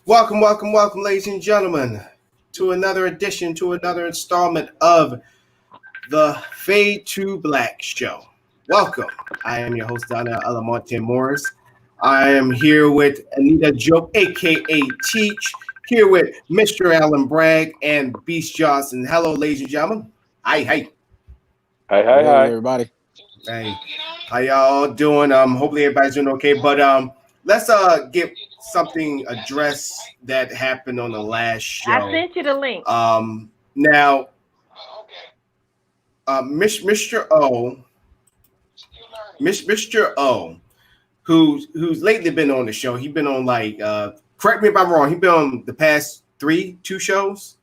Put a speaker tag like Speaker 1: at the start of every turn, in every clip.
Speaker 1: Welcome, ladies and gentlemen, to another edition, to another installment of the Fade to Black Show. Welcome. I am your host, Donna Alamonte Morris. I am here with Anita Joke, a.k.a. Teach, here with Mr. Alan Bragg and Beast Johnson. Hello, ladies and gentlemen. Hi.
Speaker 2: Hi,
Speaker 3: everybody.
Speaker 1: Hey, how y'all doing? Hopefully everybody's doing okay, but let's get something addressed that happened on the last show.
Speaker 4: I sent you the link.
Speaker 1: Now, Mr. O, who's lately been on the show. He's been on correct me if I'm wrong. He's been on the past two shows.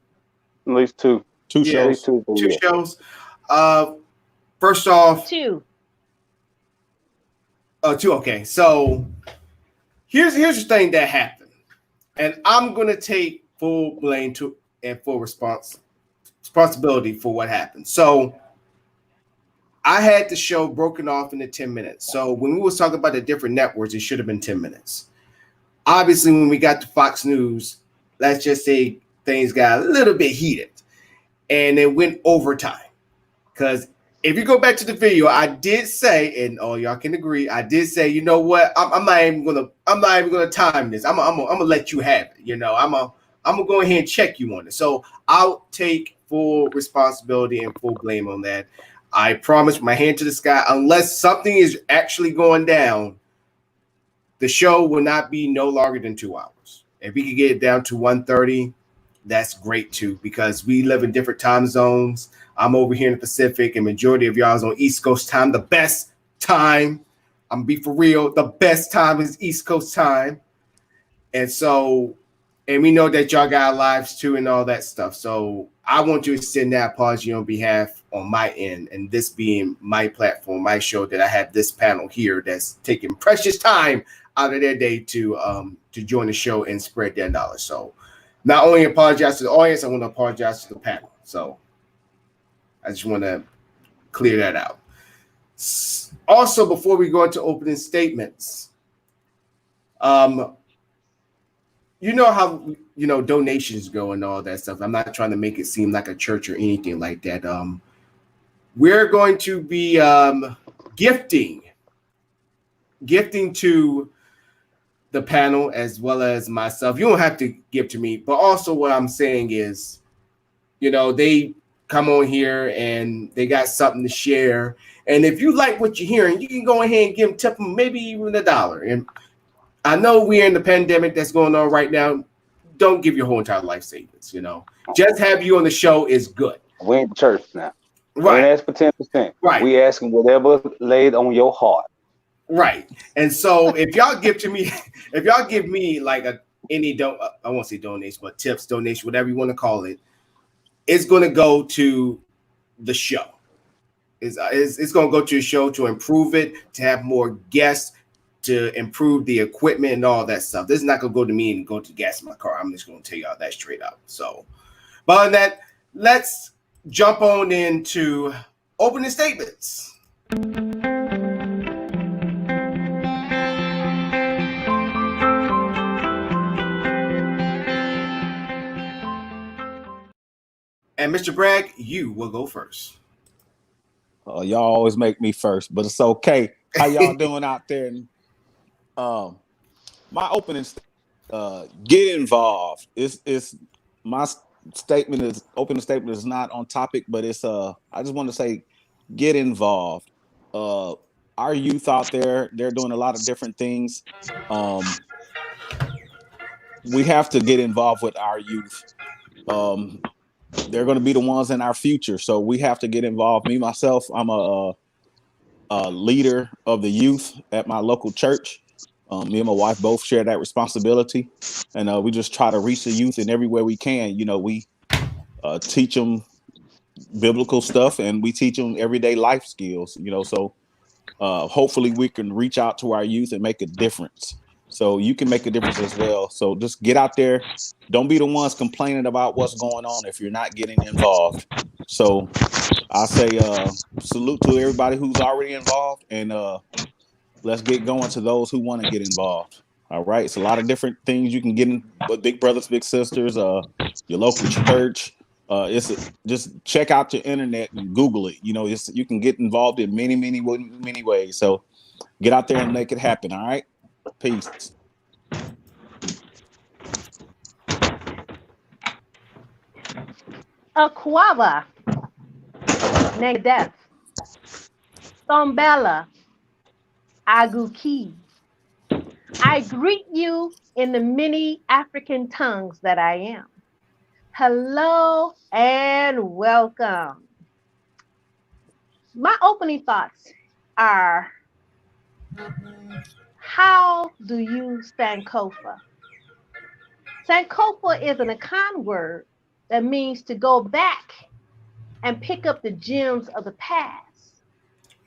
Speaker 2: At least two.
Speaker 3: Two shows.
Speaker 1: Two shows. First off,
Speaker 4: two.
Speaker 1: Oh, two. Okay, so here's the thing that happened, and I'm gonna take full blame and full responsibility for what happened. So I had the show broken off into 10 minutes. So when we was talking about the different networks, it should have been 10 minutes. Obviously, when we got to Fox News, let's just say things got a little bit heated, and it went overtime. Because if you go back to the video, I did say, and all y'all can agree, I did say, you know what? I'm not even gonna time this. I'm gonna let you have it. You know, I'm gonna go ahead and check you on it. So I'll take full responsibility and full blame on that. I promise, my hand to the sky, unless something is actually going down, the show will not be no longer than 2 hours. If we could get it down to 1:30, that's great too, because we live in different time zones. I'm over here in the Pacific, and majority of y'all is on East Coast time. The best time, I'm gonna be for real, the best time is East Coast time. And we know that y'all got lives too and all that stuff. So I want you to send that apology on behalf on my end, and this being my platform, my show, that I have this panel here that's taking precious time out of their day to join the show and spread their knowledge. So not only apologize to the audience, I want to apologize to the panel. So I just want to clear that out. Also, before we go into opening statements, you know how donations go and all that stuff. I'm not trying to make it seem like a church or anything like that. We're going to be gifting to the panel as well as myself. You don't have to give to me, but also what I'm saying is, they come on here and they got something to share. And if you like what you're hearing, you can go ahead and tip them maybe even $1. And I know we're in the pandemic that's going on right now. Don't give your whole entire life savings, Just have you on the show is good.
Speaker 2: We're in church now.
Speaker 1: Right.
Speaker 2: We ask for 10%.
Speaker 1: Right.
Speaker 2: We asking whatever laid on your heart.
Speaker 1: Right. And so if y'all give me like I won't say donation, but tips, donation, whatever you want to call it, it's going to go to the show. It's going to go to a show to improve it, to have more guests, to improve the equipment and all that stuff. This is not going to go to me and go to gas in my car. I'm just going to tell y'all that straight up. So, but other than that, let's jump on into opening statements. And Mr. Bragg, you will go first.
Speaker 3: Y'all always make me first, but it's okay. How y'all doing out there? And, my opening get involved. It's my opening statement is not on topic, but it's I just want to say get involved. Our youth out there, they're doing a lot of different things. We have to get involved with our youth. They're going to be the ones in our future, so we have to get involved. Me myself, I'm a leader of the youth at my local church. Me and my wife both share that responsibility, and we just try to reach the youth in every way we can. You know, we teach them biblical stuff, and we teach them everyday life skills. You know, so hopefully we can reach out to our youth and make a difference. So you can make a difference as well. So just get out there. Don't be the ones complaining about what's going on if you're not getting involved. So I say salute to everybody who's already involved, and let's get going to those who want to get involved. All right. It's a lot of different things you can get in, but Big Brothers, Big Sisters, your local church. Just check out your internet and Google it. You know, you can get involved in many ways. So get out there and make it happen. All right. Peace.
Speaker 4: Aquava, Negdef, Thombella, Aguki. I greet you in the many African tongues that I am. Hello and welcome. My opening thoughts are, how do you Sankofa? Sankofa is an Akan word that means to go back and pick up the gems of the past,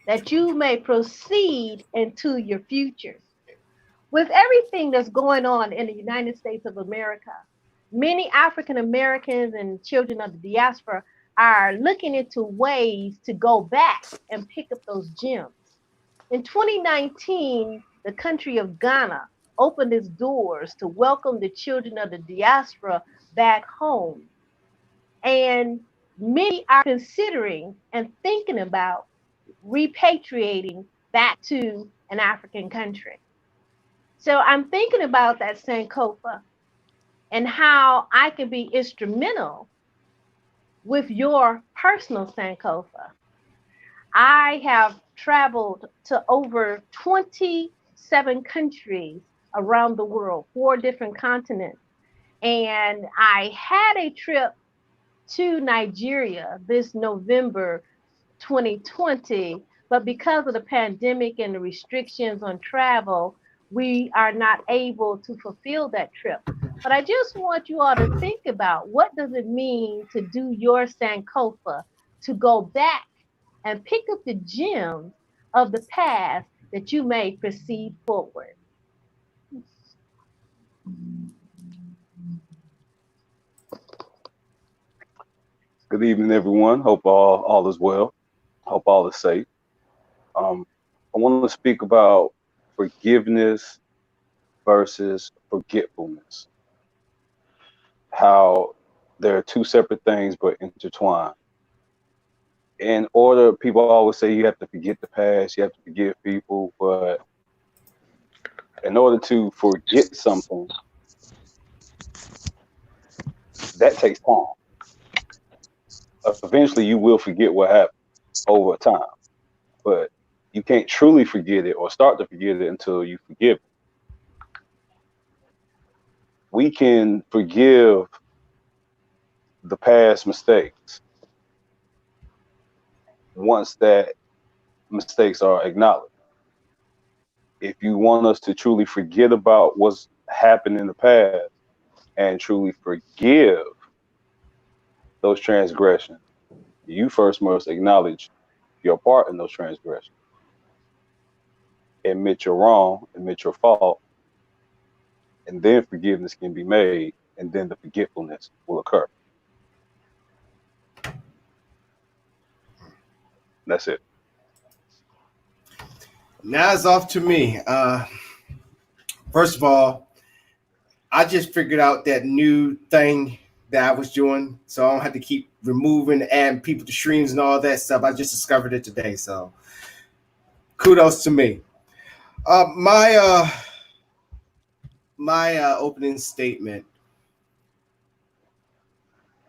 Speaker 4: that you may proceed into your future. With everything that's going on in the United States of America, many African Americans and children of the diaspora are looking into ways to go back and pick up those gems. In 2019, the country of Ghana opened its doors to welcome the children of the diaspora back home. And many are considering and thinking about repatriating back to an African country. So I'm thinking about that Sankofa and how I can be instrumental with your personal Sankofa. I have traveled to over 27 countries around the world, 4 different continents. And I had a trip to Nigeria this November 2020, but because of the pandemic and the restrictions on travel, we are not able to fulfill that trip. But I just want you all to think about, what does it mean to do your Sankofa, to go back and pick up the gems of the past that you may proceed forward.
Speaker 2: Good evening, everyone. Hope all is well. Hope all is safe. I want to speak about forgiveness versus forgetfulness. How they're 2 separate things but intertwined. In order, people always say you have to forget the past, you have to forgive people, but in order to forget something, that takes time. Eventually, you will forget what happened over time, but you can't truly forget it or start to forget it until you forgive it. We can forgive the past mistakes once that mistakes are acknowledged. If you want us to truly forget about what's happened in the past and truly forgive those transgressions, you first must acknowledge your part in those transgressions. Admit you're wrong, admit your fault, and then forgiveness can be made, and then the forgetfulness will occur. That's it.
Speaker 1: Now it's off to me. First of all, I just figured out that new thing that I was doing, so I don't have to keep removing, adding people to streams and all that stuff. I just discovered it today, so kudos to me. My opening statement.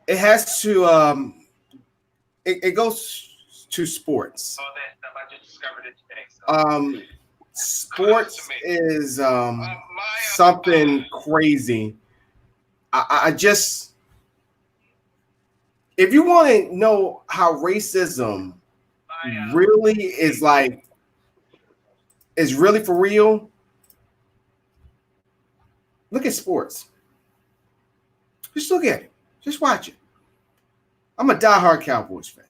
Speaker 1: It has to. It goes to sports.
Speaker 5: All that stuff. I just discovered it today. So.
Speaker 1: Sports is something crazy. I just, if you want to know how racism really is really for real, look at sports. Just look at it. Just watch it. I'm a diehard Cowboys fan.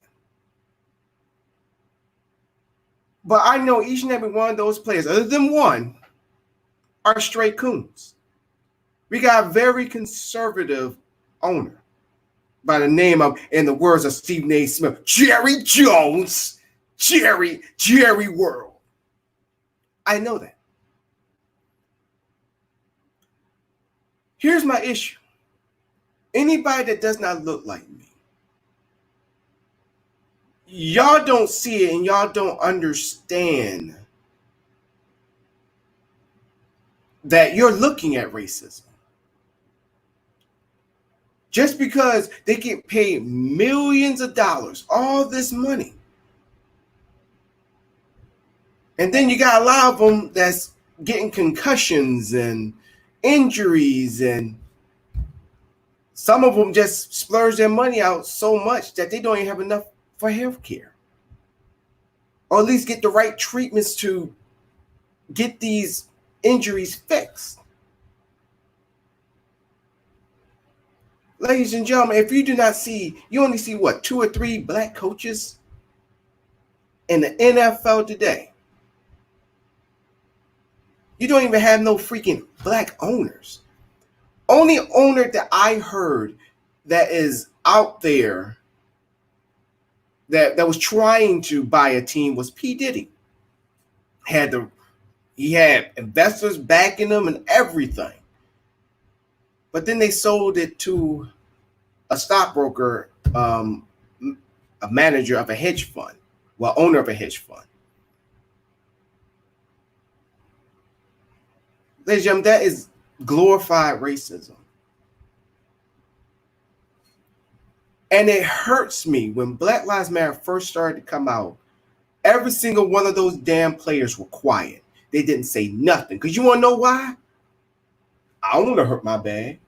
Speaker 1: But I know each and every one of those players, other than one, are straight coons. We got a very conservative owner by the name of, in the words of Stephen A. Smith, Jerry Jones, Jerry World. I know that. Here's my issue. Anybody that does not look like me, y'all don't see it and y'all don't understand that you're looking at racism. Just because they get paid millions of dollars, all this money. And then you got a lot of them that's getting concussions and injuries, and some of them just splurge their money out so much that they don't even have enough for health care. Or at least get the right treatments to get these injuries fixed. Ladies and gentlemen, if you do not see, you only see what, 2 or 3 black coaches in the NFL today. You don't even have no freaking black owners. Only owner that I heard that is out there that was trying to buy a team was P. Diddy. He had investors backing him and everything. But then they sold it to a stockbroker, a manager of a hedge fund, well, owner of a hedge fund. Ladies and gentlemen, that is glorified racism. And it hurts me when Black Lives Matter first started to come out. Every single one of those damn players were quiet. They didn't say nothing. Because you want to know why? I don't want to hurt my bag.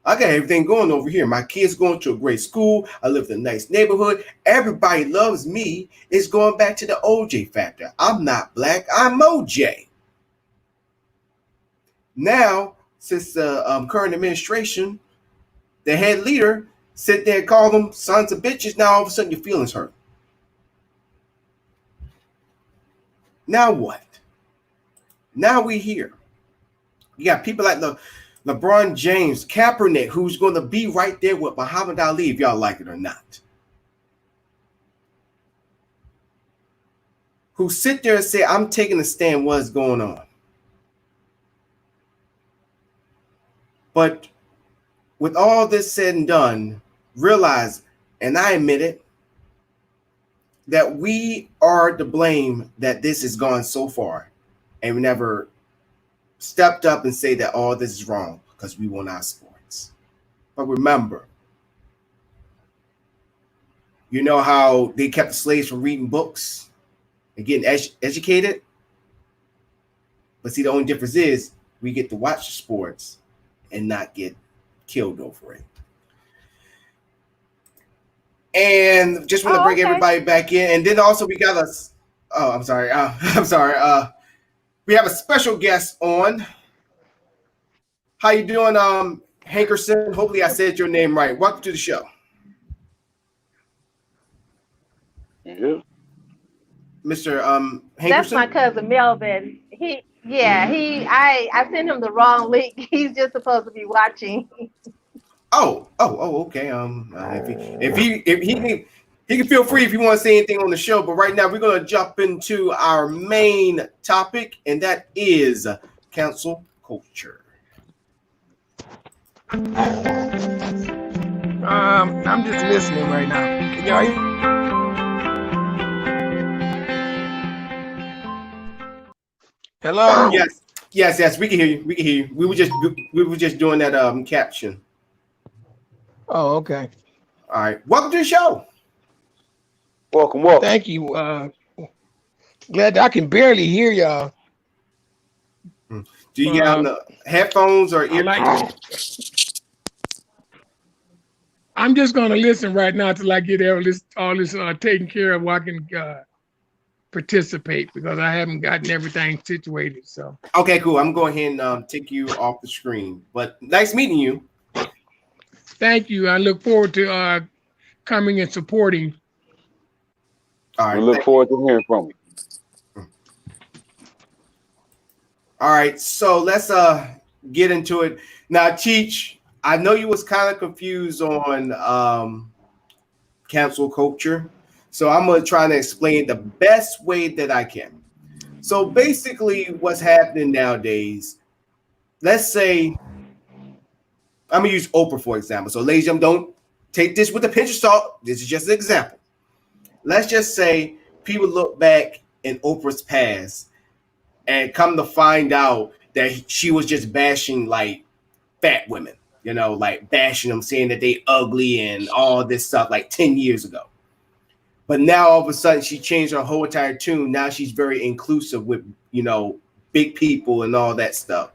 Speaker 1: I got everything going over here. My kids going to a great school. I live in a nice neighborhood. Everybody loves me. It's going back to the OJ factor. I'm not black. I'm OJ. Now, since the current administration, the head leader, sit there and call them sons of bitches, now all of a sudden your feelings hurt. Now what? Now we here. You got people like LeBron James, Kaepernick, who's going to be right there with Muhammad Ali, if y'all like it or not, who sit there and say, I'm taking a stand, what's going on? But with all this said and done, realize, and I admit it, that we are to blame that this has gone so far, and we never stepped up and say that all this is wrong because we want our sports. But remember, you know how they kept the slaves from reading books and getting educated? But see, the only difference is we get to watch the sports and not get killed over it. And just want to bring everybody back in. And then also we got us. Oh, I'm sorry. We have a special guest on. How you doing, Hankerson? Hopefully I said your name right. Welcome to the show.
Speaker 2: Yeah.
Speaker 1: Mr. Hankerson.
Speaker 4: That's my cousin Melvin. I sent him the wrong link. He's just supposed to be watching.
Speaker 1: Oh, okay. If he can feel free if you want to say anything on the show, but right now we're going to jump into our main topic, and that is cancel culture.
Speaker 6: I'm just listening right now. Can y'all hear? Hello.
Speaker 1: Yes. We can hear you. We can hear you. We were just doing that caption.
Speaker 6: Oh, okay.
Speaker 1: All right. Welcome to the show.
Speaker 2: Welcome.
Speaker 6: Thank you. Glad I can barely hear y'all.
Speaker 1: Do you get on the headphones or earphones?
Speaker 6: I'm just gonna listen right now till I get all this taken care of. Where I can participate because I haven't gotten everything situated. So
Speaker 1: okay, cool. I'm going ahead and take you off the screen. But nice meeting you.
Speaker 6: Thank you. I look forward to coming and supporting.
Speaker 1: All right.
Speaker 2: We look forward to hearing from you.
Speaker 1: All right, so let's get into it now. Cheech, I know you was kind of confused on cancel culture, so I'm gonna try to explain the best way that I can. So basically, what's happening nowadays? Let's say I'm gonna use Oprah for example. So, ladies and gentlemen, don't take this with a pinch of salt. This is just an example. Let's just say people look back in Oprah's past and come to find out that she was just bashing like fat women, like bashing them, saying that they ugly and all this stuff like 10 years ago. But now all of a sudden she changed her whole entire tune. Now she's very inclusive with, big people and all that stuff.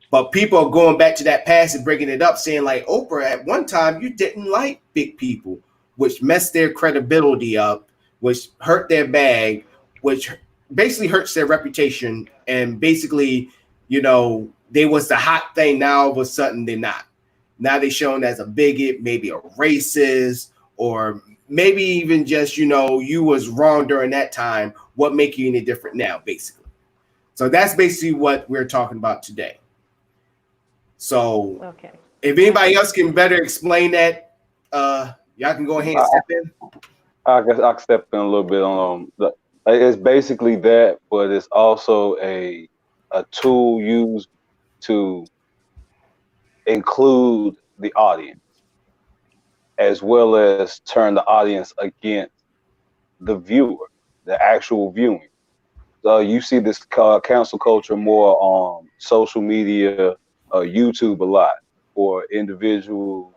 Speaker 1: But people are going back to that past and bringing it up, saying like, Oprah, at one time you didn't like big people, which messed their credibility up, which hurt their bag, which basically hurts their reputation, and basically, they was the hot thing. Now all of a sudden they're not. Now they're shown as a bigot, maybe a racist, or maybe even just, you was wrong during that time. What make you any different now, basically? So that's basically what we're talking about today. So
Speaker 4: okay.
Speaker 1: If anybody else can better explain that, y'all can go ahead and step in.
Speaker 2: I guess I can step in a little bit on it's basically that, but it's also a tool used to include the audience as well as turn the audience against the viewer, the actual viewing. So you see this cancel culture more on social media, YouTube a lot, for individuals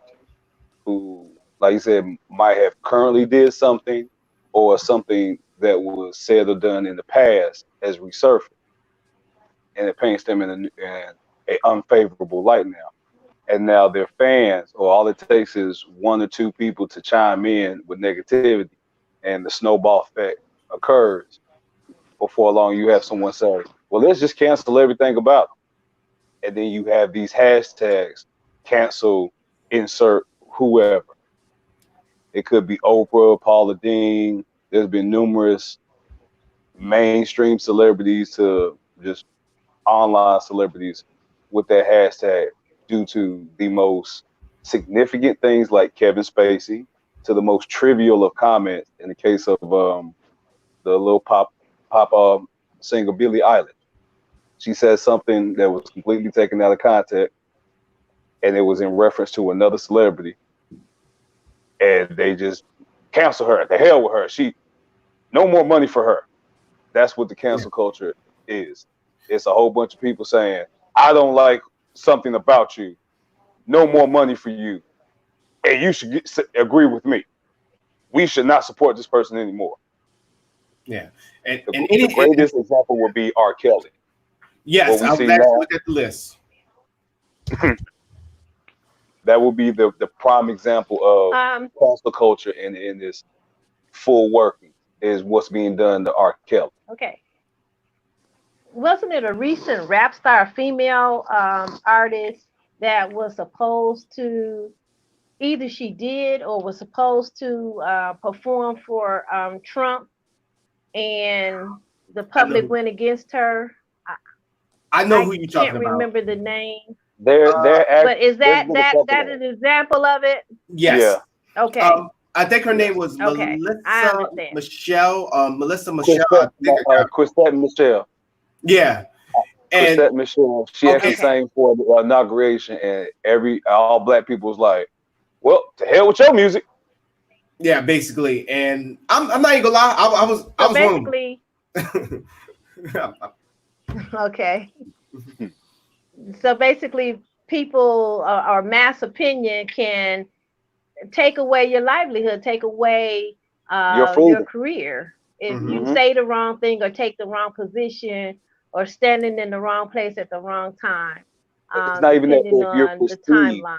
Speaker 2: who, like you said, might have currently did something or something that was said or done in the past has resurfaced, and it paints them in an unfavorable light now. And now their fans, or all it takes is one or two people to chime in with negativity, and the snowball effect occurs. Before long, you have someone say, well, let's just cancel everything about them. And then you have these hashtags, cancel, insert whoever. It could be Oprah, Paula Deen. There's been numerous mainstream celebrities to just online celebrities with that hashtag due to the most significant things like Kevin Spacey to the most trivial of comments in the case of the little pop singer Billie Eilish. She said something that was completely taken out of context, and it was in reference to another celebrity, and they just cancel her. The hell with her. No more money for her. That's what the cancel culture is. It's a whole bunch of people saying, I don't like something about you. No more money for you. And you should agree with me. We should not support this person anymore.
Speaker 1: Yeah.
Speaker 2: The greatest example would be R. Kelly.
Speaker 1: Yes, I was glad to look at the list.
Speaker 2: That would be the prime example of cancel culture in this full working is what's being done to R. Kelly.
Speaker 4: Okay. Wasn't it a recent rap star female artist that was supposed to, either she did or was supposed to perform for Trump, and the public went against her?
Speaker 1: I know who you're talking about.
Speaker 4: I can't remember the name.
Speaker 2: But
Speaker 4: is that an example of it?
Speaker 1: Yes.
Speaker 4: Yeah. Okay.
Speaker 1: I think her name was Melissa Michelle.
Speaker 2: Chrisette Michelle.
Speaker 1: Yeah. And
Speaker 2: Chrisette Michelle. She actually sang for the inauguration, and all black people was like, well, to hell with your music.
Speaker 1: Yeah, basically. And I'm not even gonna lie. I was
Speaker 4: basically,
Speaker 1: one of them.
Speaker 4: okay. So basically, people or mass opinion can take away your livelihood, take away your career. If you say the wrong thing or take the wrong position or standing in the wrong place at the wrong time.
Speaker 2: It's not even that if you're
Speaker 4: on
Speaker 2: perceived,
Speaker 4: the timeline.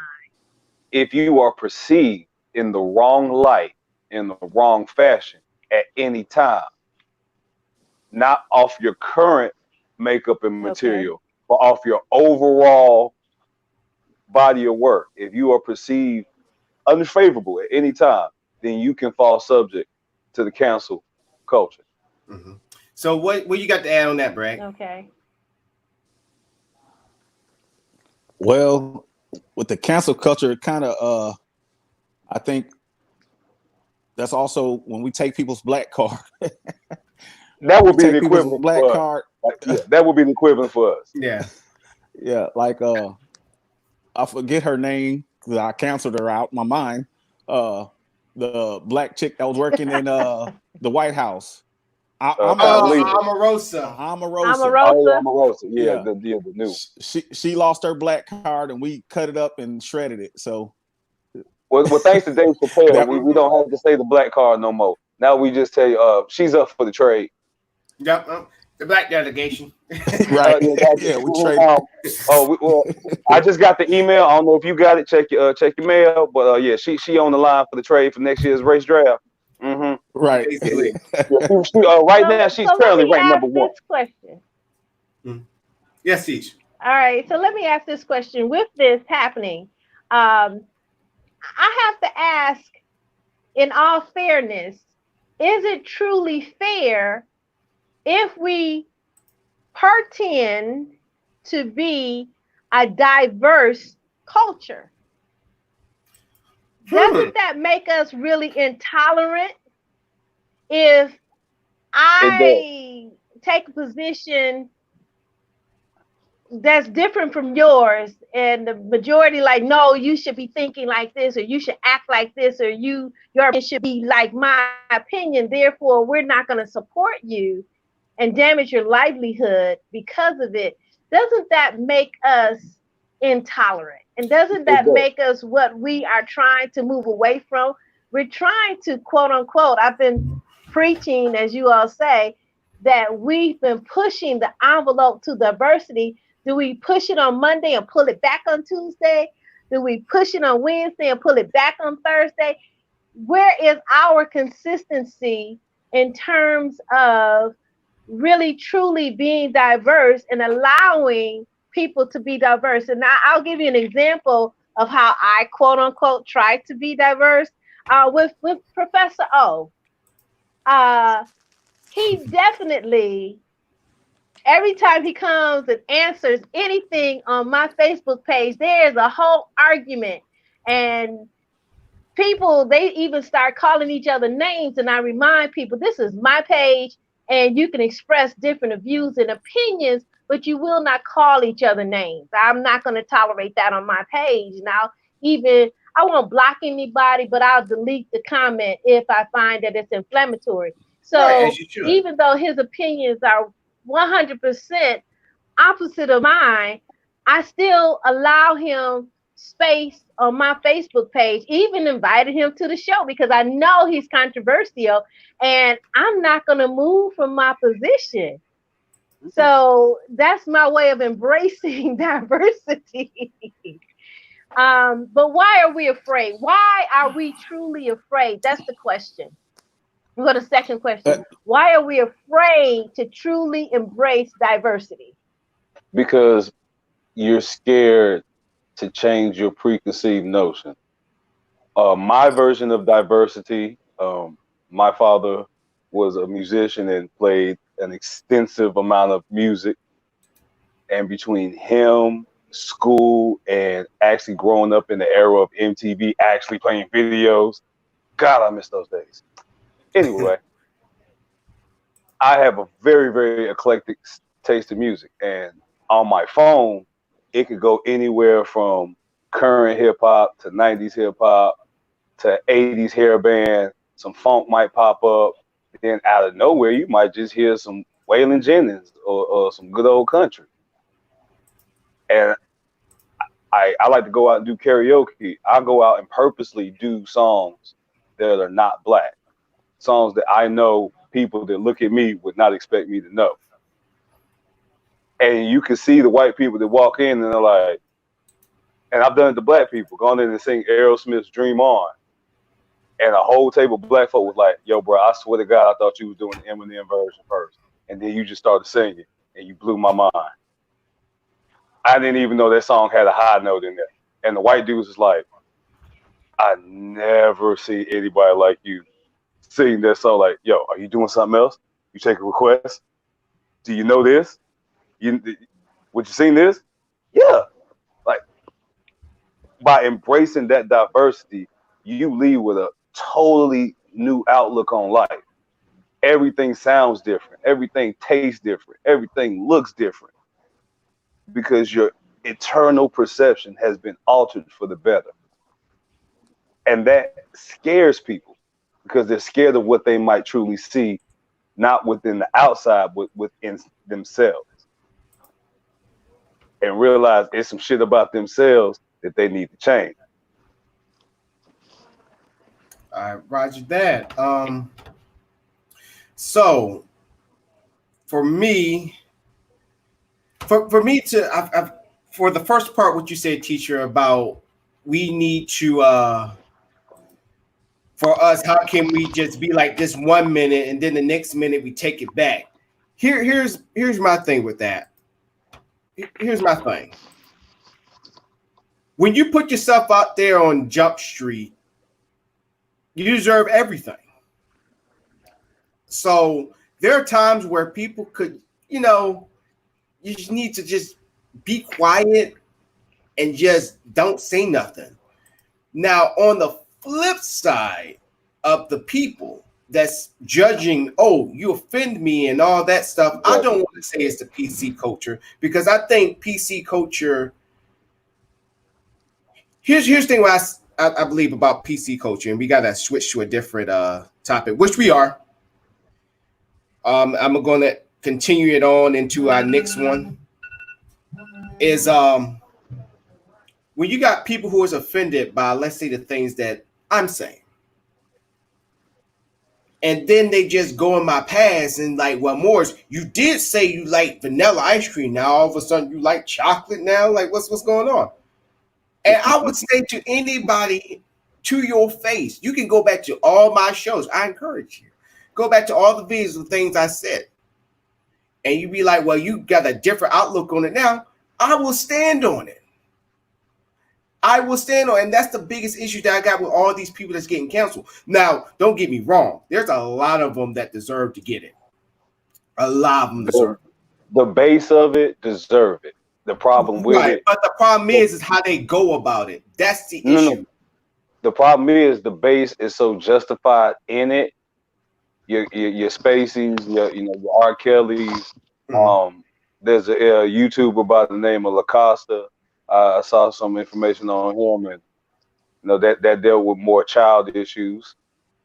Speaker 2: If you are perceived in the wrong light, in the wrong fashion at any time, not off your current makeup and material, but off your overall body of work. If you are perceived unfavorable at any time, then you can fall subject to the cancel culture.
Speaker 1: Mm-hmm. So what you got to add on that, Brad?
Speaker 4: Okay.
Speaker 3: Well, with the cancel culture, it kind of I think that's also when we take people's black card.
Speaker 2: That would be the equivalent
Speaker 3: black
Speaker 2: for
Speaker 3: card.
Speaker 2: Yeah, that would be the equivalent for us.
Speaker 1: Yeah.
Speaker 3: Yeah, like I forget her name because I canceled her out my mind. The black chick that was working in the White House.
Speaker 1: Omarosa.
Speaker 2: Omarosa. Yeah, the new.
Speaker 3: She lost her black card and we cut it up and shredded it. So,
Speaker 2: well thanks to Dave Chappelle, we don't have to say the black card no more. Now we just tell you, she's up for the trade.
Speaker 1: Yep, the black delegation.
Speaker 3: Right. Yeah, we trade.
Speaker 2: I just got the email. I don't know if you got it. Check your mail. But yeah, she on the line for the trade for next year's race draft. Mm-hmm.
Speaker 3: Right.
Speaker 2: Right now, she's currently ranked number one.
Speaker 4: This question.
Speaker 1: Yes, Teach.
Speaker 4: All right. So let me ask this question. With this happening, I have to ask, in all fairness, is it truly fair if we pretend to be a diverse culture? Doesn't that make us really intolerant? If I take a position that's different from yours and the majority like, no, you should be thinking like this, or you should act like this, or your opinion should be like my opinion, therefore we're not going to support you and damage your livelihood because of it, doesn't that make us intolerant? And doesn't that make us what we are trying to move away from? We're trying to, quote unquote, I've been preaching, as you all say, that we've been pushing the envelope to diversity. Do we push it on Monday and pull it back on Tuesday? Do we push it on Wednesday and pull it back on Thursday? Where is our consistency in terms of really truly being diverse and allowing people to be diverse? And I'll give you an example of how I, quote unquote, try to be diverse with Professor O. He definitely, every time he comes and answers anything on my Facebook page, there's a whole argument. And people, they even start calling each other names. And I remind people, this is my page, and you can express different views and opinions, but you will not call each other names. I'm not going to tolerate that on my page. Now, even I won't block anybody, but I'll delete the comment if I find that it's inflammatory. So right, even though his opinions are 100% opposite of mine, I still allow him space on my Facebook page, even invited him to the show because I know he's controversial and I'm not going to move from my position. So that's my way of embracing diversity. But why are we afraid? Why are we truly afraid? That's the question. We go to the second question. Why are we afraid to truly embrace diversity?
Speaker 2: Because you're scared to change your preconceived notion. My version of diversity, my father was a musician and played an extensive amount of music. And between him, school, and actually growing up in the era of MTV, actually playing videos, God, I miss those days. Anyway, I have a very, very eclectic taste of music. And on my phone, it could go anywhere from current hip hop to 90s hip hop to 80s hair band. Some funk might pop up. Then out of nowhere, you might just hear some Waylon Jennings or some good old country. And I like to go out and do karaoke. I go out and purposely do songs that are not black. Songs that I know people that look at me would not expect me to know. And you can see the white people that walk in and they're like, and I've done it to black people, gone in and sing Aerosmith's Dream On. And a whole table of black folk was like, yo, bro, I swear to God, I thought you was doing the Eminem version first. And then you just started singing and you blew my mind. I didn't even know that song had a high note in there. And the white dudes is like, I never see anybody like you sing that song. Like, yo, are you doing something else? You take a request? Do you know this? Would you sing this? Yeah. Like, by embracing that diversity, you leave with a totally new outlook on life. Everything sounds different. Everything tastes different. Everything looks different. Because your eternal perception has been altered for the better. And that scares people because they're scared of what they might truly see, not within the outside, but within themselves. And realize there's some shit about themselves that they need to change.
Speaker 1: All right, Roger that. So for me, for the first part, what you said, teacher, about we need to for us, how can we just be like this 1 minute and then the next minute we take it back? Here's my thing with that. Here's my thing. When you put yourself out there on Jump Street, you deserve everything. So there are times where people could, you just need to just be quiet and just don't say nothing. Now, on the flip side of the people that's judging, oh, you offend me and all that stuff, I don't want to say it's the PC culture, because I think PC culture, here's the thing what I believe about PC culture, and we got to switch to a different topic, which we are. I'm going to continue it on into our next one, is when you got people who is offended by, let's say, the things that I'm saying, and then they just go in my past and like, well, Morris, you did say you like vanilla ice cream. Now all of a sudden you like chocolate now? Like, what's going on? And I would say to anybody, to your face, you can go back to all my shows. I encourage you. Go back to all the videos of things I said. And you be like, well, you got a different outlook on it now. I will stand on it. I will stand on it. And that's the biggest issue that I got with all these people that's getting canceled. Now, don't get me wrong. There's a lot of them that deserve to get it. A lot of them deserve it.
Speaker 2: The base of it deserve it. The problem with it.
Speaker 1: But the problem is how they go about it. That's the issue. No.
Speaker 2: The problem is the base is so justified in it. Your Spaceys, your R. Kelly's. Mm-hmm. There's a YouTuber by the name of LaCosta. I saw some information on him, and that dealt with more child issues.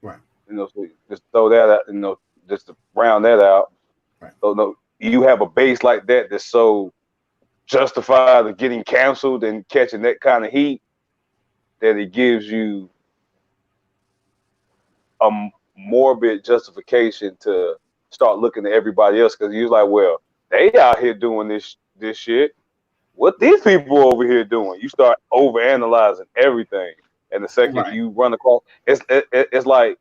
Speaker 1: Right.
Speaker 2: So just throw that out. Just to round that out.
Speaker 1: Right.
Speaker 2: So no, you have a base like that that's so justified of getting canceled and catching that kind of heat that it gives you a morbid justification to start looking at everybody else, because you're like, well, they out here doing this shit. What these people over here doing? You start overanalyzing everything, and the second you run across, it's like,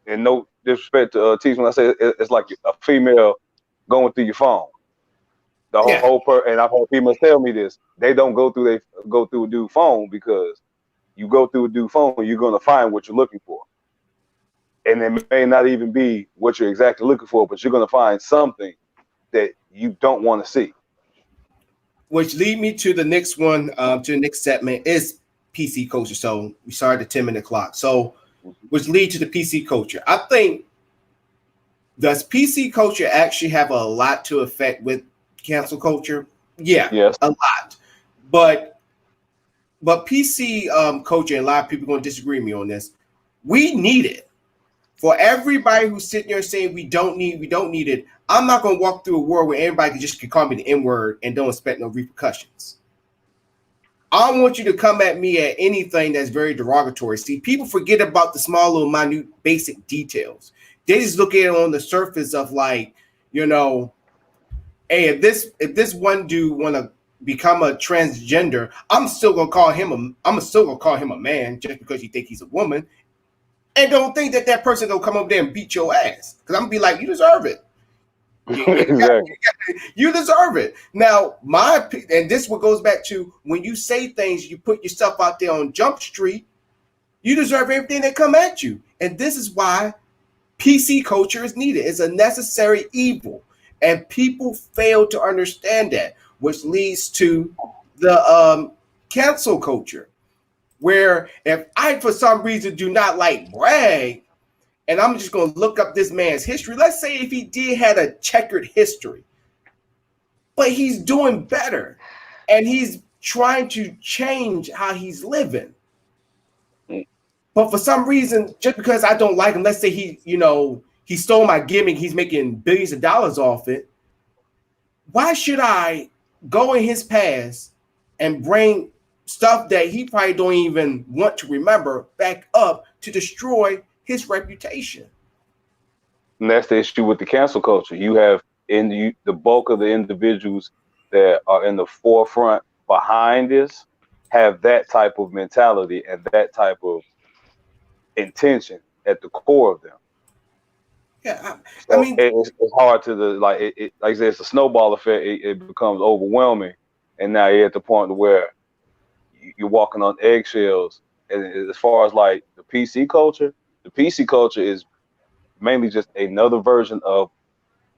Speaker 2: and no disrespect to Teach when I say it's like a female going through your phone. The whole and I've heard females tell me this. They don't go through a dude phone, because you go through a dude phone, you're gonna find what you're looking for. And it may not even be what you're exactly looking for, but you're gonna find something that you don't want to see.
Speaker 1: Which lead me to the next one, to the next segment is PC culture. So we started the 10-minute clock. So which lead to the PC culture. I think, does PC culture actually have a lot to affect with cancel culture? Yeah,
Speaker 2: yes,
Speaker 1: a lot. But but PC culture, and a lot of people are going to disagree with me on this. We need it. For everybody who's sitting there saying we don't need it, I'm not going to walk through a world where everybody can call me the N-word and don't expect no repercussions. I want you to come at me at anything that's very derogatory. See, people forget about the small little minute basic details. They just look at it on the surface of like, you know, hey, if this one dude want to become a transgender, I'm still gonna call him a man just because you think he's a woman. And don't think that person gonna come up there and beat your ass. Because I'm gonna be like, you deserve it.
Speaker 2: Exactly.
Speaker 1: You deserve it. Now, and this what goes back to when you say things, you put yourself out there on Jump Street, you deserve everything that come at you. And this is why PC culture is needed. It's a necessary evil. And people fail to understand that, which leads to the cancel culture. Where if I, for some reason, do not like Bragg, and I'm just going to look up this man's history. Let's say if he did had a checkered history, but he's doing better, and he's trying to change how he's living. But for some reason, just because I don't like him, let's say he stole my gimmick, he's making billions of dollars off it. Why should I go in his past and bring stuff that he probably don't even want to remember back up to destroy his reputation?
Speaker 2: And that's the issue with the cancel culture. You have the bulk of the individuals that are in the forefront behind this have that type of mentality and that type of intention at the core of them.
Speaker 1: Yeah,
Speaker 2: I
Speaker 1: mean,
Speaker 2: it's hard to like I said, it's a snowball effect. It becomes overwhelming, and now you're at the point where you're walking on eggshells. And as far as like the PC culture is mainly just another version of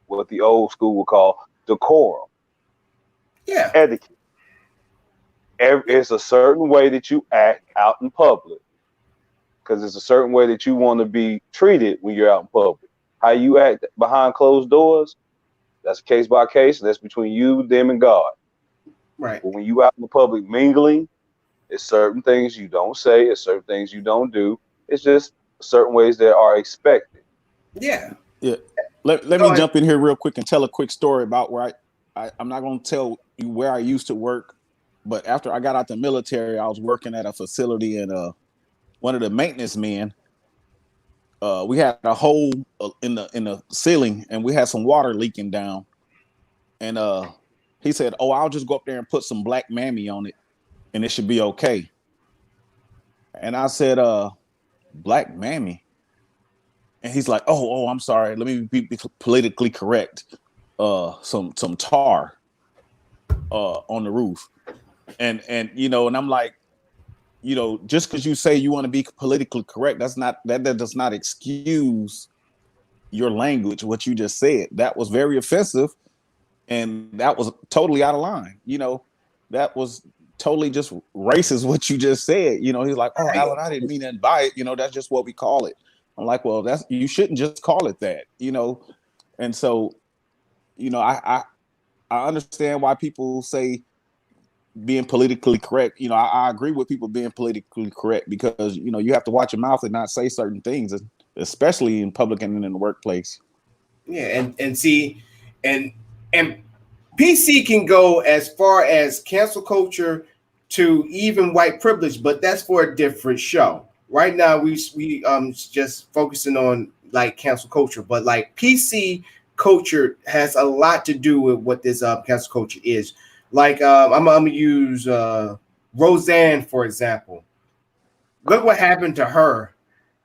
Speaker 2: what the old school would call decorum.
Speaker 1: Yeah,
Speaker 2: etiquette. It's a certain way that you act out in public, because it's a certain way that you want to be treated when you're out in public. How you act behind closed doors, that's case by case. That's between you, them, and God.
Speaker 1: Right.
Speaker 2: But when you out in the public mingling, it's certain things you don't say, it's certain things you don't do. It's just certain ways that are expected.
Speaker 1: Yeah.
Speaker 3: Yeah. Let me jump in here real quick and tell a quick story about where I'm not going to tell you where I used to work, but after I got out the military, I was working at a facility, and one of the maintenance men, we had a hole in the ceiling, and we had some water leaking down. And he said, "Oh, I'll just go up there and put some black mammy on it, and it should be okay." And I said, "Black mammy?" And he's like, "Oh, I'm sorry. Let me be politically correct. Some tar on the roof." And and I'm like, just because you say you want to be politically correct, that does not excuse your language. What you just said, that was very offensive, and that was totally out of line. That was totally just racist what you just said. He's like, "Oh, Alan, I didn't mean that by it. That's just what we call it." I'm like, "Well, you shouldn't just call it that." And so, I understand why people say being politically correct. I agree with people being politically correct, because you have to watch your mouth and not say certain things, especially in public and in the workplace.
Speaker 1: Yeah, and see, and PC can go as far as cancel culture to even white privilege, but that's for a different show. Right now, we just focusing on like cancel culture, but like PC culture has a lot to do with what this cancel culture is. Like I'm gonna use Roseanne for example. Look what happened to her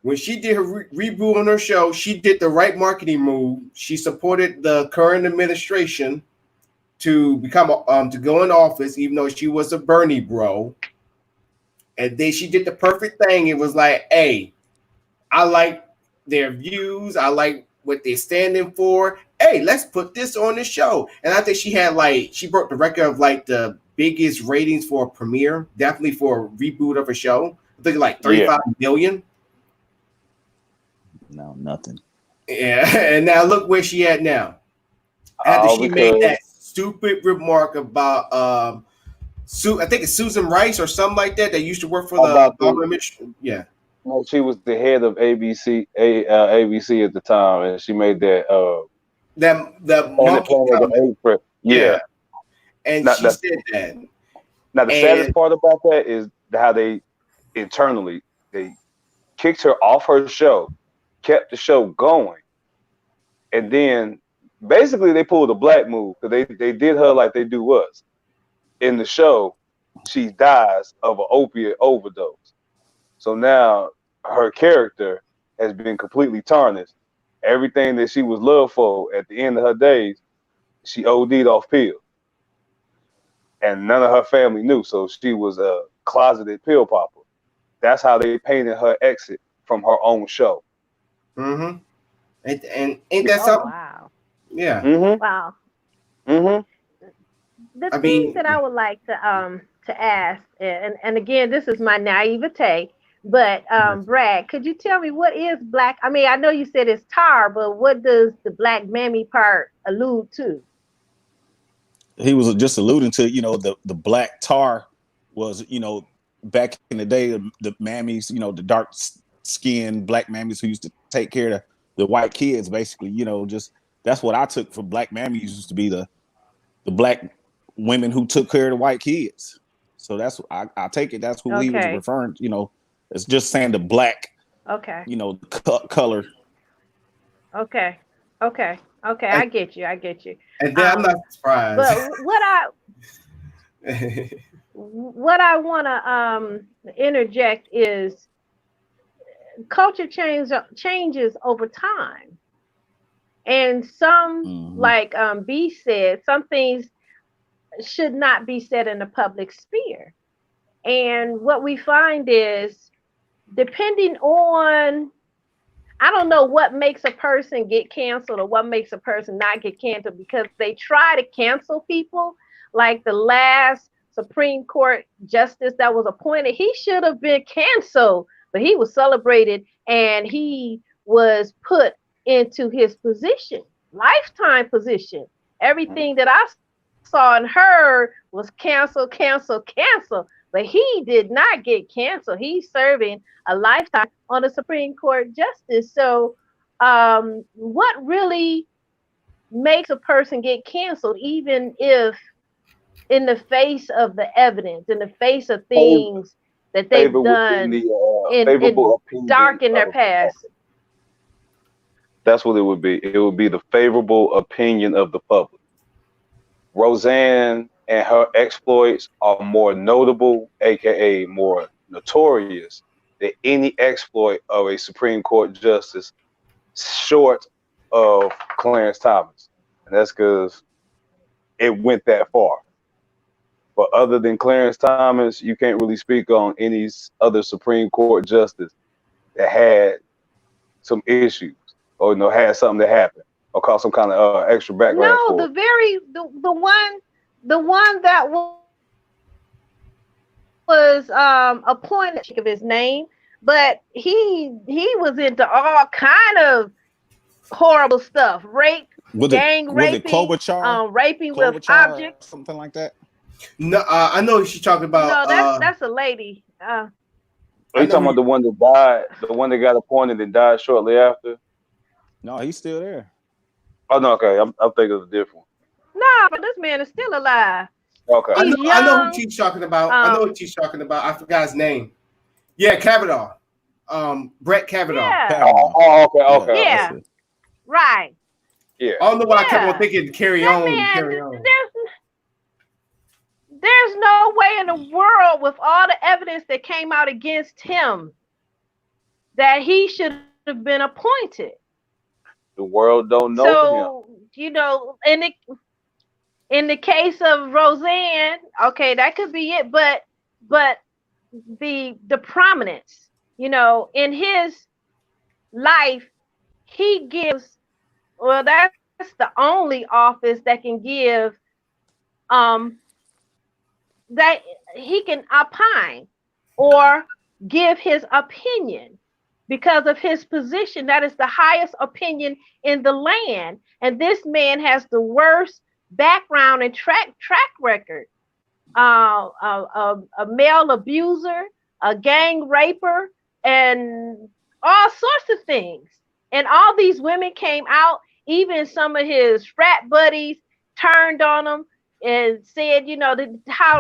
Speaker 1: when she did her reboot on her show. She did the right marketing move. She supported the current administration to become to go in office, even though she was a Bernie bro. And then she did the perfect thing. It was like, hey, I like their views. I like what they're standing for. Hey, let's put this on the show. And I think she broke the record of like the biggest ratings for a premiere, definitely for a reboot of a show. I think like 35 million.
Speaker 3: No, nothing.
Speaker 1: Yeah, and now look where she at now. After she made that stupid remark about I think it's Susan Rice or something like that. That used to work for the
Speaker 2: About the-
Speaker 1: Obama administration. Yeah.
Speaker 2: No, she was the head of ABC at the time, and she made that
Speaker 1: That
Speaker 2: Planet
Speaker 1: monkey
Speaker 2: of the
Speaker 1: comment.
Speaker 2: Apes for- yeah.
Speaker 1: And
Speaker 2: Not-
Speaker 1: she
Speaker 2: that's-
Speaker 1: said that.
Speaker 2: Now the saddest part about that is how they internally they kicked her off her show, kept the show going, and then basically they pulled a black move because they did her like they do us. In the show, she dies of an opiate overdose. So now her character has been completely tarnished. Everything that she was loved for at the end of her days, she OD'd off pills. And none of her family knew, so she was a closeted pill popper. That's how they painted her exit from her own show.
Speaker 1: Mm-hmm. And ain't that
Speaker 4: Oh,
Speaker 1: something?
Speaker 4: wow.
Speaker 1: Yeah.
Speaker 2: Mm-hmm.
Speaker 4: Wow.
Speaker 2: Mm-hmm.
Speaker 4: The
Speaker 1: I
Speaker 4: thing
Speaker 1: mean-
Speaker 4: that I would like to ask, and again, this is my naivete, but Brad, could you tell me what is black? I mean, I know you said it's tar, but what does the black mammy part allude to?
Speaker 3: He was just alluding to, the black tar was, back in the day, the mammies, the dark skinned black mammies who used to take care of the white kids, basically, just that's what I took for black mammies used to be the black women who took care of the white kids. So that's I take it that's who he was
Speaker 4: Okay.
Speaker 3: referring to, it's just saying the black,
Speaker 4: Okay.
Speaker 3: color.
Speaker 4: Okay. I get you.
Speaker 1: And then I'm not surprised.
Speaker 4: But what I want to interject is culture changes over time, and some, like B said, some things should not be said in the public sphere. And what we find is, depending on, I don't know what makes a person get canceled or what makes a person not get canceled, because they try to cancel people. Like the last Supreme Court justice that was appointed, he should have been canceled, but he was celebrated and he was put into his position, lifetime position. Everything that I saw and heard was cancel, but he did not get canceled. He's serving a lifetime on the Supreme Court justice. So what really makes a person get canceled, even if in the face of the evidence, in the face of things that they've done in dark in their past?
Speaker 2: That's what it would be. It would be the favorable opinion of the public. Roseanne and her exploits are more notable, aka more notorious, than any exploit of a Supreme Court justice short of Clarence Thomas. And that's because it went that far. But other than Clarence Thomas, you can't really speak on any other Supreme Court justice that had some issues or had something that happened or caused some kind of extra backlash.
Speaker 4: No, the one that was appointed of his name, but he was into all kind of horrible stuff, rape, gang raping,
Speaker 3: Klobuchar?
Speaker 4: raping
Speaker 3: Klobuchar,
Speaker 4: with objects,
Speaker 3: something like that.
Speaker 1: No, I know she's talking about.
Speaker 4: No, that's a lady.
Speaker 2: Are you talking about the one that died, the one that got appointed and died shortly after?
Speaker 3: No, he's still there.
Speaker 2: Oh no, okay. I'm thinking of a different one.
Speaker 4: No, but this man is still alive.
Speaker 2: Okay.
Speaker 1: I know
Speaker 4: young.
Speaker 1: who she's talking about. I know what she's talking about. I forgot his name. Yeah, Kavanaugh. Brett Kavanaugh.
Speaker 4: Yeah.
Speaker 2: Oh, okay.
Speaker 4: Yeah. Right.
Speaker 2: Yeah.
Speaker 1: I don't know why I kept on thinking carry
Speaker 4: That
Speaker 1: on.
Speaker 4: man, there's no way in the world, with all the evidence that came out against him, that he should have been appointed.
Speaker 2: The world don't know him.
Speaker 4: So, in the case of Roseanne, okay, that could be it, but the prominence, in his life, he gives, well, that's the only office that can give that he can opine or give his opinion because of his position. That is the highest opinion in the land. And this man has the worst background and track record a male abuser, a gang raper, and all sorts of things. And all these women came out. Even some of his frat buddies turned on him and said, you know,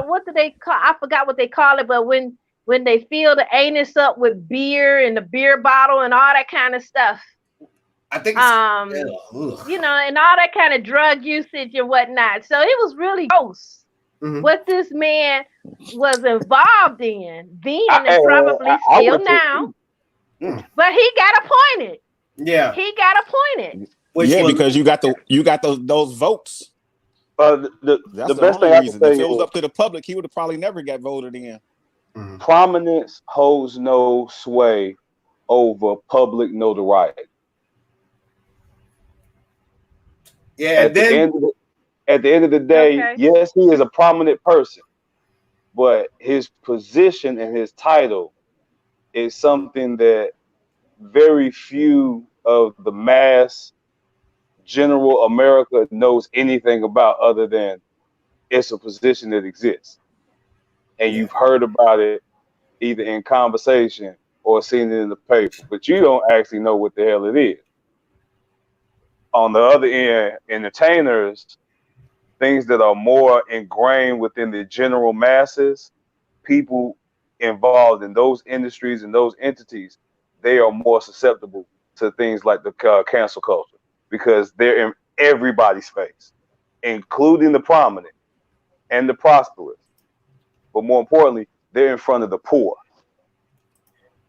Speaker 4: what do they call? I forgot what they call it, but when they fill the anus up with beer and the beer bottle and all that kind of stuff.
Speaker 1: I think
Speaker 4: you know, and all that kind of drug usage and whatnot. So it was really gross what this man was involved in then and probably still now. But he got appointed.
Speaker 1: Yeah,
Speaker 4: he got appointed.
Speaker 3: Because you got those votes.
Speaker 2: The best thing I can say,
Speaker 3: if it was up to the public, he would have probably never got voted in.
Speaker 2: Prominence holds no sway over public notoriety.
Speaker 1: Yeah,
Speaker 2: at the end of the day, yes, he is a prominent person, but his position and his title is something that very few of the mass general America knows anything about, other than it's a position that exists. And you've heard about it either in conversation or seen it in the paper, but you don't actually know what the hell it is. On the other end, entertainers, things that are more ingrained within the general masses, people involved in those industries and those entities, they are more susceptible to things like the cancel culture, because they're in everybody's face, including the prominent and the prosperous. But more importantly, they're in front of the poor.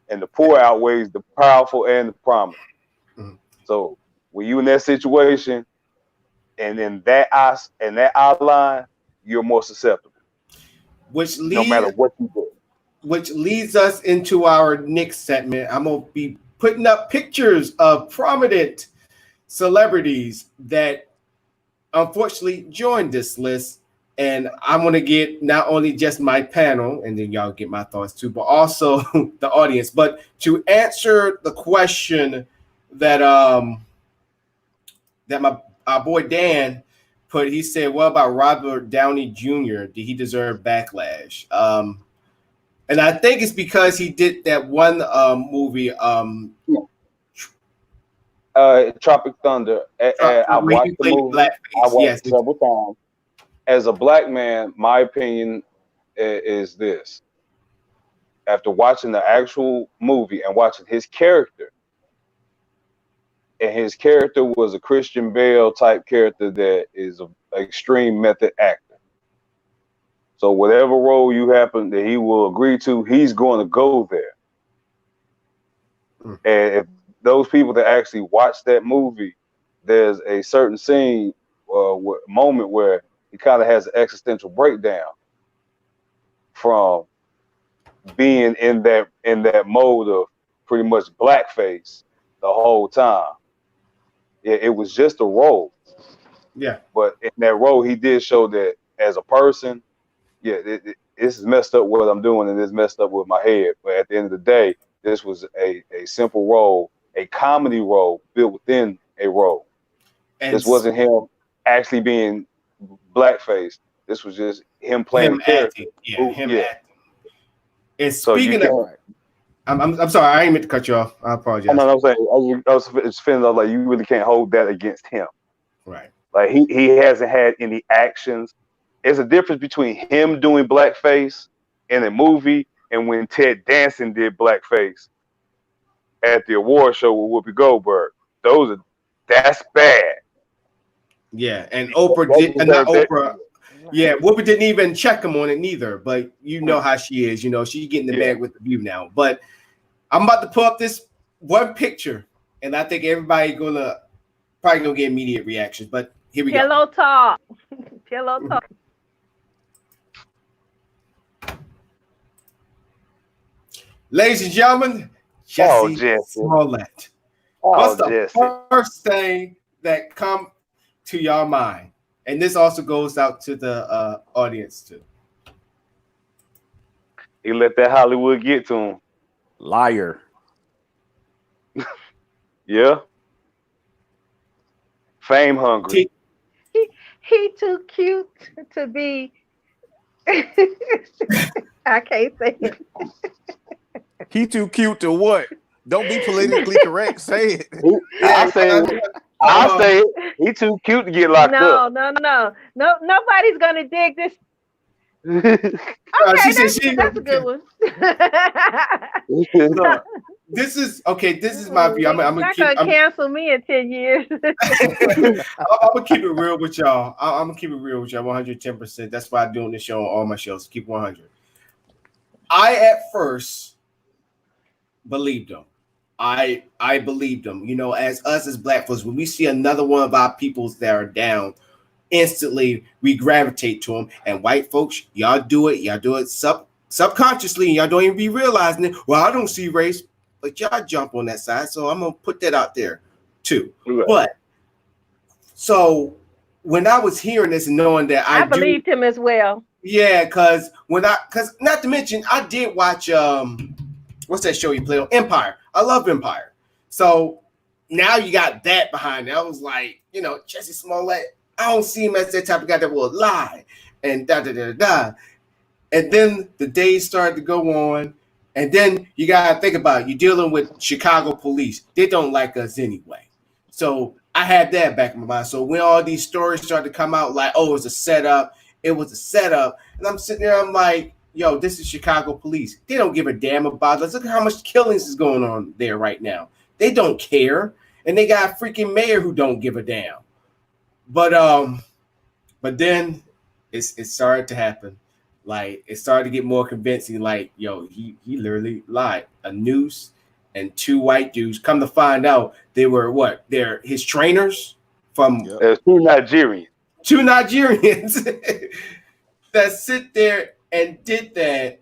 Speaker 2: And the poor outweighs the powerful and the prominent. So when you're in that situation and in that eye line, you're more susceptible. No matter what you do.
Speaker 1: Which leads us into our next segment. I'm going to be putting up pictures of prominent celebrities that unfortunately joined this list. And I'm going to get not only just my panel, and then y'all get my thoughts too, but also the audience. But to answer the question that our boy Dan put, he said, what about Robert Downey Jr.? Did he deserve backlash? And I think it's because he did that one movie,
Speaker 2: Tropic Thunder. I watched the movie. I watched it several times. As a black man, my opinion is this. After watching the actual movie and watching his character, and his character was a Christian Bale type character that is an extreme method actor. So whatever role you happen that he will agree to, he's going to go there. And if those people that actually watch that movie, there's a certain scene, moment where he kind of has an existential breakdown from being in that mode of pretty much blackface the whole time. It was just a role.
Speaker 1: Yeah.
Speaker 2: But in that role, he did show that as a person, this is messed up what I'm doing, and it's messed up with my head. But at the end of the day, this was a simple role, a comedy role built within a role. And this wasn't him actually being blackface. This was just him playing the character.
Speaker 1: Acting. And speaking of, I'm sorry, I didn't mean to cut you off. I apologize.
Speaker 2: No, I'm saying I was just feeling like you really can't hold that against him.
Speaker 1: Right.
Speaker 2: Like he hasn't had any actions. There's a difference between him doing blackface in a movie and when Ted Danson did blackface at the award show with Whoopi Goldberg. That's bad.
Speaker 1: Yeah, and Oprah did not Oprah. Yeah, Whoopi didn't even check him on it neither. But you know how she is. You know, she's getting the bag with the view now. But I'm about to pull up this one picture, and I think everybody probably gonna get immediate reactions. But here we go.
Speaker 4: Pillow talk. Pillow talk.
Speaker 1: Ladies and gentlemen, Jesse Smollett. What's the first thing that come to your mind? And this also goes out to the audience too.
Speaker 2: He let that Hollywood get to him.
Speaker 3: Liar.
Speaker 2: Yeah. Fame hungry.
Speaker 4: He too cute to be I can't say it.
Speaker 3: He too cute to what? Don't be politically correct. Say it.
Speaker 2: I say it. He too cute to get locked up.
Speaker 4: No. Nobody's gonna dig this. Okay, that's a good one.
Speaker 1: Look, this is my view. I'm
Speaker 4: not gonna cancel me in 10 years.
Speaker 1: I'm gonna keep it real with y'all. I'm gonna keep it real with y'all 110%. That's why I'm doing this show on all my shows. Keep 100. I at first believed them. I believed them. You know, as us as Black folks, when we see another one of our peoples that are down, instantly we gravitate to them. And white folks, y'all do it subconsciously, and y'all don't even be realizing it. Well, I don't see race, but y'all jump on that side. So I'm gonna put that out there too. Right. But so when I was hearing this and knowing that I
Speaker 4: believed him as well.
Speaker 1: Yeah, because not to mention I did watch what's that show you play on? Empire. I love Empire. So now you got that behind it. I was like, you know, Jesse Smollett, I don't see him as that type of guy that will lie and da. And then the days started to go on. And then you got to think about it. You're dealing with Chicago police. They don't like us anyway. So I had that back in my mind. So when all these stories started to come out like, oh, it was a setup. And I'm sitting there, I'm like, yo, this is Chicago police. They don't give a damn about us. Look at how much killings is going on there right now. They don't care. And they got a freaking mayor who don't give a damn. But then it started to happen. Like, it started to get more convincing. Like, yo, he literally lied. A noose and 2 white dudes. Come to find out, they were what? They're his trainers from
Speaker 2: 2 Nigerians.
Speaker 1: 2 Nigerians that sit there and did that,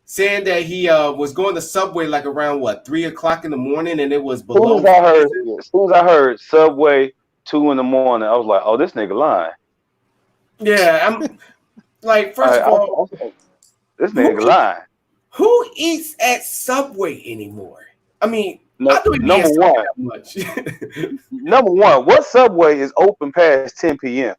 Speaker 1: saying that he was going to Subway like around 3 o'clock in the morning, and it was below.
Speaker 2: As soon as I heard Subway 2 in the morning, I was like, oh, this nigga lying.
Speaker 1: Yeah, I'm like, first of all,
Speaker 2: this nigga lying.
Speaker 1: Who eats at Subway anymore? I mean,
Speaker 2: number one, what Subway is open past 10 p.m.?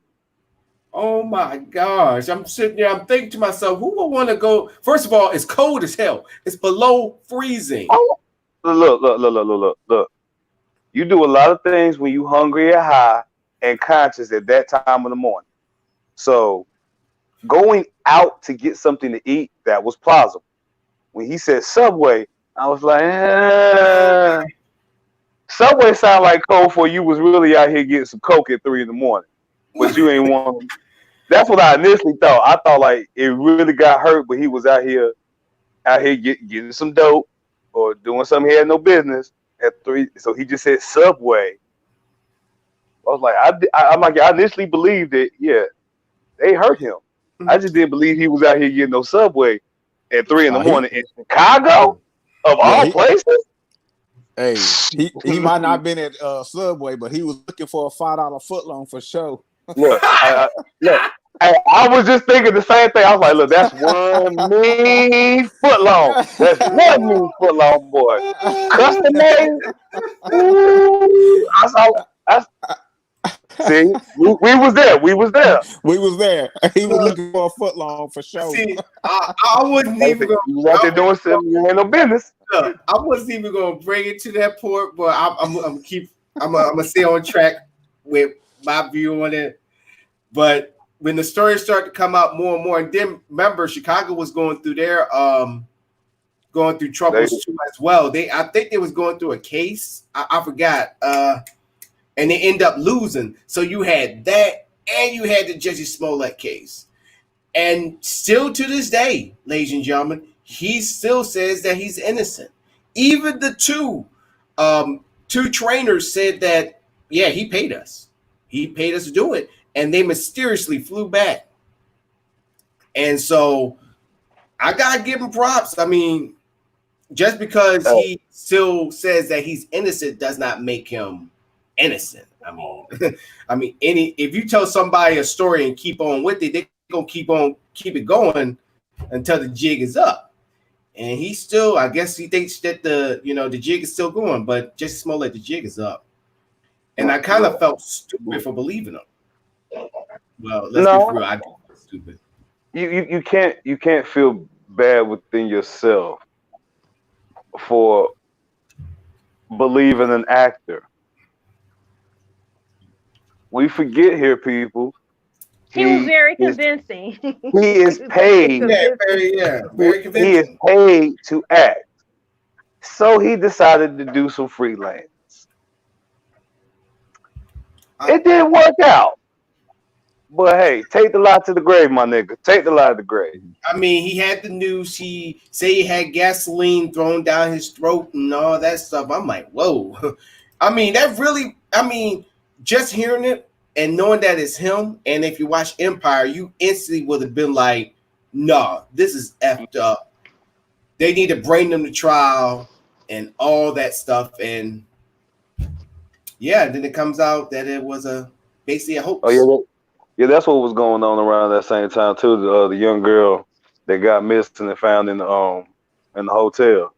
Speaker 1: Oh my gosh. I'm sitting there, I'm thinking to myself, who would want to go? First of all, it's cold as hell. It's below freezing.
Speaker 2: Oh, look. You do a lot of things when you hungry and high and conscious at that time of the morning. So going out to get something to eat, that was plausible. When he said Subway, I was like, Subway sound like code for you was really out here getting some Coke at 3 in the morning. But you ain't want. That's what I initially thought. I thought like it really got hurt, but he was out here getting some dope or doing something he had no business at 3. So he just said Subway. I was like, I initially believed it. Yeah, they hurt him. I just didn't believe he was out here getting no Subway at 3 in the morning in Chicago, of all places.
Speaker 3: Hey, he might not have been at Subway, but he was looking for a $5 footlong for sure.
Speaker 2: Look, I was just thinking the same thing. I was like, look, that's one mean footlong. That's one mean footlong, boy. Custom made. See, we was there.
Speaker 3: We was there. He was looking for a footlong for sure.
Speaker 1: See, I wasn't even going.
Speaker 2: You was out there doing something you ain't no business.
Speaker 1: Look, I wasn't even going to bring it to that point, but I'm gonna stay on track with my view on it. But when the stories started to come out more and more, and then remember, Chicago was going through their troubles too as well. I think they was going through a case. I forgot. And they end up losing. So you had that, and you had the Jesse Smollett case. And still to this day, ladies and gentlemen, he still says that he's innocent. Even the two trainers said that, yeah, he paid us. He paid us to do it. And they mysteriously flew back. And so I got to give him props. I mean, just because he still says that he's innocent does not make him innocent. I mean, if you tell somebody a story and keep on with it, they're gonna keep it going until the jig is up. And he still, I guess he thinks that the jig is still going, but Jesse Smollett, the jig is up. And I kind of felt stupid for believing him. Well, let's be real, I do feel stupid.
Speaker 2: you can't feel bad within yourself for believing an actor. We forget here, people.
Speaker 4: He was very
Speaker 2: is
Speaker 4: convincing.
Speaker 2: he is paid.
Speaker 1: Very
Speaker 2: He is
Speaker 1: convincing.
Speaker 2: paid to act. So he decided to do some freelance. It didn't work out. But hey, take the lie to the grave, my nigga. Take the lie to the grave.
Speaker 1: I mean, he had the news. He say he had gasoline thrown down his throat and all that stuff. I'm like, whoa. I mean, that really. I mean, just hearing it and knowing that it's him. And if you watch Empire, you instantly would have been like, no, this is effed up. They need to bring them to trial and all that stuff. And yeah, then it comes out that it was basically a hoax.
Speaker 2: Oh yeah. Yeah, that's what was going on around that same time too. The young girl that got missing and found in the hotel.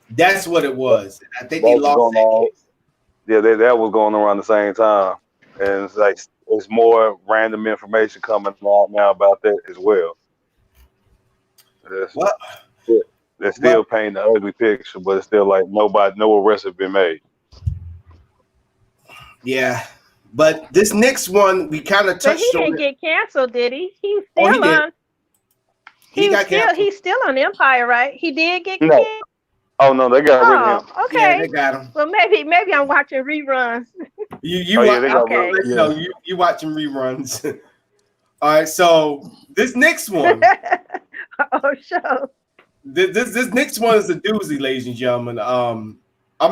Speaker 1: That's what it was. I think they lost that case.
Speaker 2: Yeah, that was going around the same time, and it's like it's more random information coming out now about that as well. They're still painting the ugly picture, but it's still like no arrests have been made.
Speaker 1: Yeah. But this next one, we kind of touched on.
Speaker 4: But he didn't get canceled, did he? He's still on. He's still on Empire, right? He did get canceled.
Speaker 2: Oh no, they got rid of him.
Speaker 4: Okay.
Speaker 1: Yeah, they got him.
Speaker 4: Well, maybe I'm watching reruns.
Speaker 1: You watching reruns. All right, so this next one.
Speaker 4: Oh, sure.
Speaker 1: This next one is a doozy, ladies and gentlemen. I'm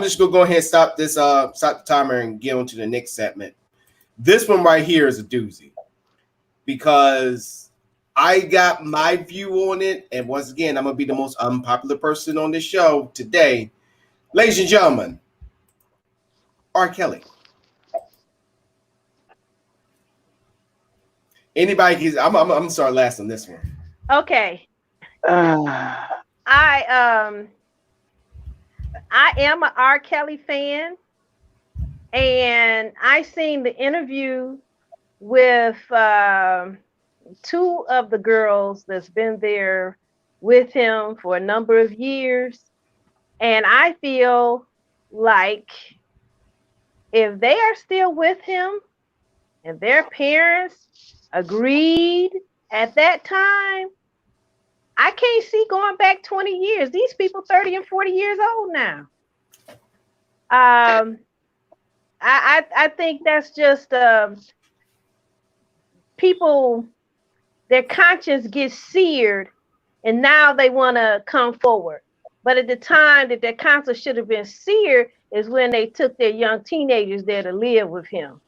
Speaker 1: just gonna go ahead and stop the timer and get on to the next segment. This one right here is a doozy because I got my view on it, and once again, I'm gonna be the most unpopular person on this show today, ladies and gentlemen. R. Kelly. Anybody? I'm gonna start last on this one.
Speaker 4: Okay. I am an R. Kelly fan, and I seen the interview with two of the girls that's been there with him for a number of years, and I feel like if they are still with him and their parents agreed at that time, I can't see going back 20 years. These people 30 and 40 years old now. I think that's just people, their conscience gets seared and now they want to come forward. But at the time that their conscience should have been seared is when they took their young teenagers there to live with him.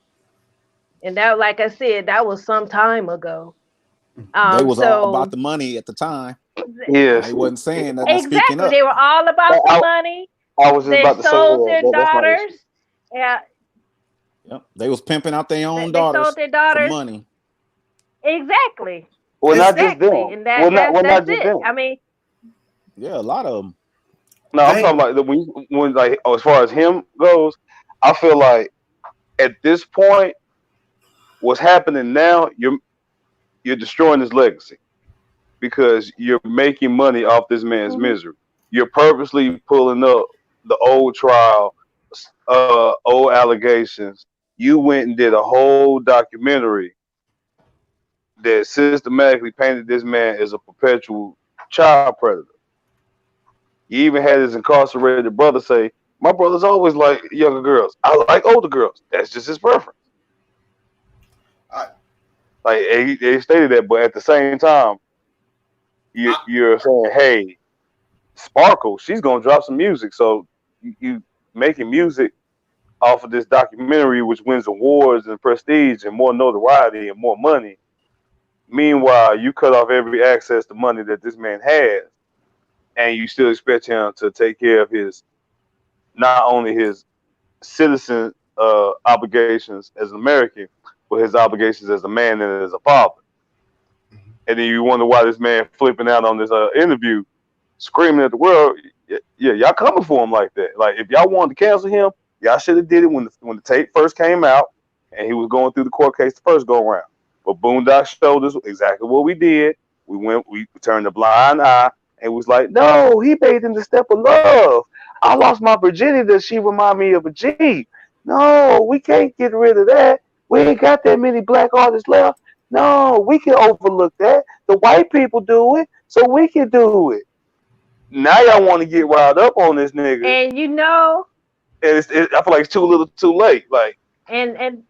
Speaker 4: And that, like I said, that was some time ago.
Speaker 3: They was all about the money at the time.
Speaker 2: Yeah,
Speaker 3: they wasn't saying that.
Speaker 4: Exactly,
Speaker 3: speaking up.
Speaker 4: They were all about the money.
Speaker 2: I was just about to say
Speaker 4: sold their daughters. Yeah.
Speaker 3: Yep. They was pimping out their own daughters.
Speaker 4: They sold their daughters
Speaker 3: for money.
Speaker 4: Exactly.
Speaker 2: Well, not just them.
Speaker 4: And that's it. Them. I mean,
Speaker 3: yeah, a lot of them.
Speaker 2: No, I'm talking about when like as far as him goes, I feel like at this point, what's happening now, you're destroying his legacy because you're making money off this man's misery. You're purposely pulling up the old trial, old allegations. You went and did a whole documentary that systematically painted this man as a perpetual child predator. You even had his incarcerated brother say, "My brother's always like younger girls. I like older girls. That's just his preference." Like he stated that, but at the same time, you're saying, "Hey, Sparkle, she's gonna drop some music." So you making music off of this documentary, which wins awards and prestige and more notoriety and more money. Meanwhile, you cut off every access to money that this man has, and you still expect him to take care of his, not only his citizen obligations as an American, but his obligations as a man and as a father. And then you wonder why this man flipping out on this interview, screaming at the world. Yeah, y'all coming for him like that. Like if y'all wanted to cancel him, y'all should have did it when the tape first came out and he was going through the court case the first go around. But Boondock showed us exactly what we did. We turned a blind eye and was like, no, he bathed in the step of love. I lost my virginity. Does she remind me of a G? No, we can't get rid of that. We ain't got that many black artists left. No, we can overlook that. The white people do it, so we can do it. Now y'all want to get riled up on this nigga.
Speaker 4: And you know,
Speaker 2: I feel like it's too little too late. Like,
Speaker 4: and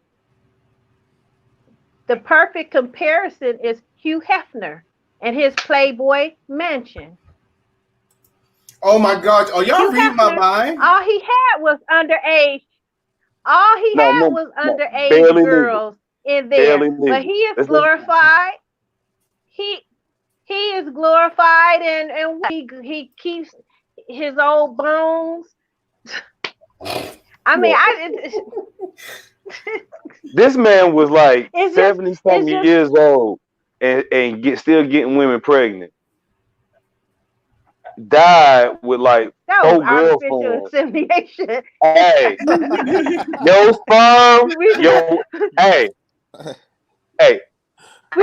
Speaker 4: the perfect comparison is Hugh Hefner and his Playboy Mansion.
Speaker 1: Oh my God! Oh, y'all
Speaker 4: Hugh
Speaker 1: read my
Speaker 4: Hefner,
Speaker 1: mind.
Speaker 4: All he had was underage. All he had was underage
Speaker 2: barely
Speaker 4: girls in there.
Speaker 2: Barely
Speaker 4: But he is glorified. He is glorified, and he keeps his old bones. I mean,
Speaker 2: this man was like
Speaker 4: It's
Speaker 2: 70-something years old and still getting women pregnant. Died with like
Speaker 4: that
Speaker 2: 4
Speaker 4: was artificial
Speaker 2: girlfriends.
Speaker 4: insemination.
Speaker 2: Hey, your sperm, hey.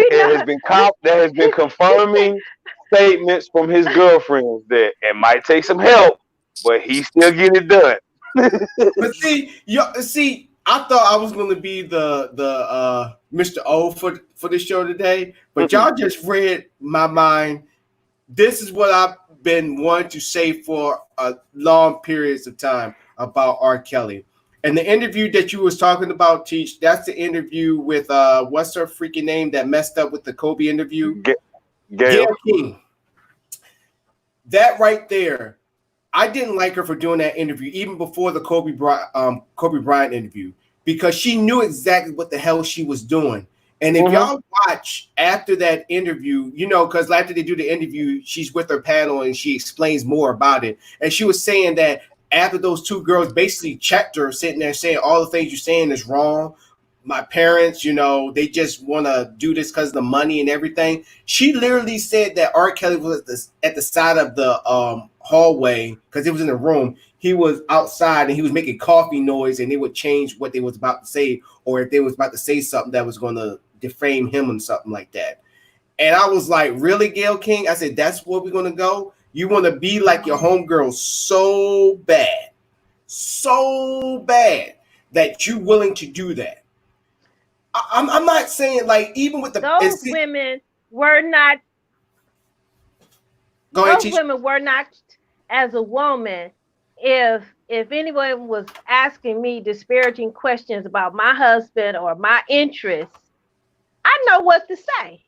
Speaker 2: There has been confirming statements from his girlfriends that it might take some help, but he still getting it done.
Speaker 1: But see, I thought I was going to be the Mr. O for the show today, but y'all just read my mind. This is what I've been wanting to say for a long periods of time about R. Kelly. And the interview that you was talking about, Teach, that's the interview with what's her freaking name that messed up with the Kobe interview? Gayle King. That right there, I didn't like her for doing that interview even before the Kobe Bryant interview, because she knew exactly what the hell she was doing. And if y'all watch after that interview, you know, because after they do the interview, she's with her panel and she explains more about it. And she was saying that after those 2 girls basically checked her, sitting there saying all the things you're saying is wrong. My parents, you know, they just want to do this because of the money and everything. She literally said that R. Kelly was at the side of the hallway because it was in the room. He was outside and he was making coffee noise, and they would change what they was about to say, or if they was about to say something that was going to defame him and something like that. And I was like, really, Gayle King? I said, that's where we're going to go? You want to be like your homegirl so bad that you're willing to do that. I'm not saying like even with
Speaker 4: those women were not. Those women were not as a woman. If anyone was asking me disparaging questions about my husband or my interests, I know what to say.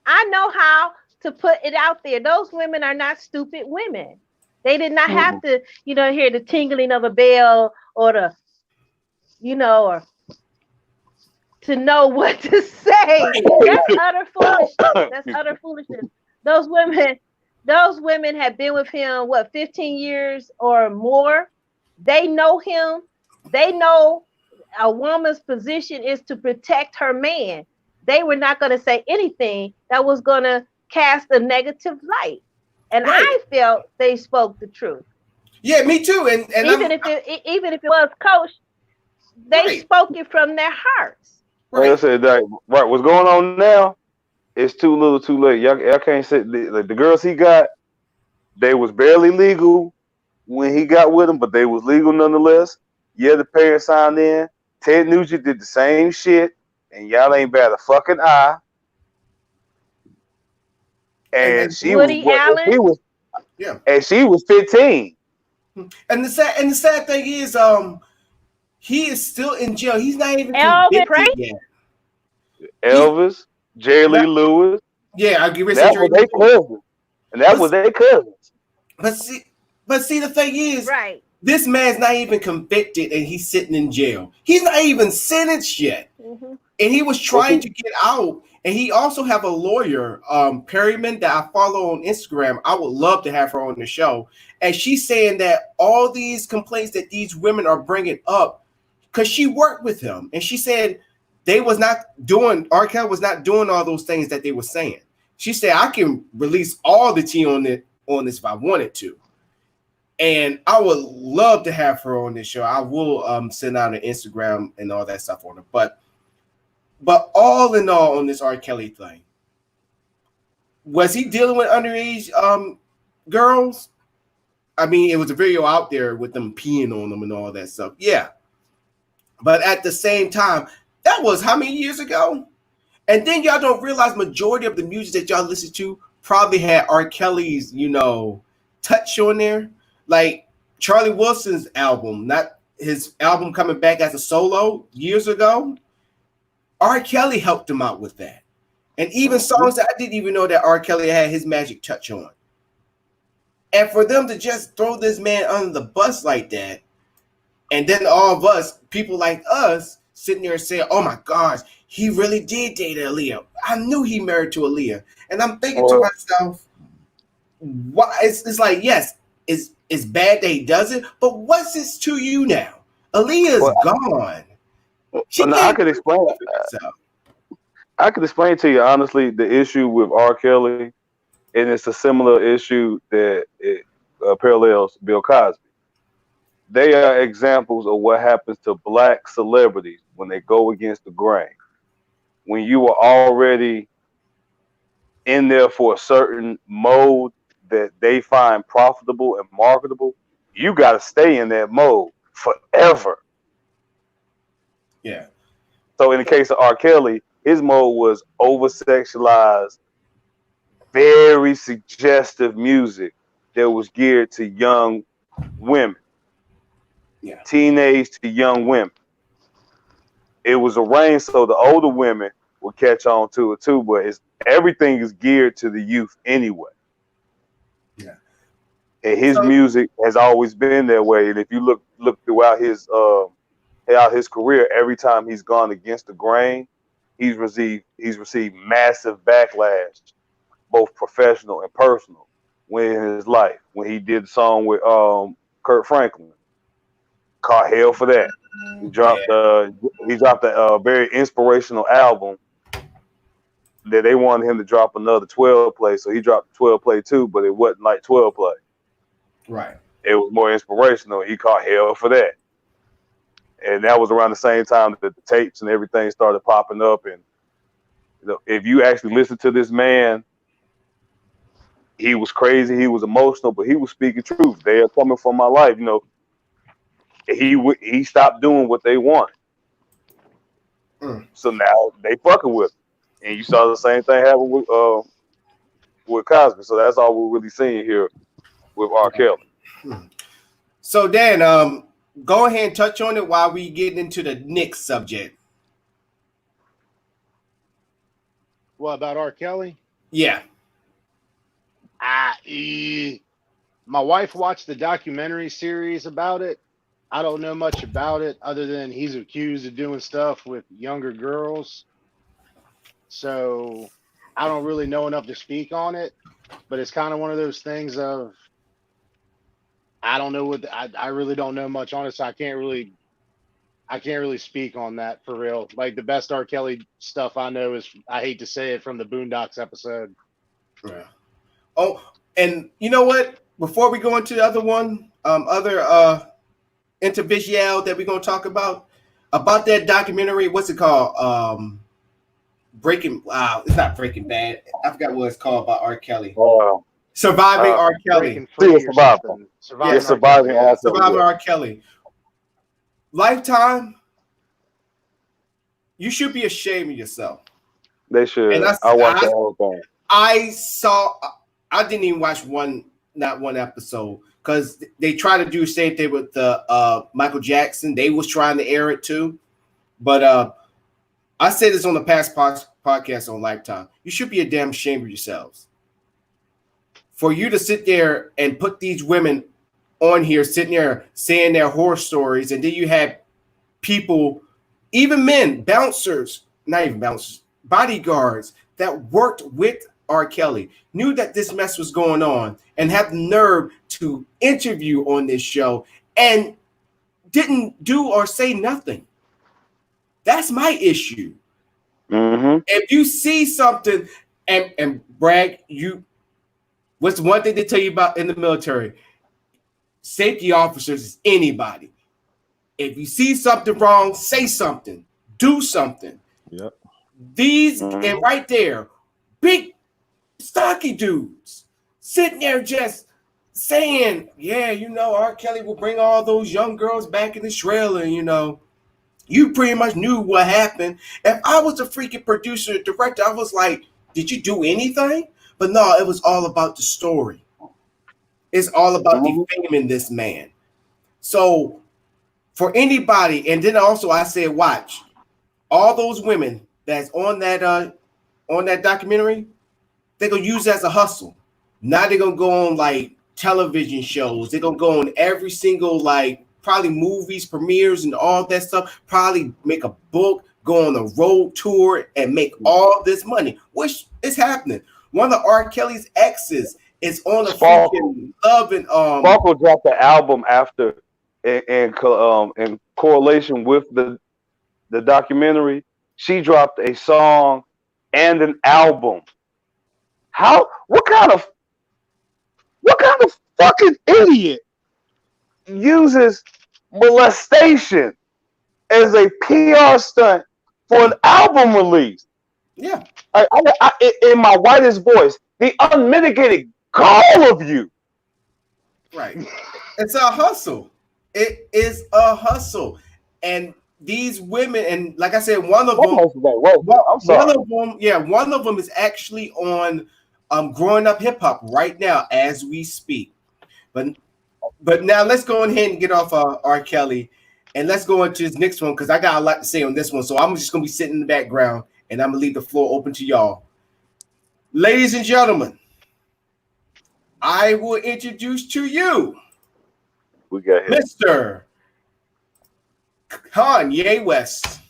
Speaker 4: I know how to put it out there. Those women are not stupid women. They did not have to, you know, hear the tingling of a bell or the, you know, or to know what to say. That's utter foolishness. That's utter foolishness. Those women have been with him, 15 years or more. They know him. They know a woman's position is to protect her man. They were not going to say anything that was going to cast a negative light. And I felt they spoke the truth.
Speaker 1: Yeah, me too. And
Speaker 4: even if it was Coach, they spoke it from their hearts.
Speaker 2: Like I said, right, what's going on now? It's too little, too late. Y'all can't say the girls he got. They was barely legal when he got with them, but they was legal nonetheless. Yeah, the parents signed in. Ted Nugent did the same shit, and y'all ain't bat a fucking eye. And she was 15.
Speaker 1: And the sad thing is, he is still in jail. He's not even convicted yet.
Speaker 2: Elvis, Jerry Lee Lewis.
Speaker 1: Yeah, I give it.
Speaker 2: That was their cousin, and that was their cousins.
Speaker 1: But see, the thing is,
Speaker 4: right?
Speaker 1: This man's not even convicted, and he's sitting in jail. He's not even sentenced yet, and he was trying to get out. And he also have a lawyer, Perryman, that I follow on Instagram. I would love to have her on the show. And she's saying that all these complaints that these women are bringing up, because she worked with him, and she said R. Kelly was not doing all those things that they were saying. She said, I can release all the tea on this if I wanted to. And I would love to have her on this show. I will send out an Instagram and all that stuff on her. But But all in all, on this R. Kelly thing, was he dealing with underage girls? I mean, it was a video out there with them peeing on them and all that stuff. Yeah. But at the same time, that was how many years ago? And then y'all don't realize majority of the music that y'all listen to probably had R. Kelly's, touch on there. Like Charlie Wilson's album, not his album coming back as a solo years ago. R. Kelly helped him out with that. And even songs that I didn't even know that R. Kelly had his magic touch on. And for them to just throw this man under the bus like that, and then all of us, people like us, sitting there saying, oh my gosh, he really did date Aaliyah. I knew he married to Aaliyah. And I'm thinking to myself, why? It's like, yes, it's bad that he does it, but what's this to you now? Aaliyah's gone.
Speaker 2: I could explain. I could explain to you honestly the issue with R. Kelly, and it's a similar issue that parallels Bill Cosby. They are examples of what happens to black celebrities when they go against the grain. When you are already in there for a certain mode that they find profitable and marketable, you got to stay in that mode forever.
Speaker 1: Yeah.
Speaker 2: So in the case of R. Kelly, his mode was over-sexualized, very suggestive music that was geared to young women.
Speaker 1: Yeah.
Speaker 2: Teenage to young women. It was arranged so the older women would catch on to it too, but everything is geared to the youth anyway.
Speaker 1: Yeah.
Speaker 2: And his music has always been that way. And if you look throughout his career, every time he's gone against the grain, he's received massive backlash, both professional and personal, in his life. When he did the song with Kurt Franklin, caught hell for that. He dropped a very inspirational album that they wanted him to drop another 12 play, so he dropped 12 play too, but it wasn't like 12 play.
Speaker 1: Right.
Speaker 2: It was more inspirational. He caught hell for that. And that was around the same time that the tapes and everything started popping up. And if you actually listen to this man, he was crazy, he was emotional, but he was speaking truth. They are coming from my life. He stopped doing what they wanted. So now they fucking with him. And you saw the same thing happen with Cosby. So that's all we're really seeing here with R. Kelly.
Speaker 1: So Dan, go ahead and touch on it while we get into the next subject.
Speaker 7: What about R. Kelly?
Speaker 1: Yeah.
Speaker 7: My wife watched the documentary series about it. I don't know much about it other than he's accused of doing stuff with younger girls. So I don't really know enough to speak on it, but it's kind of one of those things of, I don't know I really don't know much on it. So I can't really speak on that for real. Like the best R. Kelly stuff I know is, I hate to say it, from the Boondocks episode.
Speaker 1: Yeah. Oh, and you know what? Before we go into the other one, intervisual that we're going to talk about that documentary, what's it called? It's not Breaking Bad. I forgot what it's called about R. Kelly. Surviving R. Kelly.
Speaker 2: Surviving
Speaker 1: R. Kelly. Lifetime, you should be ashamed of yourself.
Speaker 2: They should.
Speaker 1: And
Speaker 2: I watched the whole thing.
Speaker 1: I didn't even watch not one episode, because they try to do the same thing with the Michael Jackson. They was trying to air it too. But I said this on the past podcast on Lifetime. You should be a damn ashamed of yourselves. For you to sit there and put these women on here, sitting there saying their horror stories, and then you have people, even men, bouncers, not even bouncers, bodyguards that worked with R. Kelly, knew that this mess was going on, and have the nerve to interview on this show and didn't do or say nothing. That's my issue.
Speaker 2: Mm-hmm.
Speaker 1: If you see something, and Bragg, what's one thing they tell you about in the military? Safety officers is anybody. If you see something wrong, say something, do something.
Speaker 3: Yep.
Speaker 1: These and right there, big stocky dudes sitting there just saying, yeah, you know, R. Kelly will bring all those young girls back in the trailer, you know. You pretty much knew what happened. If I was a freaking producer, director, I was like, did you do anything? But no, it was all about the story. It's all about defaming this man. So for anybody, and then also I said, watch, all those women that's on that documentary, they're gonna use it as a hustle. Now they're gonna go on like television shows. They're gonna go on every single like probably movies, premieres, and all that stuff. Probably make a book, go on a road tour, and make all this money, which is happening. One of R. Kelly's exes is on a freaking Love and
Speaker 2: Sparkle dropped the album after in correlation with the documentary. She dropped a song and an album. What kind of fucking idiot uses molestation as a PR stunt for an album release?
Speaker 1: Yeah.
Speaker 2: In my whitest voice, the unmitigated gall of you.
Speaker 1: Right. It's a hustle. It is a hustle. And these women, and like I said, one of them is actually on Growing Up Hip Hop right now as we speak. But now let's go ahead and get off R. Kelly, and let's go into this next one because I got a lot to say on this one. So I'm just gonna be sitting in the background, and I'm gonna leave the floor open to y'all. Ladies and gentlemen, I will introduce to you
Speaker 2: we got him.
Speaker 1: Mr. Kanye West.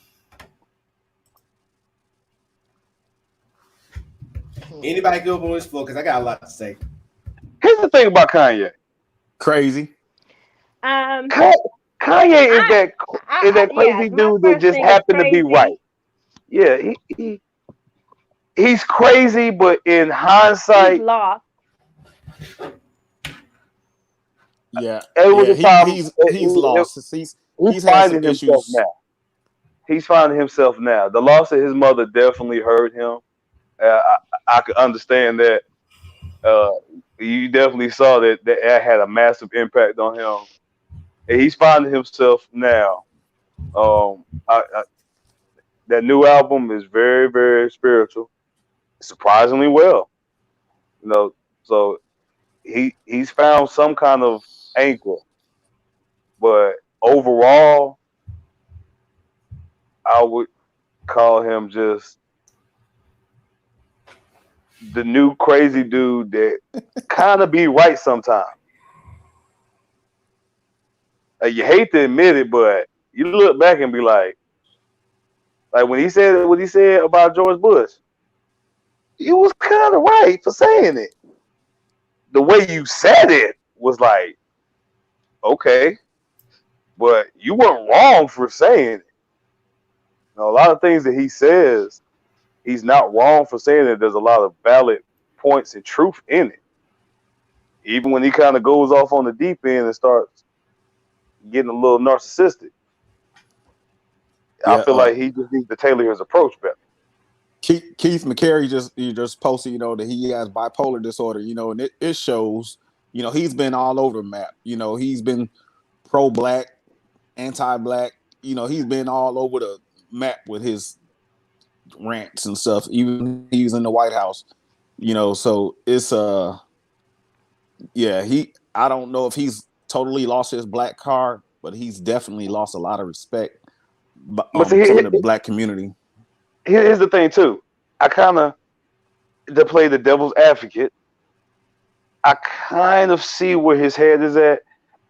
Speaker 1: Anybody go on this floor because I got a lot to say.
Speaker 2: Here's the thing about Kanye.
Speaker 3: Crazy.
Speaker 2: Kanye is that crazy dude that just happened to be right. Yeah, he's crazy, but in hindsight,
Speaker 4: he's lost.
Speaker 3: Yeah,
Speaker 2: he's
Speaker 3: lost. He's
Speaker 2: finding himself now. He's finding himself now. The loss of his mother definitely hurt him. I could understand that. You definitely saw that had a massive impact on him. And he's finding himself now. That new album is very, very spiritual, surprisingly well. You know, so he's found some kind of anchor. But overall, I would call him just the new crazy dude that kind of be right sometimes. You hate to admit it, but you look back and be like when he said what he said about George Bush, he was kind of right for saying it. The way you said it was like, okay, but you weren't wrong for saying it. Now, a lot of things that he says, he's not wrong for saying it. There's a lot of valid points and truth in it. Even when he kind of goes off on the deep end and starts getting a little narcissistic. I feel like he just needs to tailor his approach better.
Speaker 3: Keith McCary just posted, you know, that he has bipolar disorder, you know, and it shows, you know, he's been all over the map. You know, he's been pro-black, anti-black, you know, he's been all over the map with his rants and stuff. Even he was in the White House, you know, so it's I don't know if he's totally lost his black card, but he's definitely lost a lot of respect from the black community.
Speaker 2: Here's the thing too. I kind of, to play the devil's advocate, I kind of see where his head is at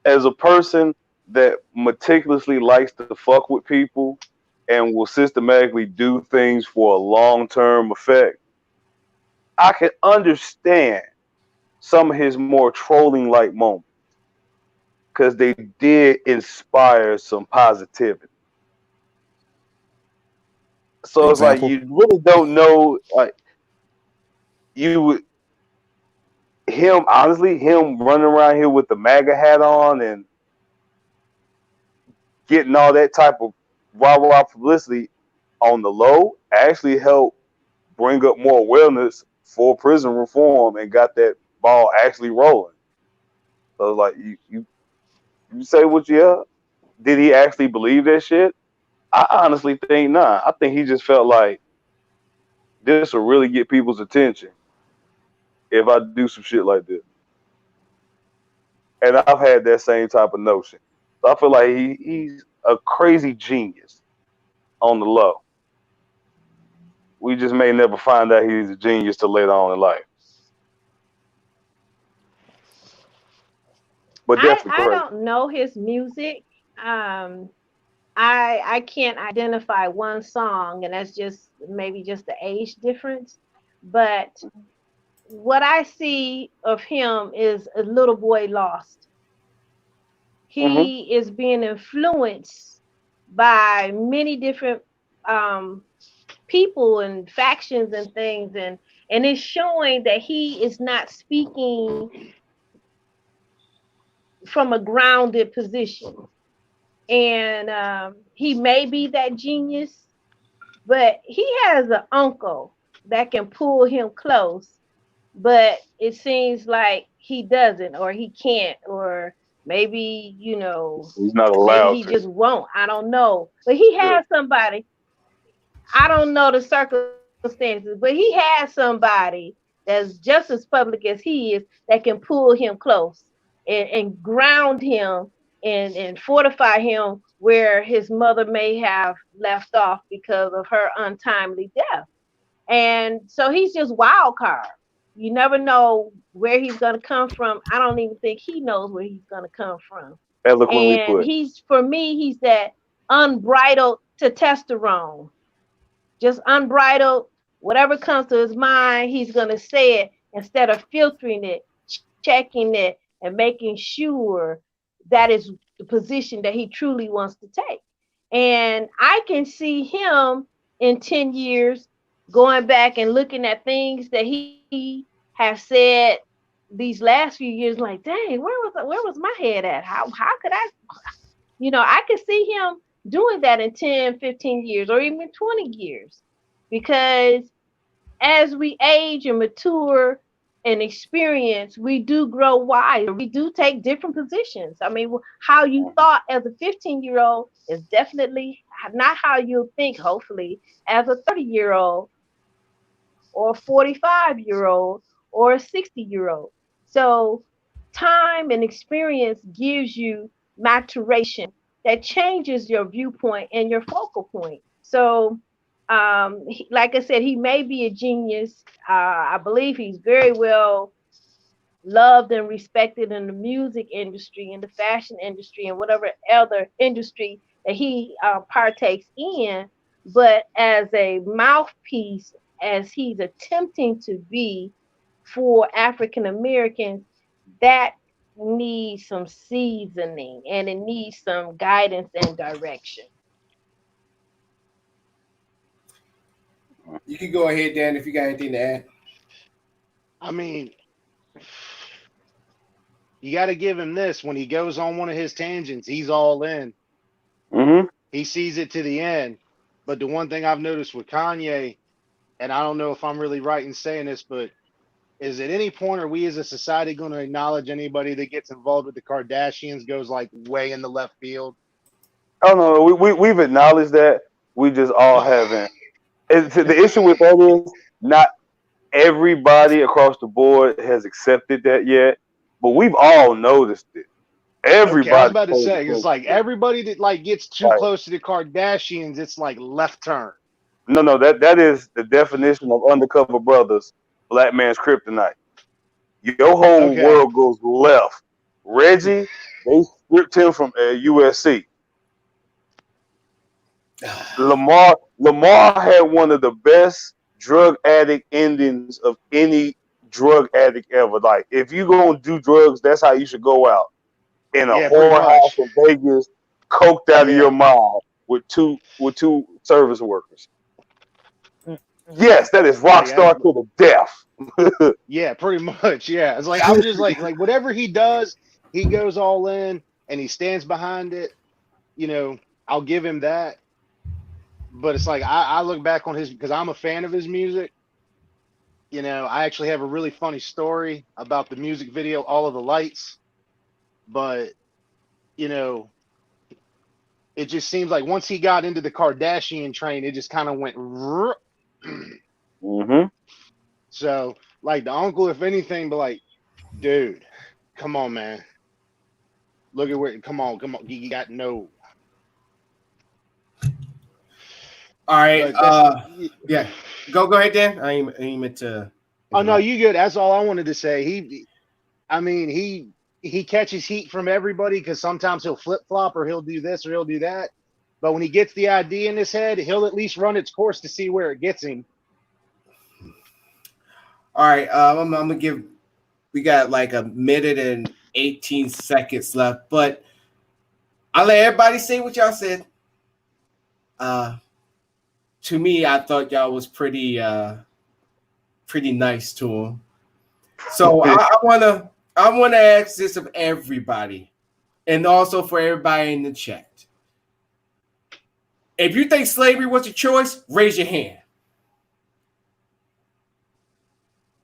Speaker 2: as a person that meticulously likes to fuck with people and will systematically do things for a long-term effect. I can understand some of his more trolling-like moments because they did inspire some positivity. So it's like you really don't know, like him running around here with the MAGA hat on and getting all that type of rah-rah publicity on the low. actually helped bring up more awareness for prison reform and got that ball actually rolling. So like you say what you have. Did he actually believe that shit? I honestly think not. I think he just felt like this will really get people's attention if I do some shit like this. And I've had that same type of notion. So I feel like he's a crazy genius on the low. We just may never find out he's a genius till later on in life. But definitely
Speaker 4: I
Speaker 2: correct.
Speaker 4: don't know his music. I can't identify one song, and that's just maybe just the age difference. But what I see of him is a little boy lost. He is being influenced by many different people and factions and things, and it's showing that he is not speaking from a grounded position. And he may be that genius, but he has an uncle that can pull him close, but it seems like he doesn't, or he can't, or maybe,
Speaker 2: He's not
Speaker 4: maybe
Speaker 2: allowed
Speaker 4: he
Speaker 2: to.
Speaker 4: just won't. I don't know. But he has somebody. I don't know the circumstances, but he has somebody that's just as public as he is that can pull him close and ground him and fortify him where his mother may have left off because of her untimely death. And so he's just wild card. You never know where he's going to come from. I don't even think he knows where he's going to come from.
Speaker 2: Eloquently
Speaker 4: And
Speaker 2: put.
Speaker 4: for me, he's that unbridled testosterone. Just unbridled, whatever comes to his mind, he's going to say it instead of filtering it, checking it, and making sure that is the position that he truly wants to take. And I can see him in 10 years going back and looking at things that he has said these last few years, like, dang, where was my head at? How could I, I could see him doing that in 10, 15 years, or even 20 years, because as we age and mature and experience, we do grow wiser. We do take different positions. I mean, how you thought as a 15-year-old is definitely not how you'll think, hopefully, as a 30-year-old or a 45-year-old or a 60-year-old. So time and experience gives you maturation that changes your viewpoint and your focal point. So like I said, he may be a genius. I believe he's very well loved and respected in the music industry, in the fashion industry, and whatever other industry that he partakes in. But as a mouthpiece, as he's attempting to be for African Americans, that needs some seasoning and it needs some guidance and direction.
Speaker 1: You can go ahead, Dan, if you got anything to add.
Speaker 7: I mean, you got to give him this. When he goes on one of his tangents, he's all in. He sees it to the end. But the one thing I've noticed with Kanye, and I don't know if I'm really right in saying this, but is at any point are we as a society going to acknowledge anybody that gets involved with the Kardashians goes like way in the left field?
Speaker 2: Oh no, we've acknowledged that. We just all haven't. The issue with that is not everybody across the board has accepted that yet, but we've all noticed it. Everybody.
Speaker 7: Okay, I was about to say, it's like everybody that like gets too close to the Kardashians, it's like left turn.
Speaker 2: No, that is the definition of undercover brothers, black man's kryptonite. Your whole world goes left. Reggie, they stripped him from USC. Lamar had one of the best drug addict endings of any drug addict ever. Like, if you're gonna do drugs, that's how you should go out. In a whorehouse in Vegas, coked out of your mind with two service workers. Yes, that is rock star to the death.
Speaker 7: Yeah, pretty much. Yeah, it's like I'm just like whatever he does, he goes all in and he stands behind it. I'll give him that. but it's like I look back on his, because I'm a fan of his music. You know, I actually have a really funny story about the music video, All of the Lights. But, you know, it just seems like once he got into the Kardashian train, it just kind of went.
Speaker 2: Mm-hmm.
Speaker 7: So, like the uncle, if anything, but like, dude, come on, man. Look at where, come on. You got no.
Speaker 1: All right.
Speaker 7: But
Speaker 1: Yeah. Go ahead, Dan. I ain't meant to.
Speaker 7: oh no, you good. That's all I wanted to say. He catches heat from everybody because sometimes he'll flip flop or he'll do this or he'll do that. But when he gets the idea in his head, he'll at least run its course to see where it gets him.
Speaker 1: All right. I'm gonna give. We got like a minute and 18 seconds left, but I'll let everybody say what y'all said. To me, I thought y'all was pretty nice to him. So I wanna ask this of everybody, and also for everybody in the chat. If you think slavery was a choice, raise your hand.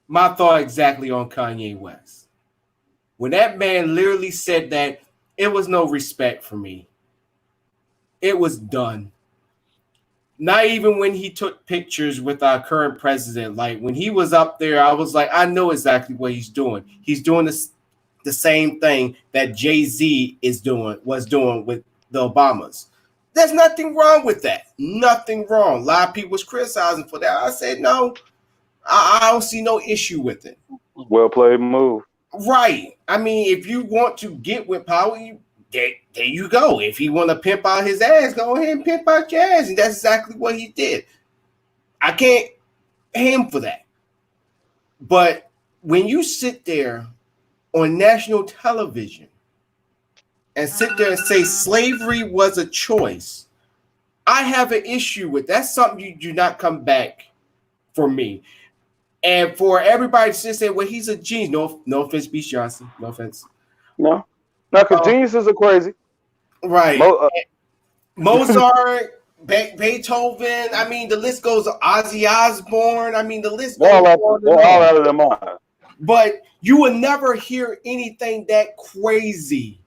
Speaker 1: My thought exactly on Kanye West. When that man literally said that, it was no respect for me. It was done. Not even when he took pictures with our current president. Like when he was up there, I was like, I know exactly what he's doing. He's doing the same thing that Jay-Z was doing with the Obamas. There's nothing wrong with that. Nothing wrong. A lot of people was criticizing for that. I said, no, I don't see no issue with it.
Speaker 2: Well played move.
Speaker 1: Right. I mean, if you want to get with power, there you go. If you want to pimp out his ass, go ahead and pimp out your ass. And that's exactly what he did. I can't hate him for that. But when you sit there on national television and sit there and say slavery was a choice, I have an issue with that. That's something you do not come back for me. And for everybody to say, well, he's a genius. No offense, Beach Johnson. No offense.
Speaker 2: No, because geniuses are crazy.
Speaker 1: Right. Mozart, Beethoven. I mean, the list goes. Ozzy Osbourne. I mean, the list goes on.
Speaker 2: They're all out of their mind.
Speaker 1: But you will never hear anything that crazy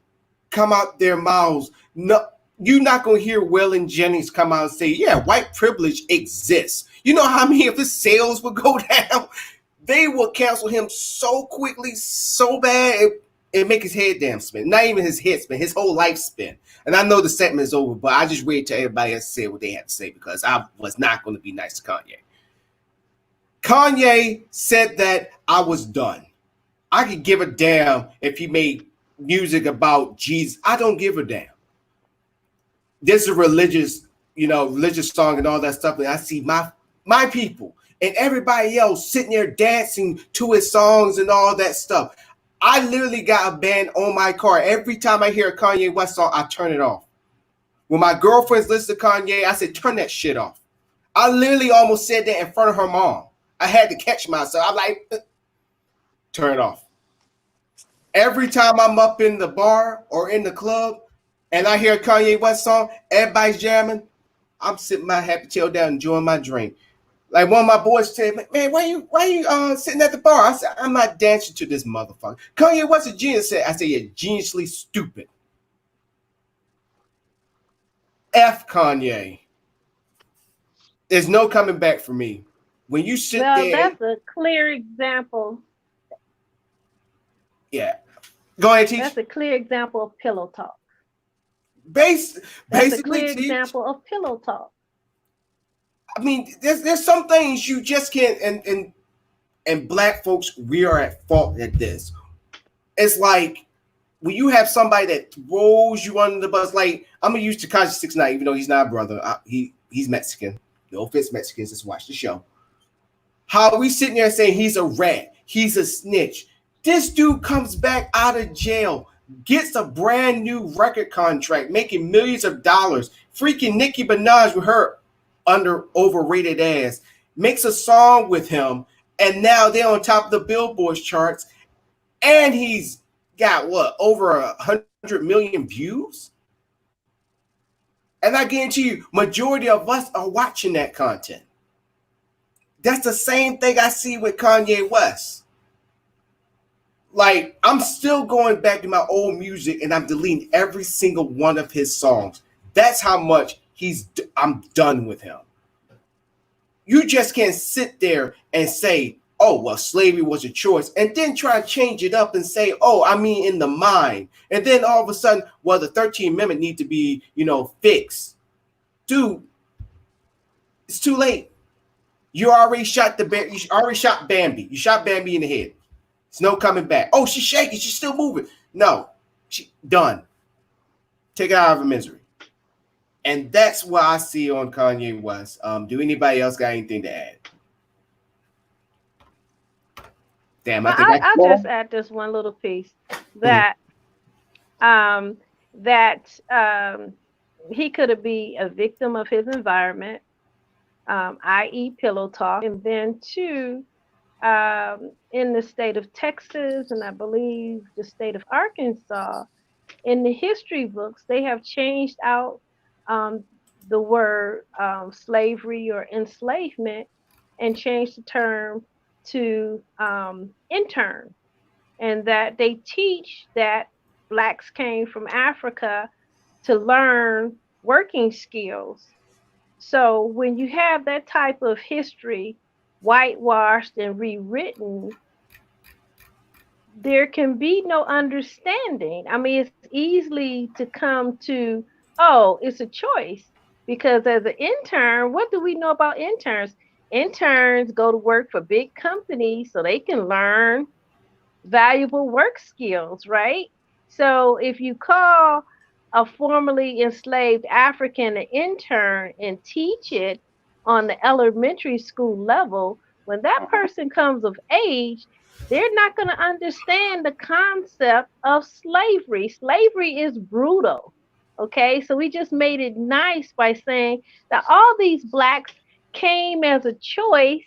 Speaker 1: come out their mouths. No, you're not going to hear Waylon Jennings come out and say, yeah, white privilege exists. You know how many of his sales would go down? They will cancel him so quickly, so bad, it make his head damn spin. Not even his head spin, his whole life spin. And I know the segment is over, but I just wait till everybody else say what they have to say because I was not going to be nice to Kanye. Kanye said that I was done. I could give a damn if he made music about Jesus. I don't give a damn. This is a religious song and all that stuff. And I see my people and everybody else sitting there dancing to his songs and all that stuff. I literally got a band on my car. Every time I hear a Kanye West song, I turn it off. When my girlfriends listen to Kanye, I said, turn that shit off. I literally almost said that in front of her mom. I had to catch myself. I'm like, turn it off. Every time I'm up in the bar or in the club and I hear a Kanye West song, everybody's jamming, I'm sitting my happy tail down enjoying my drink. Like one of my boys said, man, why you sitting at the bar? I said, I'm not dancing to this motherfucker. Kanye West a genius. I said, you're geniusly stupid. F Kanye. There's no coming back for me. When you sit there.
Speaker 4: That's a clear example.
Speaker 1: Yeah. Go ahead, Teach.
Speaker 4: That's a clear example of pillow talk.
Speaker 1: Basically,
Speaker 4: that's a clear example of pillow talk.
Speaker 1: I mean, there's some things you just can't, and black folks, we are at fault at this. It's like when you have somebody that throws you under the bus, like I'm gonna use Tekashi 6ix9ine, even though he's not a brother. He's Mexican. No offense, Mexicans, just watch the show. How are we sitting there saying he's a rat, he's a snitch? This dude comes back out of jail, gets a brand new record contract, making millions of dollars. Freaking Nicki Minaj with her overrated ass makes a song with him, and now they're on top of the Billboard charts, and he's got what, over 100 million views? And I guarantee you, majority of us are watching that content. That's the same thing I see with Kanye West. Like, I'm still going back to my old music and I'm deleting every single one of his songs. That's how much I'm done with him. You just can't sit there and say, oh, well, slavery was a choice, and then try to change it up and say, oh, I mean in the mind. And then all of a sudden, well, the 13th Amendment need to be, fixed. Dude, it's too late. You already shot Bambi. You shot Bambi in the head. There's no coming back. Oh, she's shaking. She's still moving. No, she done. Take her out of her misery. And that's what I see on Kanye West. Do anybody else got anything to add? Damn,
Speaker 4: I'll just add this one little piece that he could be a victim of his environment, i.e. pillow talk, and then two, in the state of Texas and I believe the state of Arkansas, in the history books, they have changed out the word slavery or enslavement and changed the term to intern, and that they teach that blacks came from Africa to learn working skills. So when you have that type of history whitewashed and rewritten, there can be no understanding. I mean, it's easily to come to, oh, it's a choice, because as an intern, what do we know about interns? Interns go to work for big companies so they can learn valuable work skills, right? So if you call a formerly enslaved African an intern and teach it on the elementary school level, when that person comes of age, they're not going to understand the concept of slavery. Slavery is brutal. Okay, so we just made it nice by saying that all these blacks came as a choice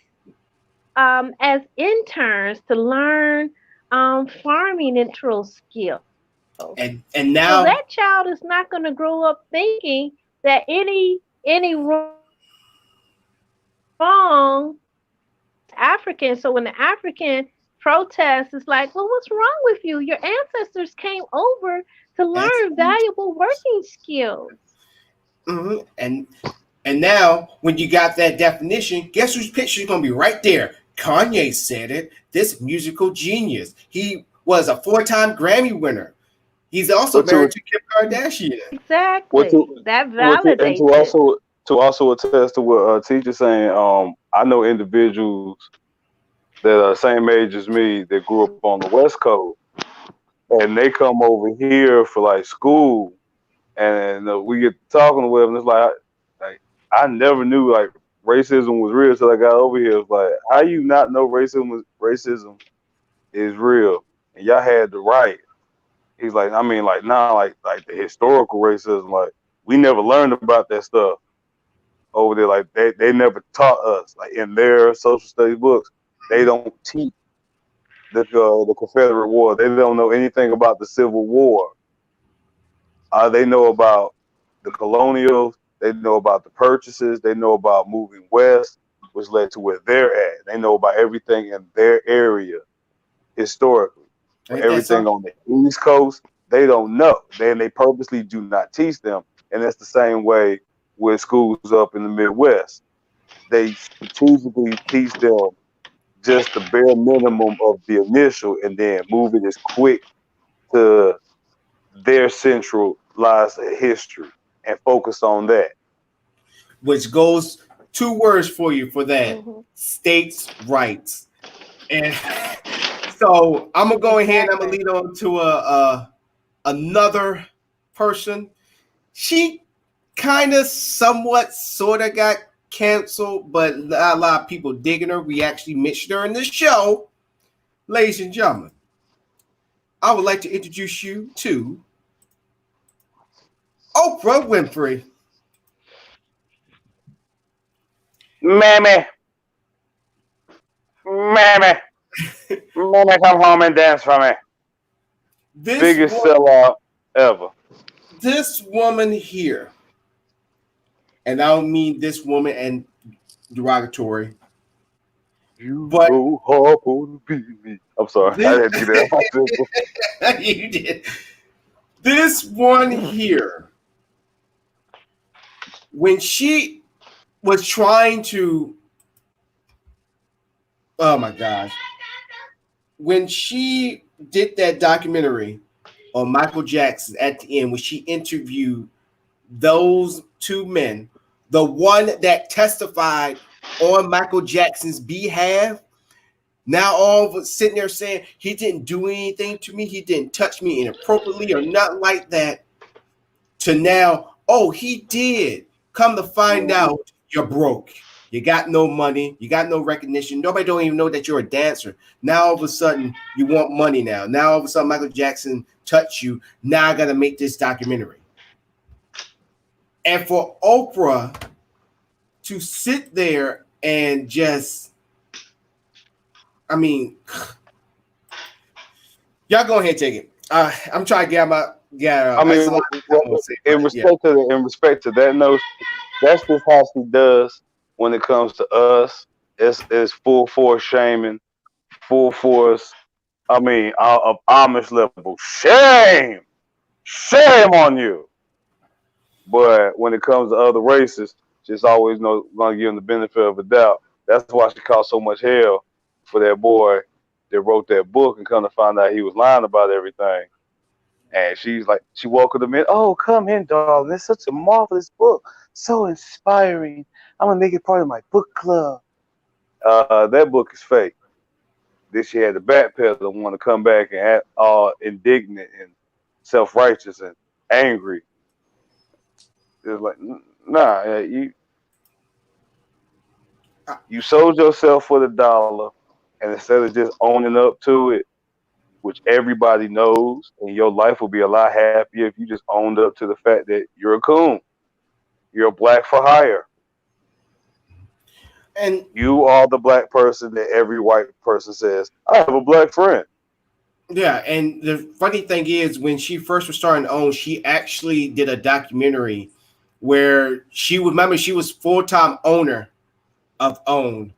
Speaker 4: as interns to learn farming and natural skills.
Speaker 1: And now
Speaker 4: so that child is not going to grow up thinking that any wrong African. So when the African protest is like, well, what's wrong with you? Your ancestors came over to learn valuable working skills.
Speaker 1: Mm-hmm. And now when you got that definition, guess whose picture is going to be right there? Kanye said it. This musical genius. He was a 4-time Grammy winner. He's also married to Kim Kardashian.
Speaker 4: Exactly. That validates
Speaker 2: and to also attest to what teacher's saying, I know individuals that are the same age as me that grew up on the West Coast, and they come over here for like school, and we get talking with them. And it's like I never knew like racism was real until I got over here. It's like, how you not know racism is real, and y'all had the right. He's like, I mean, like now, like the historical racism, like we never learned about that stuff over there. Like they never taught us, like in their social studies books, they don't teach the Confederate War. They don't know anything about the Civil War. They know about the colonials. They know about the purchases. They know about moving west, which led to where they're at. They know about everything in their area historically. Everything on the East Coast, they don't know. They purposely do not teach them. And that's the same way with schools up in the Midwest. They strategically teach them just the bare minimum of the initial and then move it as quick to their centralized history and focus on that.
Speaker 1: Which goes 2 words for you for that. States' rights. And so I'm gonna go ahead and I'm gonna lead on to another person. She kind of somewhat sort of got canceled, but a lot of people digging her. We actually mentioned her in the show. Ladies and gentlemen, I would like to introduce you to Oprah Winfrey.
Speaker 2: Mammy, come home and dance for me. Biggest sellout ever.
Speaker 1: This woman here and I don't mean this woman and derogatory.
Speaker 2: You
Speaker 1: But
Speaker 2: go hard to beat me. I'm sorry, I had to get that.
Speaker 1: you did. This one here, when she was trying to, oh my gosh, when she did that documentary on Michael Jackson at the end, when she interviewed those two men, the one that testified on Michael Jackson's behalf, now all of us sitting there saying he didn't do anything to me, he didn't touch me inappropriately or nothing like that, to now, oh, he did. Come to find out, you're broke. You got no money. You got no recognition. Nobody don't even know that you're a dancer. Now all of a sudden you want money now. Now all of a sudden Michael Jackson touched you. Now I got to make this documentary. And for Oprah to sit there and just, I mean, y'all go ahead and take it. I'm trying to get my
Speaker 2: I mean, in respect to that note, that's just how she does when it comes to us. It's full force shaming, full force. I mean, of Amish level, shame on you. But when it comes to other races, just always gonna give them the benefit of the doubt. That's why she caused so much hell for that boy that wrote that book and come to find out he was lying about everything. And she's like, she welcomed him in. Oh, come in, darling. It's such a marvelous book. So inspiring. I'm going to make it part of my book club. That book is fake. Then she had the backpedal and want to come back and act all indignant and self-righteous and angry. It's like, nah, you sold yourself for the dollar, and instead of just owning up to it, which everybody knows, and your life will be a lot happier if you just owned up to the fact that you're a coon. You're a black for hire.
Speaker 1: And
Speaker 2: you are the black person that every white person says, I have a black friend.
Speaker 1: Yeah, and the funny thing is, when she first was starting to own, she actually did a documentary where she was full-time owner of OWN,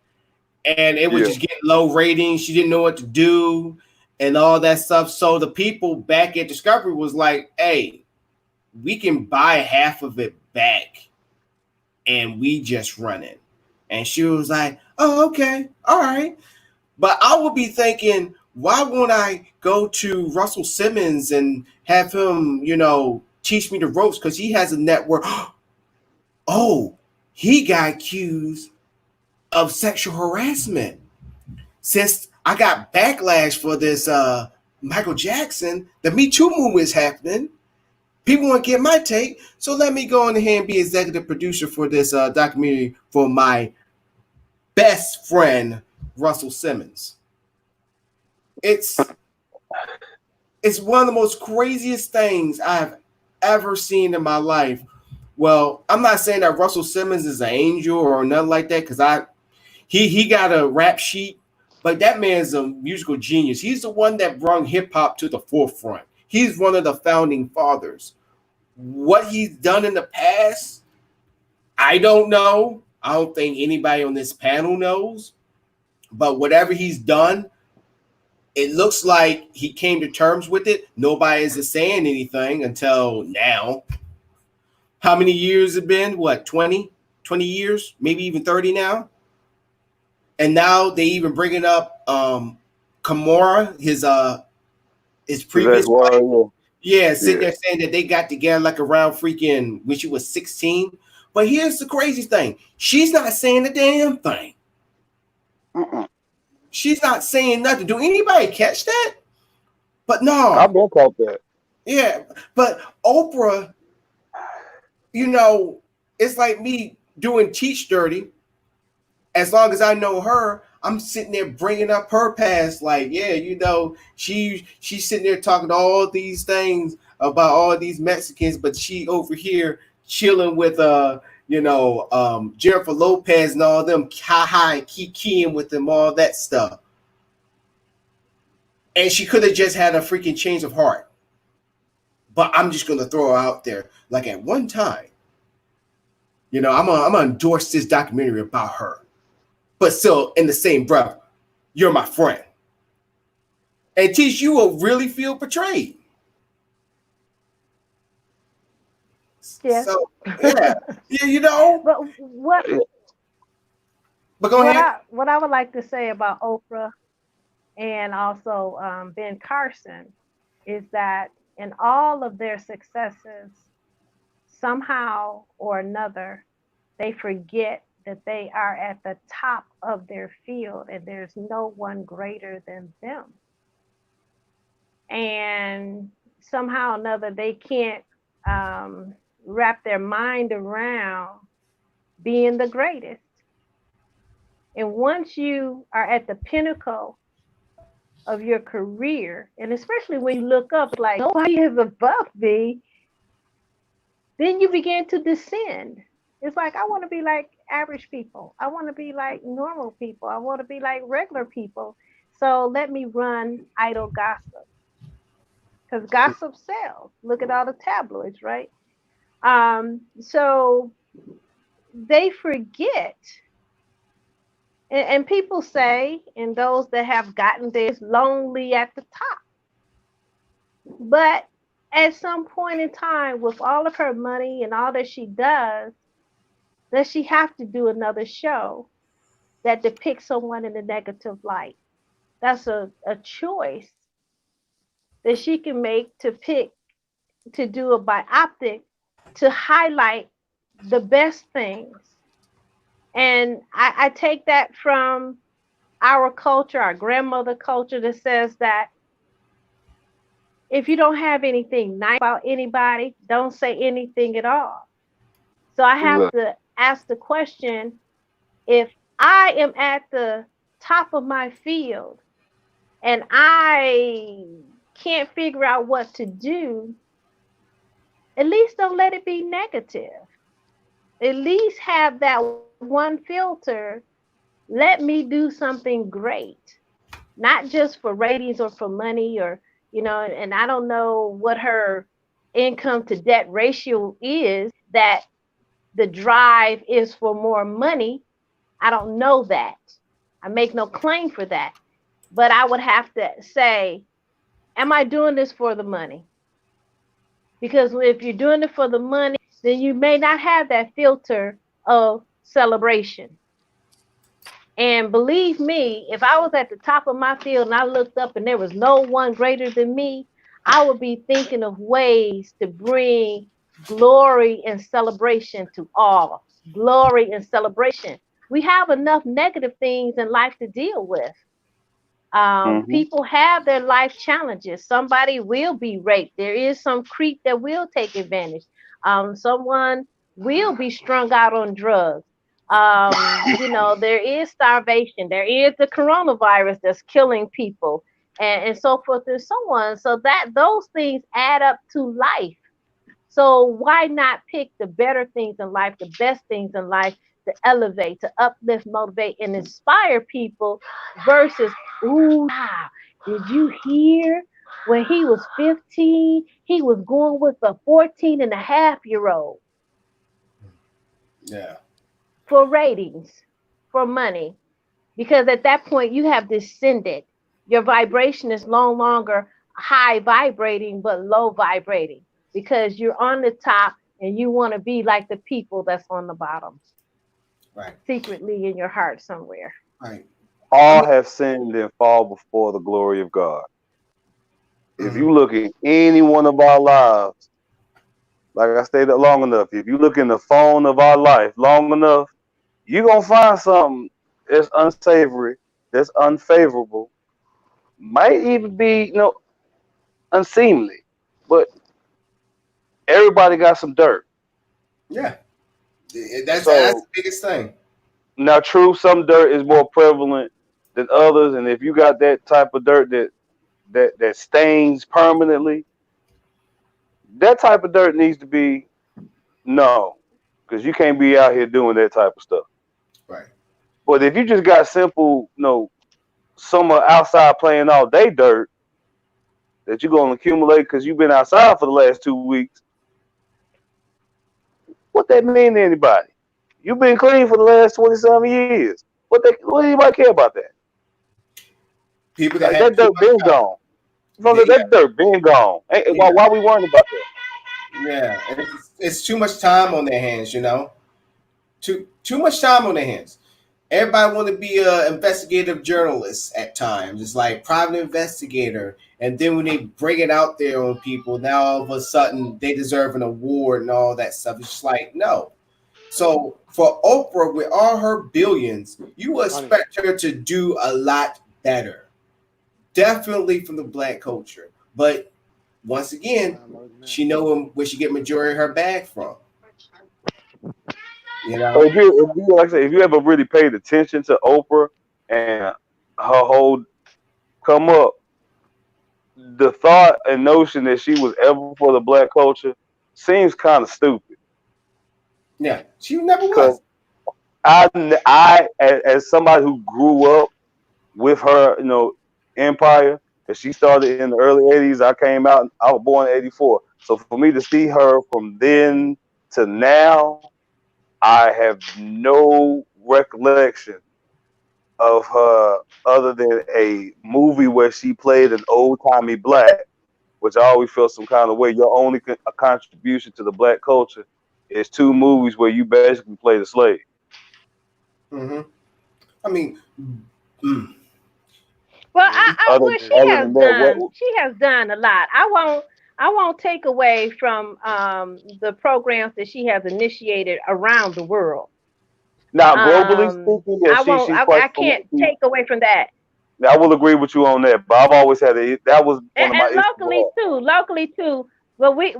Speaker 1: and it was just getting low ratings. She didn't know what to do and all that stuff. So the people back at Discovery was like, hey, we can buy half of it back and we just run it. And she was like, oh, okay, all right. But I would be thinking, why won't I go to Russell Simmons and have him, teach me the ropes? Because he has a network. Oh, he got accused of sexual harassment. Since I got backlash for this Michael Jackson, the Me Too movement is happening. People want to get my take, so let me go on ahead and be executive producer for this documentary for my best friend, Russell Simmons. It's one of the most craziest things I've ever seen in my life. Well, I'm not saying that Russell Simmons is an angel or nothing like that, because he got a rap sheet, but that man's a musical genius. He's the one that brought hip hop to the forefront. He's one of the founding fathers. What he's done in the past, I don't know. I don't think anybody on this panel knows. But whatever he's done, it looks like he came to terms with it. Nobody is saying anything until now. How many years have it been? What, 20 years? Maybe even 30 now? And now they even bringing up Kimora, his previous wife. Yeah, sitting there saying that they got together like around freaking when she was 16. But here's the crazy thing. She's not saying a damn thing. She's not saying nothing. Do anybody catch that? But no.
Speaker 2: I've been caught that.
Speaker 1: Yeah, but Oprah, it's like me doing Teach Dirty. As long as I know her, I'm sitting there bringing up her past. Like, yeah, she's sitting there talking all these things about all these Mexicans, but she over here chilling with Jennifer Lopez and all them, and kikiing with them, all that stuff. And she could have just had a freaking change of heart. But I'm just gonna throw her out there. Like, at one time, You know, I'm gonna endorse this documentary about her, but still in the same breath, you're my friend. And Tish, you will really feel betrayed.
Speaker 4: Yeah.
Speaker 1: So yeah, you know.
Speaker 4: But what
Speaker 1: But go ahead.
Speaker 4: what I would like to say about Oprah and also Ben Carson is that in all of their successes, somehow or another, they forget that they are at the top of their field and there's no one greater than them. And somehow or another, they can't wrap their mind around being the greatest. And once you are at the pinnacle of your career, and especially when you look up like nobody is above me, then you begin to descend. It's like, I want to be like average people. I want to be like normal people. I want to be like regular people. So let me run idle gossip. Because gossip sells. Look at all the tabloids, right? So they forget. And people say, and those that have gotten there, is lonely at the top. But at some point in time, with all of her money and all that she does she have to do another show that depicts someone in a negative light? That's a choice that she can make to pick to do a biopic to highlight the best things. And I take that from our culture, our grandmother culture, that says that if you don't have anything nice about anybody, don't say anything at all. So I have to ask the question, if I am at the top of my field and I can't figure out what to do, at least don't let it be negative. At least have that one filter. Let me do something great, not just for ratings or for money or, you know, and I don't know what her income to debt ratio is, that the drive is for more money. I don't know that. I make no claim for that. But I would have to say, am I doing this for the money? Because if you're doing it for the money, then you may not have that filter of celebration. And believe me, if I was at the top of my field and I looked up and there was no one greater than me, I would be thinking of ways to bring glory and celebration to all. Glory and celebration. We have enough negative things in life to deal with. People have their life challenges. Somebody will be raped. There is some creep that will take advantage. Someone will be strung out on drugs. You know, there is starvation. There is the coronavirus that's killing people, and so forth and so on. So that those things add up to life. So why not pick the better things in life, the best things in life, to elevate, to uplift, motivate, and inspire people versus, ooh, wow, did you hear when he was 15, he was going with a 14-and-a-half-year-old?
Speaker 1: Yeah.
Speaker 4: For ratings, for money. Because at that point you have descended. Your vibration is no longer high vibrating, but low vibrating. Because you're on the top and you want to be like the people that's on the bottom.
Speaker 1: Right.
Speaker 4: Secretly in your heart somewhere.
Speaker 1: Right.
Speaker 2: All have sinned and fall before the glory of God. If you look at any one of our lives, like I stated long enough, if you look in the phone of our life long enough, you're going to find something that's unsavory, that's unfavorable, might even be, unseemly. But everybody got some dirt.
Speaker 1: Yeah. That's the biggest thing.
Speaker 2: Now, true, some dirt is more prevalent than others, and if you got that type of dirt that stains permanently, that type of dirt needs to be because you can't be out here doing that type of stuff.
Speaker 1: Right.
Speaker 2: But if you just got simple, summer outside playing all day dirt that you're gonna accumulate because you've been outside for the last 2 weeks, what that mean to anybody? You've been clean for the last 27 years. What anybody care about that?
Speaker 1: People that
Speaker 2: Like,
Speaker 1: have
Speaker 2: that
Speaker 1: too
Speaker 2: dirt been
Speaker 1: much time.
Speaker 2: gone. That
Speaker 1: Yeah,
Speaker 2: dirt been gone. Hey,
Speaker 1: yeah,
Speaker 2: why we worrying about that?
Speaker 1: yeah. It's too much time on their hands, you know. Too much time on their hands. Everybody want to be an investigative journalist at times. It's like private investigator, and then when they bring it out there on people, now all of a sudden they deserve an award and all that stuff. It's just like no. So for Oprah, with all her billions, you expect her to do a lot better. Definitely from the black culture, but once again, she know where she get majority of her bag from. You
Speaker 2: So
Speaker 1: know.
Speaker 2: like I say, if you ever really paid attention to Oprah and her whole come up, the thought and notion that she was ever for the black culture seems kind of stupid.
Speaker 1: Yeah, she never
Speaker 2: Because
Speaker 1: was.
Speaker 2: as somebody who grew up with her, empire, that she started in the early '80s. I came out. I was born in '84. So for me to see her from then to now, I have no recollection of her other than a movie where she played an old timey black, which I always felt some kind of way. Your only contribution to the black culture is 2 movies where you basically played a slave.
Speaker 1: Mm-hmm. I mean, mm.
Speaker 4: Well, she has done a lot. I won't take away from the programs that she has initiated around the world.
Speaker 2: Now, globally speaking, yeah,
Speaker 4: I can't take away from that.
Speaker 2: I will agree with you on that, but I've always had that was one of my issues.
Speaker 4: Locally too. But we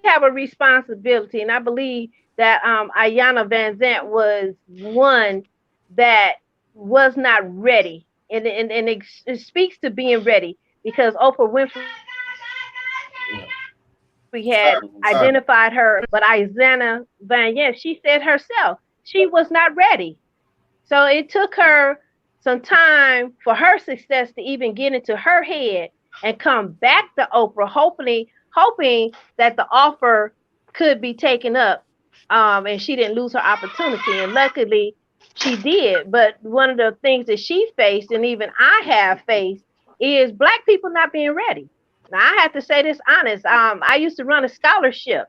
Speaker 4: have a responsibility, and I believe that Ayanna Van Zant was one that was not ready, and it speaks to being ready because Oprah Winfrey had identified her, but Ayanna Van Zant, she said herself she was not ready. So it took her some time for her success to even get into her head and come back to Oprah, hoping that the offer could be taken up, and she didn't lose her opportunity. And luckily, she did. But one of the things that she faced, and even I have faced, is Black people not being ready. Now, I have to say this honest. I used to run a scholarship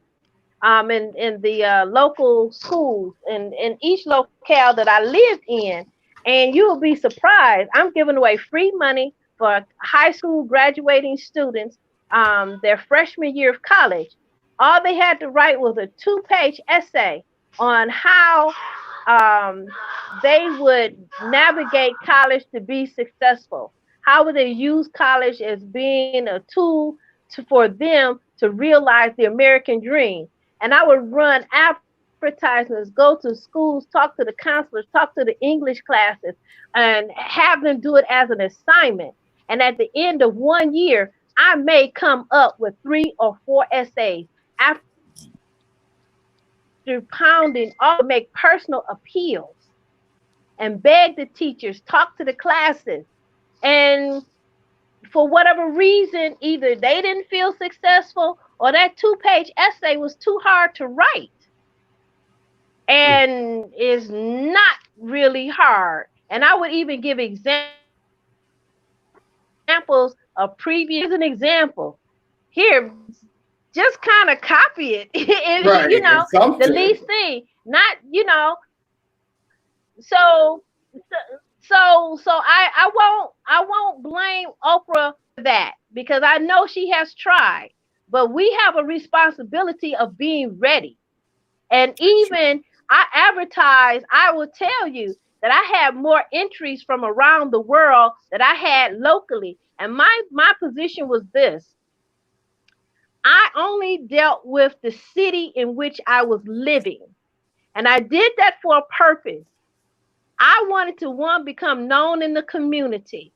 Speaker 4: in the local schools in each locale that I lived in. And you will be surprised. I'm giving away free money for high school graduating students, their freshman year of college. All they had to write was a 2-page essay on how they would navigate college to be successful. How would they use college as being a tool for them to realize the American dream? And I would run advertisements, go to schools, talk to the counselors, talk to the English classes, and have them do it as an assignment. And at the end of 1 year, I may come up with 3 or 4 essays after pounding all, make personal appeals and beg the teachers, talk to the classes. And for whatever reason, either they didn't feel successful or that 2-page essay was too hard to write. And is not really hard. And I would even give examples of previous. As an example, here, just kind of copy it.
Speaker 1: Right,
Speaker 4: the least thing, not, So I won't blame Oprah for that because I know she has tried, but we have a responsibility of being ready. And even I will tell you that I had more entries from around the world that I had locally. And my position was this. I only dealt with the city in which I was living. And I did that for a purpose. I wanted to, become known in the community.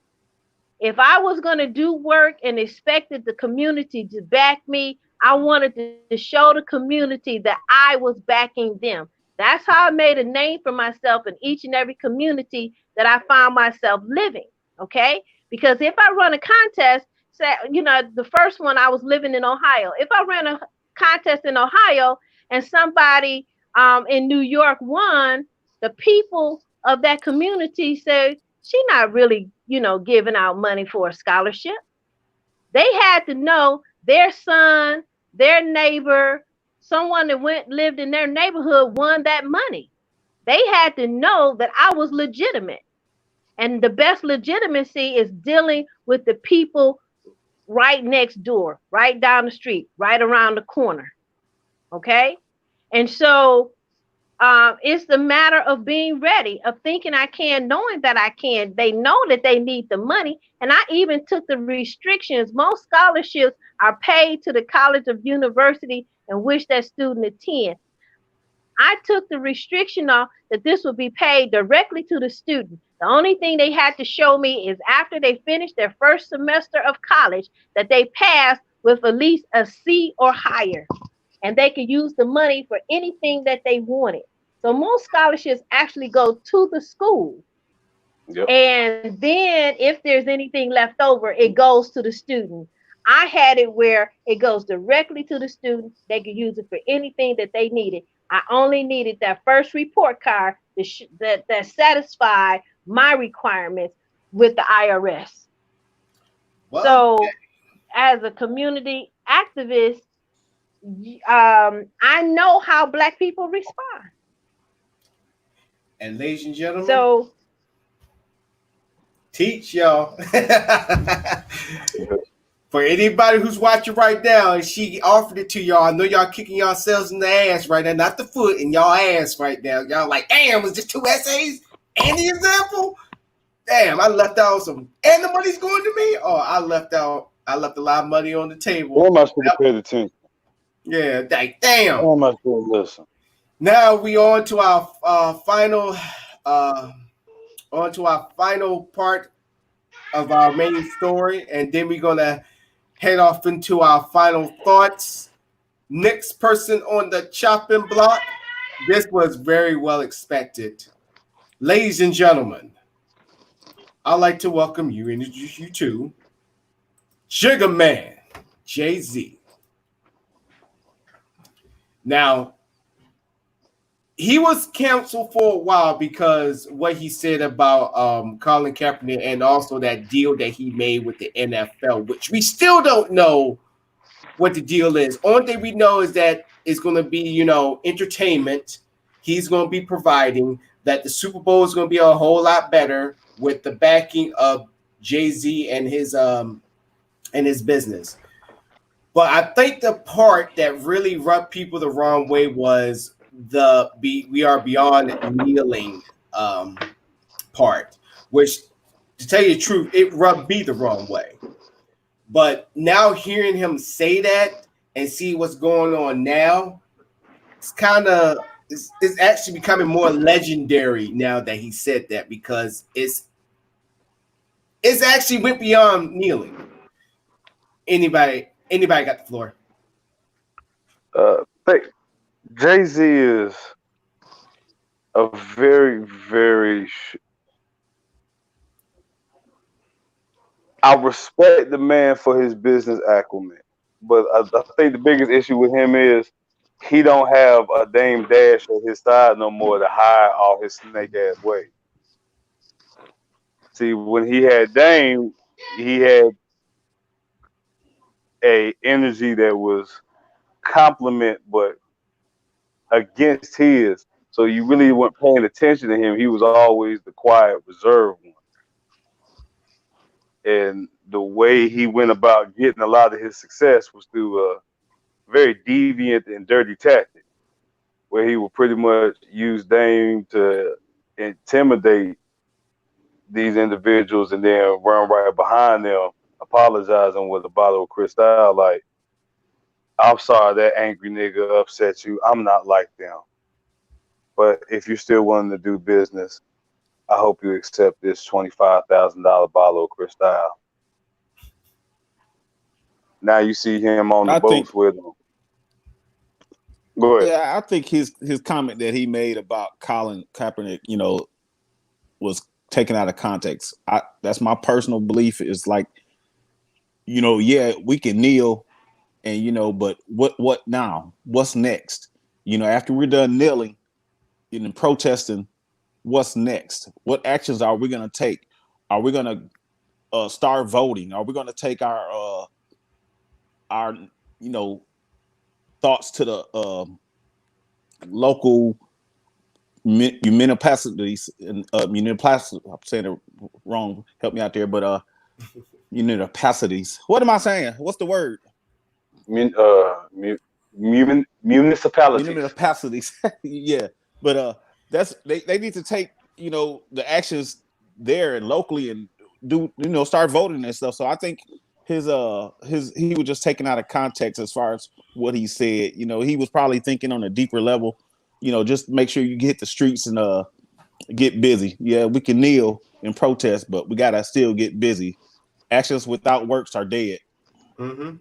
Speaker 4: If I was going to do work and expected the community to back me, I wanted to show the community that I was backing them. That's how I made a name for myself in each and every community that I found myself living, okay? Because if I run a contest, say, the first one I was living in Ohio. If I ran a contest in Ohio and somebody in New York won, the people of that community said she's not really, giving out money for a scholarship. They had to know their son, their neighbor, someone that lived in their neighborhood won that money. They had to know that I was legitimate. And the best legitimacy is dealing with the people right next door, right down the street, right around the corner. Okay? And so it's the matter of being ready, of thinking I can, knowing that I can. They know that they need the money. And I even took the restrictions. Most scholarships are paid to the college of university in which that student attends. I took the restriction off that this would be paid directly to the student. The only thing they had to show me is after they finished their first semester of college that they passed with at least a C or higher. And they could use the money for anything that they wanted. So most scholarships actually go to the school. Yep. And then if there's anything left over, it goes to the student. I had it where it goes directly to the student. They could use it for anything that they needed. I only needed that first report card that satisfied my requirements with the IRS. Well, so as a community activist, I know how Black people respond.
Speaker 1: And ladies and gentlemen,
Speaker 4: so
Speaker 1: teach y'all. For anybody who's watching right now, and she offered it to y'all, I know y'all kicking yourselves in the ass right now, not the foot, in y'all ass right now. Y'all like, damn, was just 2 essays and the example? Damn, I left out some, and the money's going to me? Oh, I left a lot of money on the table.
Speaker 2: Why am I supposed to pay attention?
Speaker 1: Yeah, damn.
Speaker 2: Why am I supposed to listen?
Speaker 1: Now we on to our final part of our main story, and then we're gonna head off into our final thoughts. Next person on the chopping block. This was very well expected. Ladies and gentlemen, I'd like to welcome you and introduce you to Sugar Man, Jay-Z. Now, he was canceled for a while because what he said about Colin Kaepernick and also that deal that he made with the NFL, which we still don't know what the deal is. Only thing we know is that it's going to be, entertainment. He's going to be providing that the Super Bowl is going to be a whole lot better with the backing of Jay-Z and his business. But I think the part that really rubbed people the wrong way was we are beyond kneeling part, which, to tell you the truth, it rubbed me the wrong way. But now hearing him say that and see what's going on now, it's actually becoming more legendary now that he said that, because it's actually went beyond kneeling. Anybody got the floor?
Speaker 2: Jay-Z is a very, very. I respect the man for his business acumen, but I think the biggest issue with him is he don't have a Dame Dash at his side no more to hide all his snake ass ways. See, when he had Dame, he had a energy that was compliment, but against his. So you really weren't paying attention to him. He was always the quiet, reserved one. And the way he went about getting a lot of his success was through a very deviant and dirty tactic, where he would pretty much use Dame to intimidate these individuals and then run right behind them, apologizing with a bottle of Cristal, like, I'm sorry that angry nigga upset you. I'm not like them. But if you're still willing to do business, I hope you accept this $25,000 bottle of Cristal. Now you see him on the boats with him. Go ahead.
Speaker 3: Yeah, I think his comment that he made about Colin Kaepernick, was taken out of context. That's my personal belief. Is like, yeah, we can kneel, and but what now? What's next? after we're done kneeling and protesting, what's next? What actions are we going to take? Are we going to start voting? Are we going to take our thoughts to the local municipalities and municipalities? I'm saying it wrong. Help me out there, but municipalities. What am I saying? What's the word?
Speaker 2: Municipalities.
Speaker 3: Municipalities. Yeah, but they need to take the actions there and locally and do start voting and stuff. So I think he was just taken out of context as far as what he said. He was probably thinking on a deeper level. Just make sure you hit the streets and get busy. Yeah, we can kneel and protest, but we gotta still get busy. Actions without works are dead.
Speaker 1: Mm-hmm.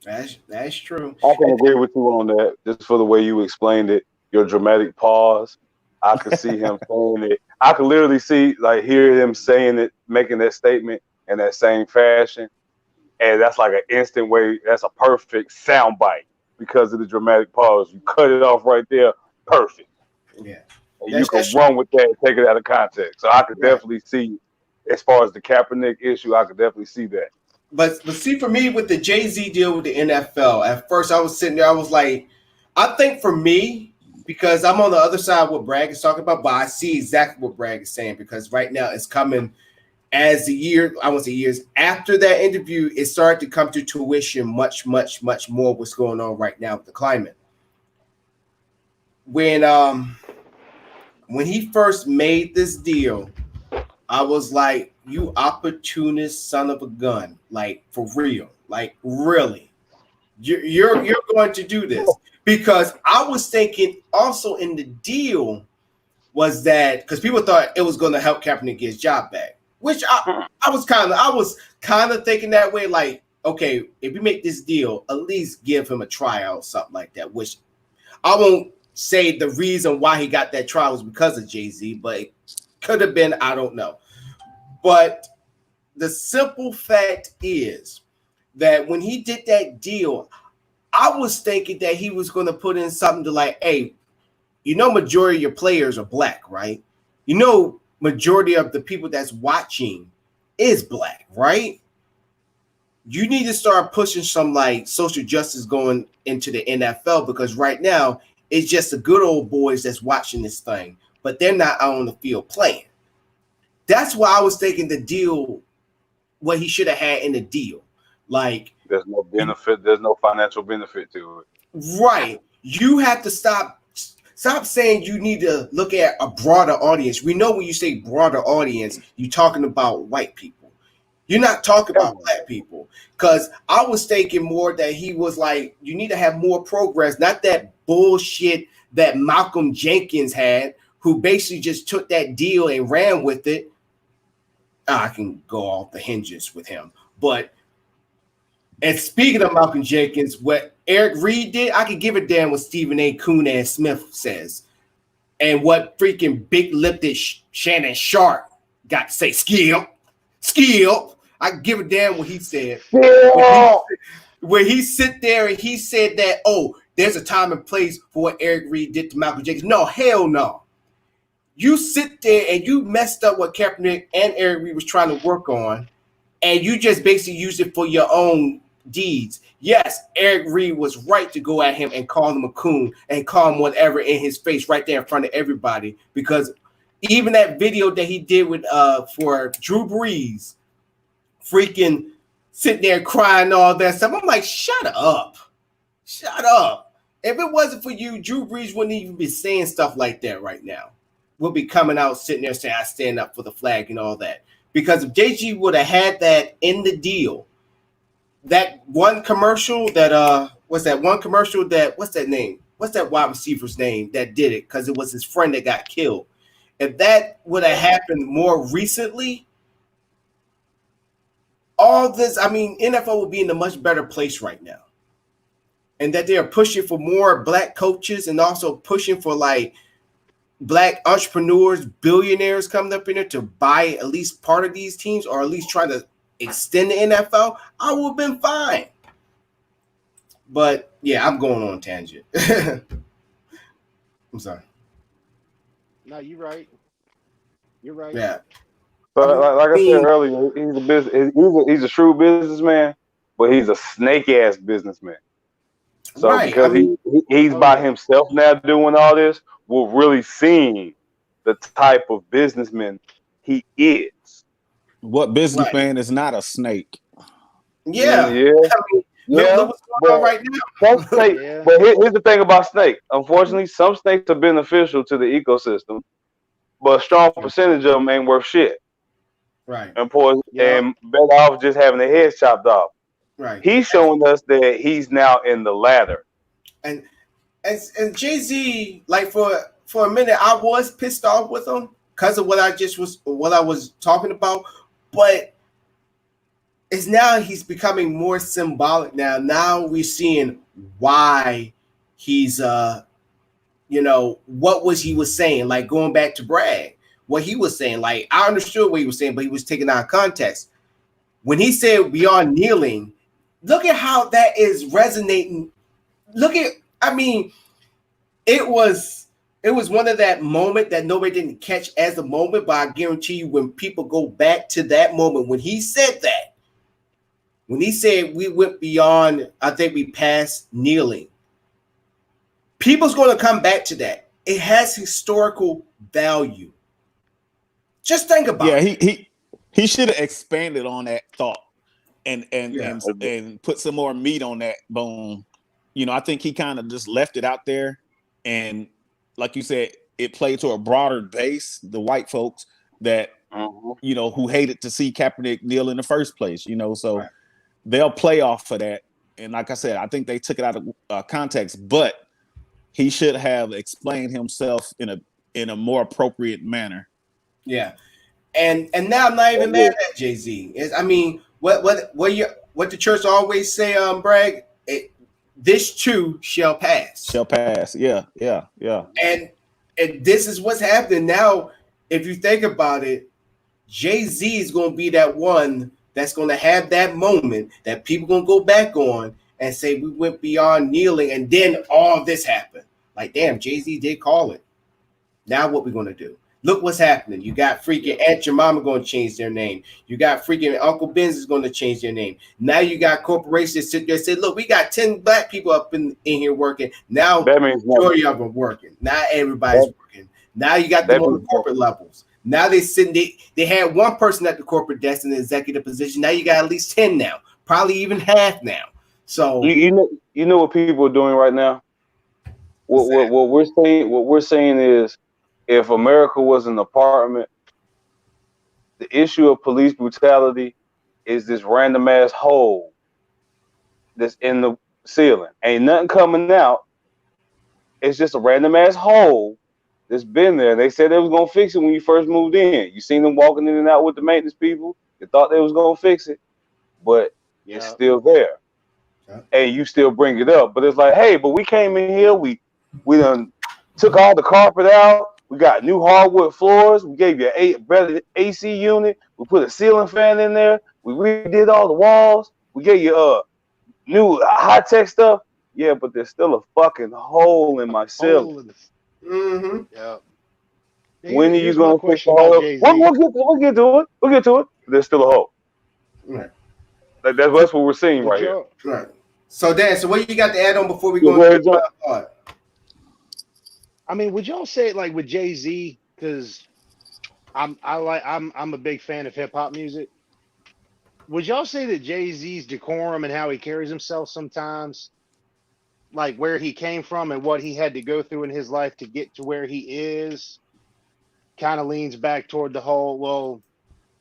Speaker 1: That's true.
Speaker 2: I can agree with you on that. Just for the way you explained it, your dramatic pause. I could see him saying it. I could literally hear him saying it, making that statement in that same fashion. And that's like an instant way. That's a perfect soundbite because of the dramatic pause. You cut it off right there. Perfect.
Speaker 1: Yeah.
Speaker 2: And you can run with that and take it out of context. So I could definitely see, as far as the Kaepernick issue, I could definitely see that.
Speaker 1: But see, for me, with the Jay-Z deal with the NFL, at first I was sitting there, I was like, I think for me, because I'm on the other side of what Bragg is talking about, but I see exactly what Bragg is saying, because right now it's coming as the year, I won't say years, after that interview, it started to come to tuition much, much, much more what's going on right now with the climate. When he first made this deal, I was like, you opportunist son of a gun, like for real, like really, you're going to do this. Because I was thinking also in the deal was that, because people thought it was going to help Kaepernick get his job back, which I was kind of thinking that way, like, okay, if we make this deal, at least give him a tryout or something like that, which I won't say the reason why he got that trial was because of Jay-Z, but it could have been, I don't know. But the simple fact is that when he did that deal, I was thinking that he was going to put in something to like, hey, majority of your players are black, right? Majority of the people that's watching is black, right? You need to start pushing some like social justice going into the NFL, because right now it's just the good old boys that's watching this thing, but they're not out on the field playing. That's why I was thinking the deal, what he should have had in the deal. Like,
Speaker 2: there's no benefit, there's no financial benefit to it.
Speaker 1: Right. You have to stop saying you need to look at a broader audience. We know when you say broader audience, you're talking about white people. You're not talking about black people. Because I was thinking more that he was like, you need to have more progress, not that bullshit that Malcolm Jenkins had, who basically just took that deal and ran with it. I can go off the hinges with him. And speaking of Malcolm Jenkins, what Eric Reed did, I could give a damn what Stephen A. Coon Smith says. And what freaking big-lipped Shannon Sharp got to say, skill. I could give a damn what he said. Where he sit there and he said that, oh, there's a time and place for what Eric Reed did to Malcolm Jenkins. No, hell no. You sit there and you messed up what Kaepernick and Eric Reed was trying to work on, and you just basically used it for your own deeds. Yes, Eric Reed was right to go at him and call him a coon and call him whatever in his face right there in front of everybody, because even that video that he did with for Drew Brees, freaking sitting there crying and all that stuff. I'm like, shut up. If it wasn't for you, Drew Brees wouldn't even be saying stuff like that right now. We'll be coming out sitting there saying I stand up for the flag and all that. Because if JG would have had that in the deal, that one commercial that what's that name? What's that wide receiver's name that did it? Because it was his friend that got killed. If that would have happened more recently, all this, I mean, NFL would be in a much better place right now. And that they are pushing for more black coaches and also pushing for like black entrepreneurs, billionaires coming up in there to buy at least part of these teams, or at least try to extend the NFL, I would have been fine. But yeah, I'm going on a tangent. I'm sorry.
Speaker 7: No, you're right. You're right.
Speaker 1: Yeah.
Speaker 2: So, like I said
Speaker 1: mean,
Speaker 2: earlier, he's a business. He's a shrewd businessman, but he's a snake ass businessman. So
Speaker 1: right.
Speaker 2: because he's
Speaker 7: Oh,
Speaker 2: by
Speaker 7: yeah.
Speaker 2: himself now doing all this, we're really seeing the type of businessman he is.
Speaker 3: What
Speaker 1: Right.
Speaker 3: businessman is not a snake?
Speaker 1: Yeah.
Speaker 2: Yeah,
Speaker 1: I mean, look
Speaker 2: yeah.
Speaker 1: what's going on
Speaker 2: But
Speaker 1: right now.
Speaker 2: some snake,
Speaker 7: Yeah.
Speaker 2: but here's the thing about snake. Unfortunately, some snakes are beneficial to the ecosystem, but a strong percentage of them ain't worth shit.
Speaker 1: Right.
Speaker 2: And poison
Speaker 7: Yeah.
Speaker 2: and better off just having their heads chopped off.
Speaker 1: Right.
Speaker 2: He's showing us that he's now in the ladder.
Speaker 1: And Jay-Z, like for a minute, I was pissed off with him because of what I was talking about, but it's now he's becoming more symbolic now. Now we're seeing why he's what he was saying, like going back to Bragg, what he was saying. Like I understood what he was saying, but he was taken out of context. When he said beyond kneeling, look at how that is resonating. It was one of that moment that nobody didn't catch as a moment, but I guarantee you when people go back to that moment, when he said that, when he said we went beyond, I think we passed kneeling, people's going to come back to that. It has historical value. Just think about it.
Speaker 3: Yeah, he should have expanded on that thought and put some more meat on that bone. I think he kind of just left it out there, and like you said, it played to a broader base, the white folks that who hated to see Kaepernick kneel in the first place. So
Speaker 1: right.
Speaker 3: They'll play off of that. And like I said, I think they took it out of context, but he should have explained himself in a more appropriate manner.
Speaker 1: Yeah, and now I'm not even mad at Jay-Z. What the church always say, Bragg. This too shall pass.
Speaker 3: Shall pass. Yeah.
Speaker 1: And this is what's happening now. If you think about it, Jay-Z is going to be that one that's going to have that moment that people going to go back on and say we went beyond kneeling, and then all this happened. Like, damn, Jay-Z did call it. Now what we going to do? Look what's happening. You got freaking Aunt Jemima going to change their name. You got freaking Uncle Ben's is going to change their name. Now you got corporations that sit there and say, look, we got 10 black people up in here working. Now
Speaker 2: that means
Speaker 1: majority of them working. Not everybody's working. Now you got them on the corporate levels. Now they had one person at the corporate desk in the executive position. Now you got at least 10 now. Probably even half now. So
Speaker 2: you know what people are doing right now? What we're saying is, if America was an apartment, the issue of police brutality is this random ass hole that's in the ceiling. Ain't nothing coming out. It's just a random ass hole that's been there. They said they was gonna fix it when you first moved in. You seen them walking in and out with the maintenance people. You thought they was gonna fix it, but it's still there. And you still bring it up. But it's like, hey, but we came in here, we done took all the carpet out. We got new hardwood floors. We gave you a better AC unit. We put a ceiling fan in there. We redid all the walls. We gave you new high-tech stuff. Yeah, but there's still a fucking hole in my ceiling.
Speaker 1: Mm-hmm.
Speaker 7: Yeah.
Speaker 2: When are you going to fix the hole? We'll get to it. We'll get to it. There's still a hole.
Speaker 1: Right.
Speaker 2: That's what we're seeing right here.
Speaker 1: Right. So, Dan, what you got to add on before we go into the part?
Speaker 7: Would y'all say, like, with Jay-Z, because I'm a big fan of hip hop music. Would y'all say that Jay-Z's decorum and how he carries himself sometimes, like where he came from and what he had to go through in his life to get to where he is, kind of leans back toward the whole, well,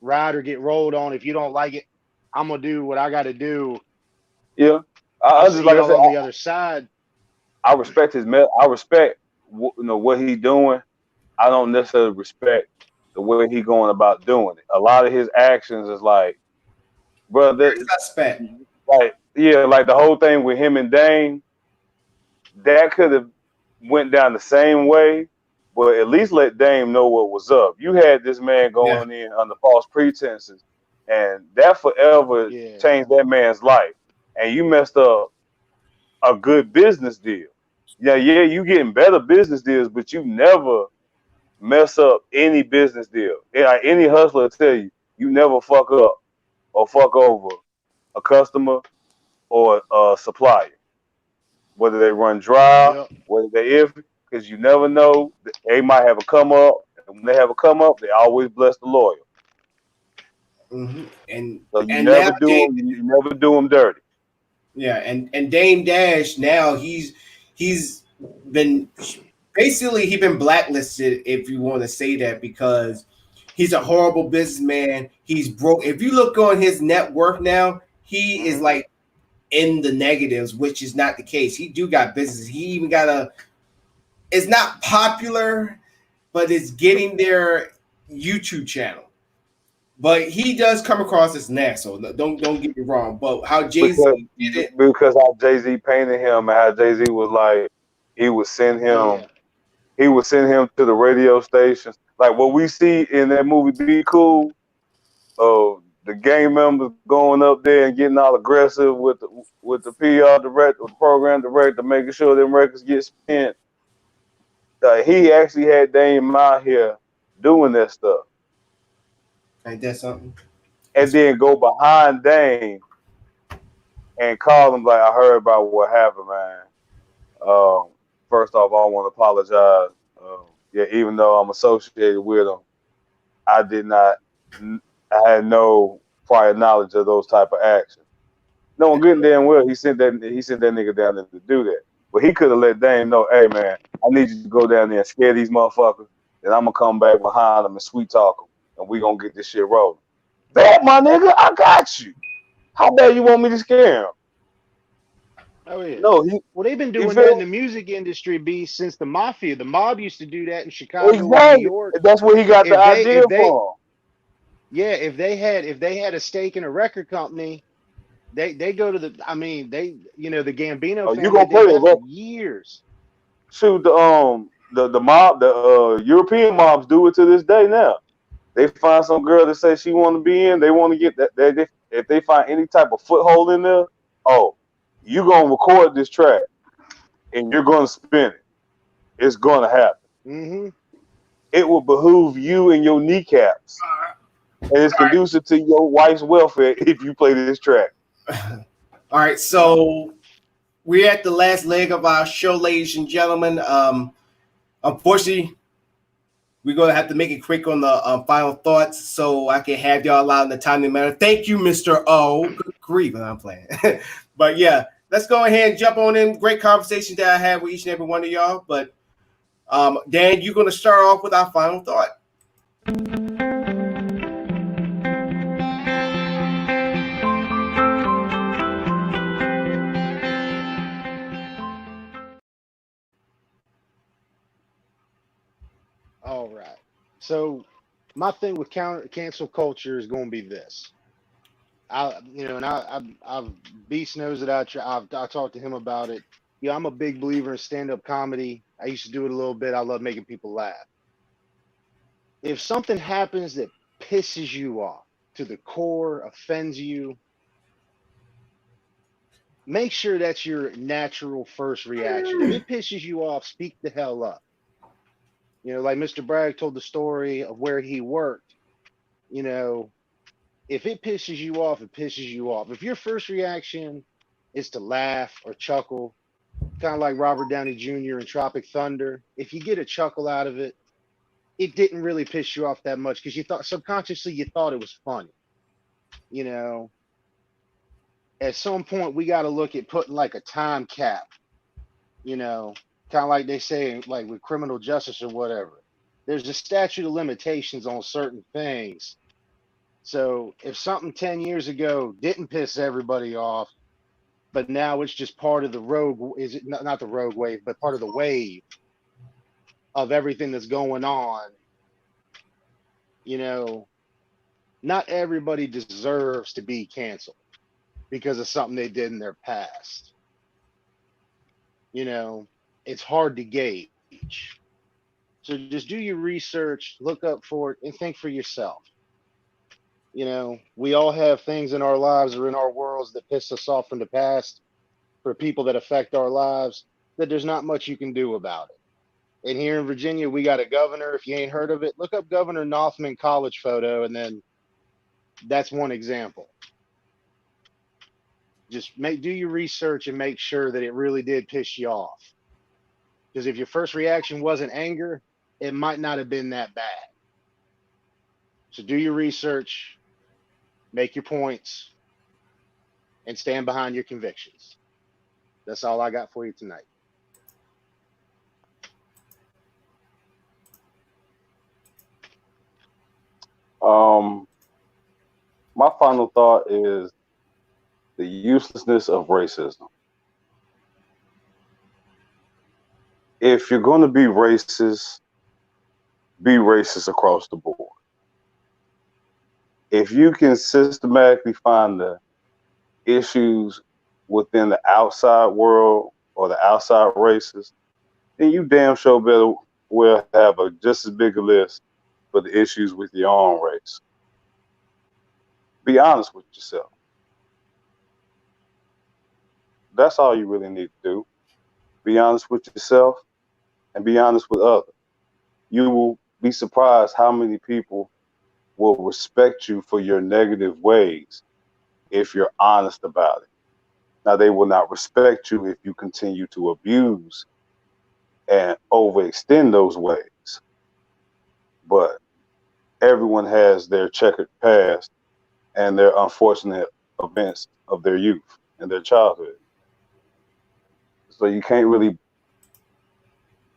Speaker 7: ride or get rolled on. If you don't like it, I'm gonna do what I got to do.
Speaker 2: Yeah, I just like I said
Speaker 7: on the other side.
Speaker 2: I respect I respect what he's doing. I don't necessarily respect the way he's going about doing it. A lot of his actions is like, brother, like the whole thing with him and Dame, that could have went down the same way, but at least let Dame know what was up. You had this man going in under false pretenses, and that forever changed that man's life. And you messed up a good business deal. Yeah, you getting better business deals, but you never mess up any business deal. Yeah, any hustler will tell you, you never fuck up or fuck over a customer or a supplier, whether they run dry,
Speaker 7: Yep.
Speaker 2: whether they iffy, because you never know. They might have a come up, and when they have a come up, they always bless the loyal.
Speaker 1: Hmm.
Speaker 2: So you
Speaker 1: And now
Speaker 2: never do them. You never do them dirty.
Speaker 1: yeah, and Dame Dash now he's been basically he been blacklisted, if you want to say that, because he's a horrible businessman. He's broke. If you look on his net worth now, he is like in the negatives, which is not the case. He do got business. He even got a. It's not popular, but it's getting their YouTube channel. But he does come across as an asshole. Don't get me wrong. But how Jay-Z
Speaker 2: because
Speaker 1: did it.
Speaker 2: because how Jay-Z painted him and how Jay-Z was like he would send him
Speaker 7: Yeah.
Speaker 2: he would send him to the radio stations. Like what we see in that movie Be Cool, the gang members going up there and getting all aggressive with the PR director, the program director, making sure them records get spent. He actually had Dame out here doing that stuff.
Speaker 1: Ain't that something?
Speaker 2: And then go behind Dame and call him like, I heard about what happened, man. First off, I want to apologize. Yeah, even though I'm associated with him, I did not. I had no prior knowledge of those type of actions. No, good and damn well he sent that nigga down there to do that. But he could have let Dame know, hey man, I need you to go down there and scare these motherfuckers, and I'm gonna come back behind them and sweet talk them, and we gonna get this shit rolling. That my nigga, I got you. How bad you want me to scare him?
Speaker 7: Oh yeah.
Speaker 2: No,
Speaker 7: Well, they've been
Speaker 2: he
Speaker 7: doing that in
Speaker 2: felt
Speaker 7: the music industry, B, since the mafia. The mob used to do that in Chicago and New
Speaker 2: exactly.
Speaker 7: York.
Speaker 2: That's where he got the idea
Speaker 7: If they
Speaker 2: from.
Speaker 7: yeah, if they had a stake in a record company, they go to the. I mean, the Gambino
Speaker 2: Oh, you
Speaker 7: family
Speaker 2: gonna
Speaker 7: did
Speaker 2: play
Speaker 7: that for
Speaker 2: it?
Speaker 7: years.
Speaker 2: Shoot, the mob, the European mobs do it to this day now. They find some girl that says she want to be in. They want to get that. If they find any type of foothold in there, oh, you gonna record this track and you're gonna spin it. It's gonna happen.
Speaker 7: Hmm.
Speaker 2: It will behoove you and your kneecaps, and it's conducive to your wife's welfare if you play this track.
Speaker 1: All right, so we're at the last leg of our show, ladies and gentlemen. Unfortunately, we're gonna have to make it quick on the final thoughts, so I can have y'all out in the timely manner. Thank you, Mr. O. Good grief, I'm playing, but yeah, let's go ahead and jump on in. Great conversation that I had with each and every one of y'all. But Dan, you're gonna start off with our final thought.
Speaker 7: All right. So my thing with cancel culture is going to be this. I've Beast knows it. I talked to him about it. Yeah, I'm a big believer in stand-up comedy. I used to do it a little bit. I love making people laugh. If something happens that pisses you off to the core, offends you, make sure that's your natural first reaction. If it pisses you off, speak the hell up. Like Mr. Bragg told the story of where he worked. If it pisses you off, it pisses you off. If your first reaction is to laugh or chuckle, kind of like Robert Downey Jr. in Tropic Thunder, if you get a chuckle out of it, it didn't really piss you off that much because you thought subconsciously you thought it was funny. At some point we got to look at putting like a time cap, kind of like they say, like with criminal justice or whatever. There's a statute of limitations on certain things. So if something 10 years ago didn't piss everybody off, but now it's just part of the rogue, is it not the rogue wave, but part of the wave of everything that's going on, not everybody deserves to be canceled because of something they did in their past. It's hard to gauge. So just do your research, look up for it, and think for yourself. We all have things in our lives or in our worlds that piss us off from the past for people that affect our lives. that there's not much you can do about it. And here in Virginia, we got a governor. If you ain't heard of it, look up Governor Northman college photo, and then that's one example. Just do your research and make sure that it really did piss you off. Because if your first reaction wasn't anger, it might not have been that bad. So do your research, make your points, and stand behind your convictions. That's all I got for you tonight.
Speaker 2: My final thought is the uselessness of racism. If you're going to be racist across the board. If you can systematically find the issues within the outside world or the outside races, then you damn sure better will have just as big a list for the issues with your own race. Be honest with yourself. That's all you really need to do. Be honest with yourself and be honest with others. You will be surprised how many people will respect you for your negative ways if you're honest about it. Now, they will not respect you if you continue to abuse and overextend those ways. But everyone has their checkered past and their unfortunate events of their youth and their childhood. So you can't really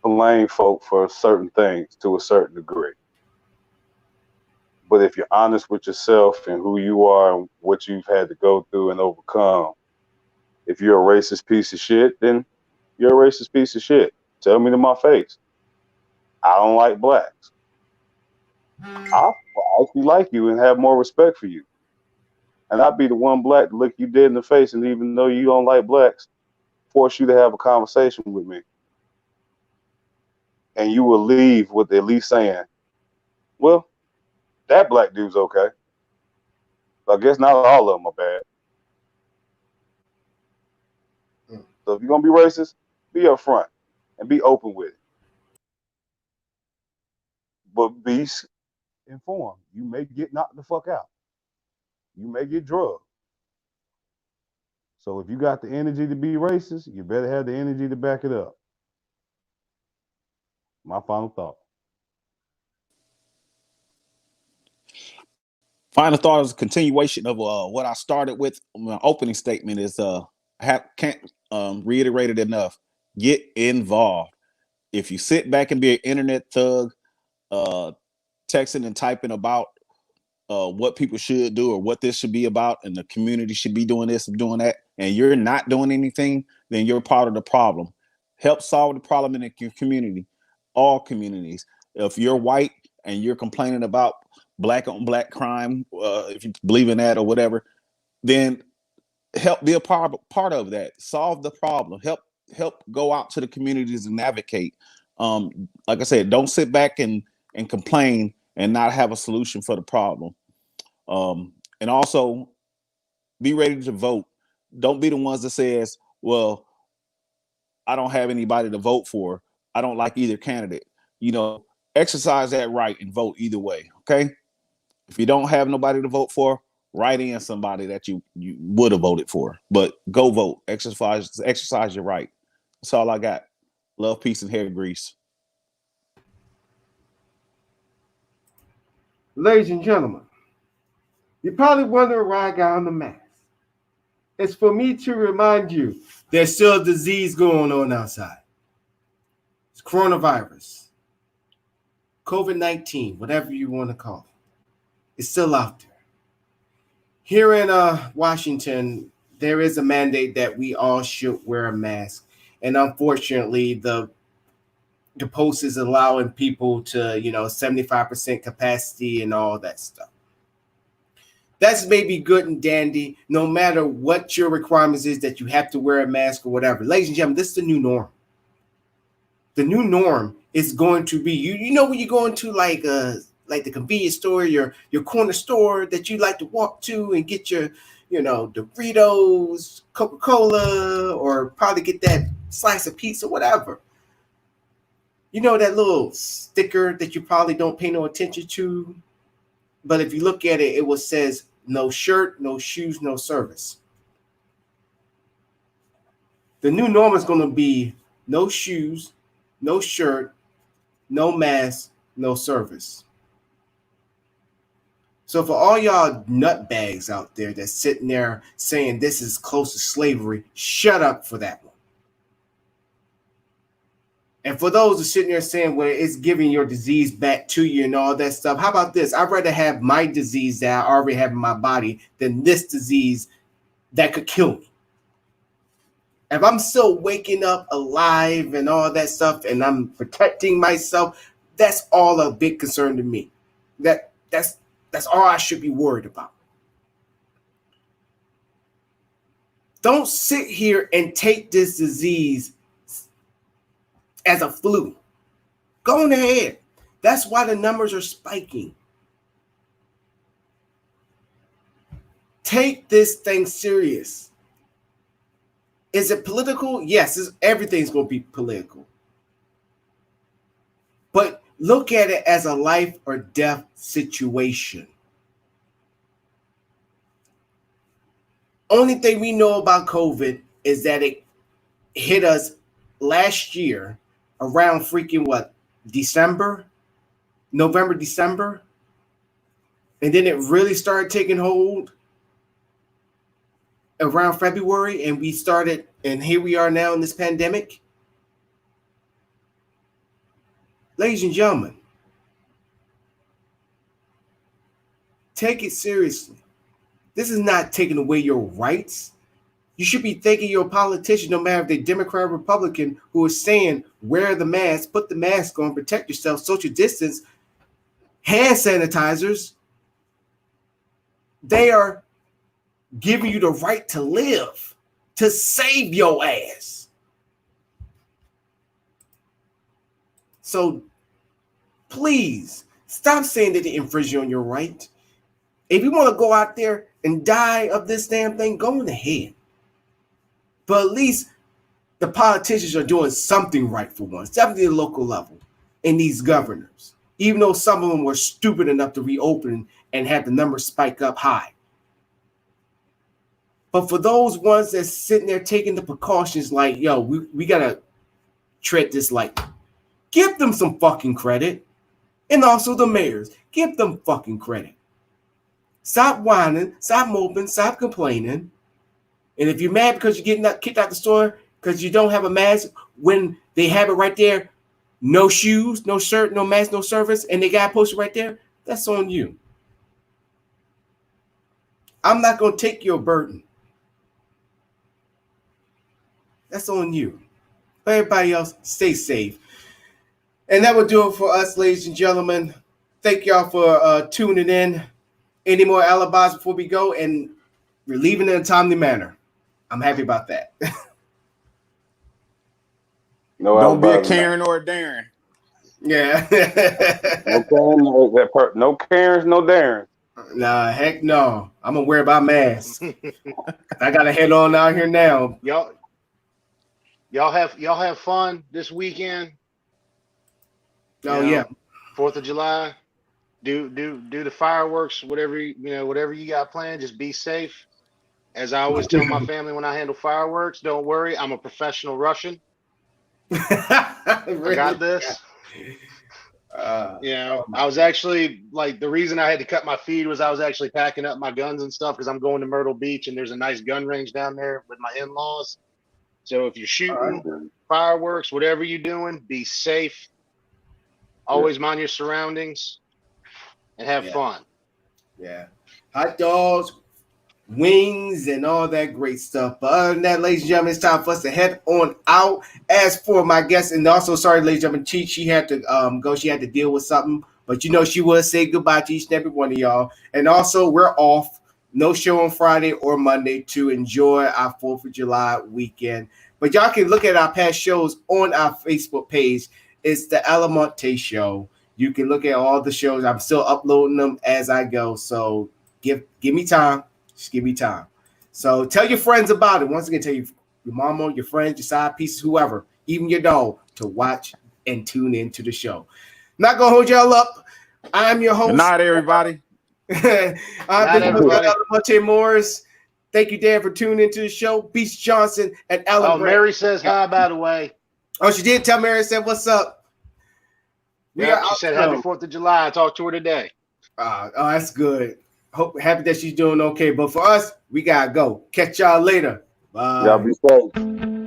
Speaker 2: blame folk for certain things to a certain degree. But if you're honest with yourself and who you are and what you've had to go through and overcome, if you're a racist piece of shit, then you're a racist piece of shit. Tell me to my face. I don't like blacks. I actually like you and have more respect for you. And I'd be the one black to look you dead in the face, and even though you don't like blacks, force you to have a conversation with me. And you will leave with at least saying, well, that black dude's okay. I guess not all of them are bad. So if you're going to be racist, be upfront and be open with it. But be informed. You may get knocked the fuck out. You may get drugged. So if you got the energy to be racist, you better have the energy to back it up. My final thought.
Speaker 3: Final thought is a continuation of what I started with. My opening statement is can't reiterate it enough. Get involved. If you sit back and be an internet thug, texting and typing about what people should do or what this should be about, and the community should be doing this and doing that, and you're not doing anything, then you're part of the problem. Help solve the problem in your community, all communities. If you're white and you're complaining about black on black crime, if you believe in that or whatever, then help be a part of that. Solve the problem. Help go out to the communities and advocate. Like I said, don't sit back and complain and not have a solution for the problem. And also be ready to vote. Don't be the ones that says, well, I don't have anybody to vote for. I don't like either candidate. Exercise that right and vote either way. Okay. If you don't have nobody to vote for, write in somebody that you would have voted for, but go vote. Exercise your right. That's all I got. Love, peace, and hair grease.
Speaker 1: Ladies and gentlemen, you're probably wondering why I got on the mask. It's for me to remind you there's still a disease going on outside. It's coronavirus, COVID-19, whatever you want to call it. It's still out there. Here in Washington, there is a mandate that we all should wear a mask. And unfortunately, the post is allowing people to, 75% capacity and all that stuff. That's maybe good and dandy, no matter what your requirements is that you have to wear a mask or whatever. Ladies and gentlemen, this is the new norm. The new norm is going to be, when you go into like the convenience store, your corner store that you like to walk to and get your, Doritos, Coca-Cola, or probably get that slice of pizza, whatever. You know that little sticker that you probably don't pay no attention to, but if you look at it, it says no shirt, no shoes, no service. The new norm is going to be no shoes, no shirt, no mask, no service. So for all y'all nutbags out there that's sitting there saying this is close to slavery, shut up for that one. And for those who are sitting there saying, well, it's giving your disease back to you and all that stuff, how about this? I'd rather have my disease that I already have in my body than this disease that could kill me. If I'm still waking up alive and all that stuff and I'm protecting myself, that's all a big concern to me. That's all I should be worried about. Don't sit here and take this disease as a flu. Go on ahead. That's why the numbers are spiking. Take this thing serious. Is it political? Yes, everything's going to be political. But look at it as a life or death situation. Only thing we know about COVID is that it hit us last year around freaking what? November, December. And then it really started taking hold around February, and we started, and here we are now in this pandemic. Ladies and gentlemen, take it seriously. This is not taking away your rights. You should be thanking your politicians, no matter if they're Democrat or Republican, who are saying, wear the mask, put the mask on, protect yourself, social distance, hand sanitizers. They are giving you the right to live, to save your ass. So please stop saying that they infringe on your right. If you want to go out there and die of this damn thing, go on ahead. But at least the politicians are doing something right for once, definitely at the local level, and these governors, even though some of them were stupid enough to reopen and have the numbers spike up high. But for those ones that's sitting there taking the precautions like, yo, we got to tread this lightly, give them some fucking credit. And also the mayors, give them fucking credit. Stop whining, stop moping, stop complaining. And if you're mad because you're getting kicked out the store because you don't have a mask, when they have it right there, no shoes, no shirt, no mask, no service, and they got posted right there, that's on you. I'm not going to take your burden. That's on you. But everybody else, stay safe. And that will do it for us, ladies and gentlemen. Thank y'all for tuning in. Any more alibis before we go? And we're leaving in a timely manner. I'm happy about that.
Speaker 2: No,
Speaker 3: Don't be a Karen or a Darren.
Speaker 1: Yeah.
Speaker 2: No Karens, no Darren.
Speaker 1: Nah, heck no. I'm gonna wear my mask. I gotta head on out here now.
Speaker 7: Y'all have fun this weekend.
Speaker 1: Oh yeah.
Speaker 7: 4th of July. Do the fireworks, whatever you got planned. Just be safe. As I always tell my family when I handle fireworks, don't worry, I'm a professional Russian. I got this. I was actually, like, the reason I had to cut my feed was I was actually packing up my guns and stuff because I'm going to Myrtle Beach and there's a nice gun range down there with my in-laws. So if you're shooting fireworks, whatever you're doing, be safe. Always mind your surroundings and have fun. Yeah.
Speaker 1: Hot dogs, wings, and all that great stuff. But other than that, ladies and gentlemen, it's time for us to head on out. As for my guest, and also sorry, ladies and gentlemen, she had to go. She had to deal with something, but she would say goodbye to each and every one of y'all. And also, we're off. No show on Friday or Monday to enjoy our 4th of July weekend. But y'all can look at our past shows on our Facebook page. It's the Alamonte Show. You can look at all the shows. I'm still uploading them as I go. So give me time. Just give me time. So tell your friends about it. Once again, tell your your mama, your friends, your side pieces, whoever, even your dog, to watch and tune into the show. Not gonna hold y'all up. I'm your host.
Speaker 3: Good night, everybody.
Speaker 1: I've been Monte Morris. Thank you, Dan, for tuning into the show. Beast Johnson and Ellen.
Speaker 7: Oh, Mary says hi, by the way.
Speaker 1: Oh, she did tell Mary, said, what's up?
Speaker 7: Yeah, she said happy 4th of July. I talked to her today.
Speaker 1: Oh, that's good. Happy that she's doing okay. But for us, we gotta go. Catch y'all later. Bye.
Speaker 2: Y'all be safe.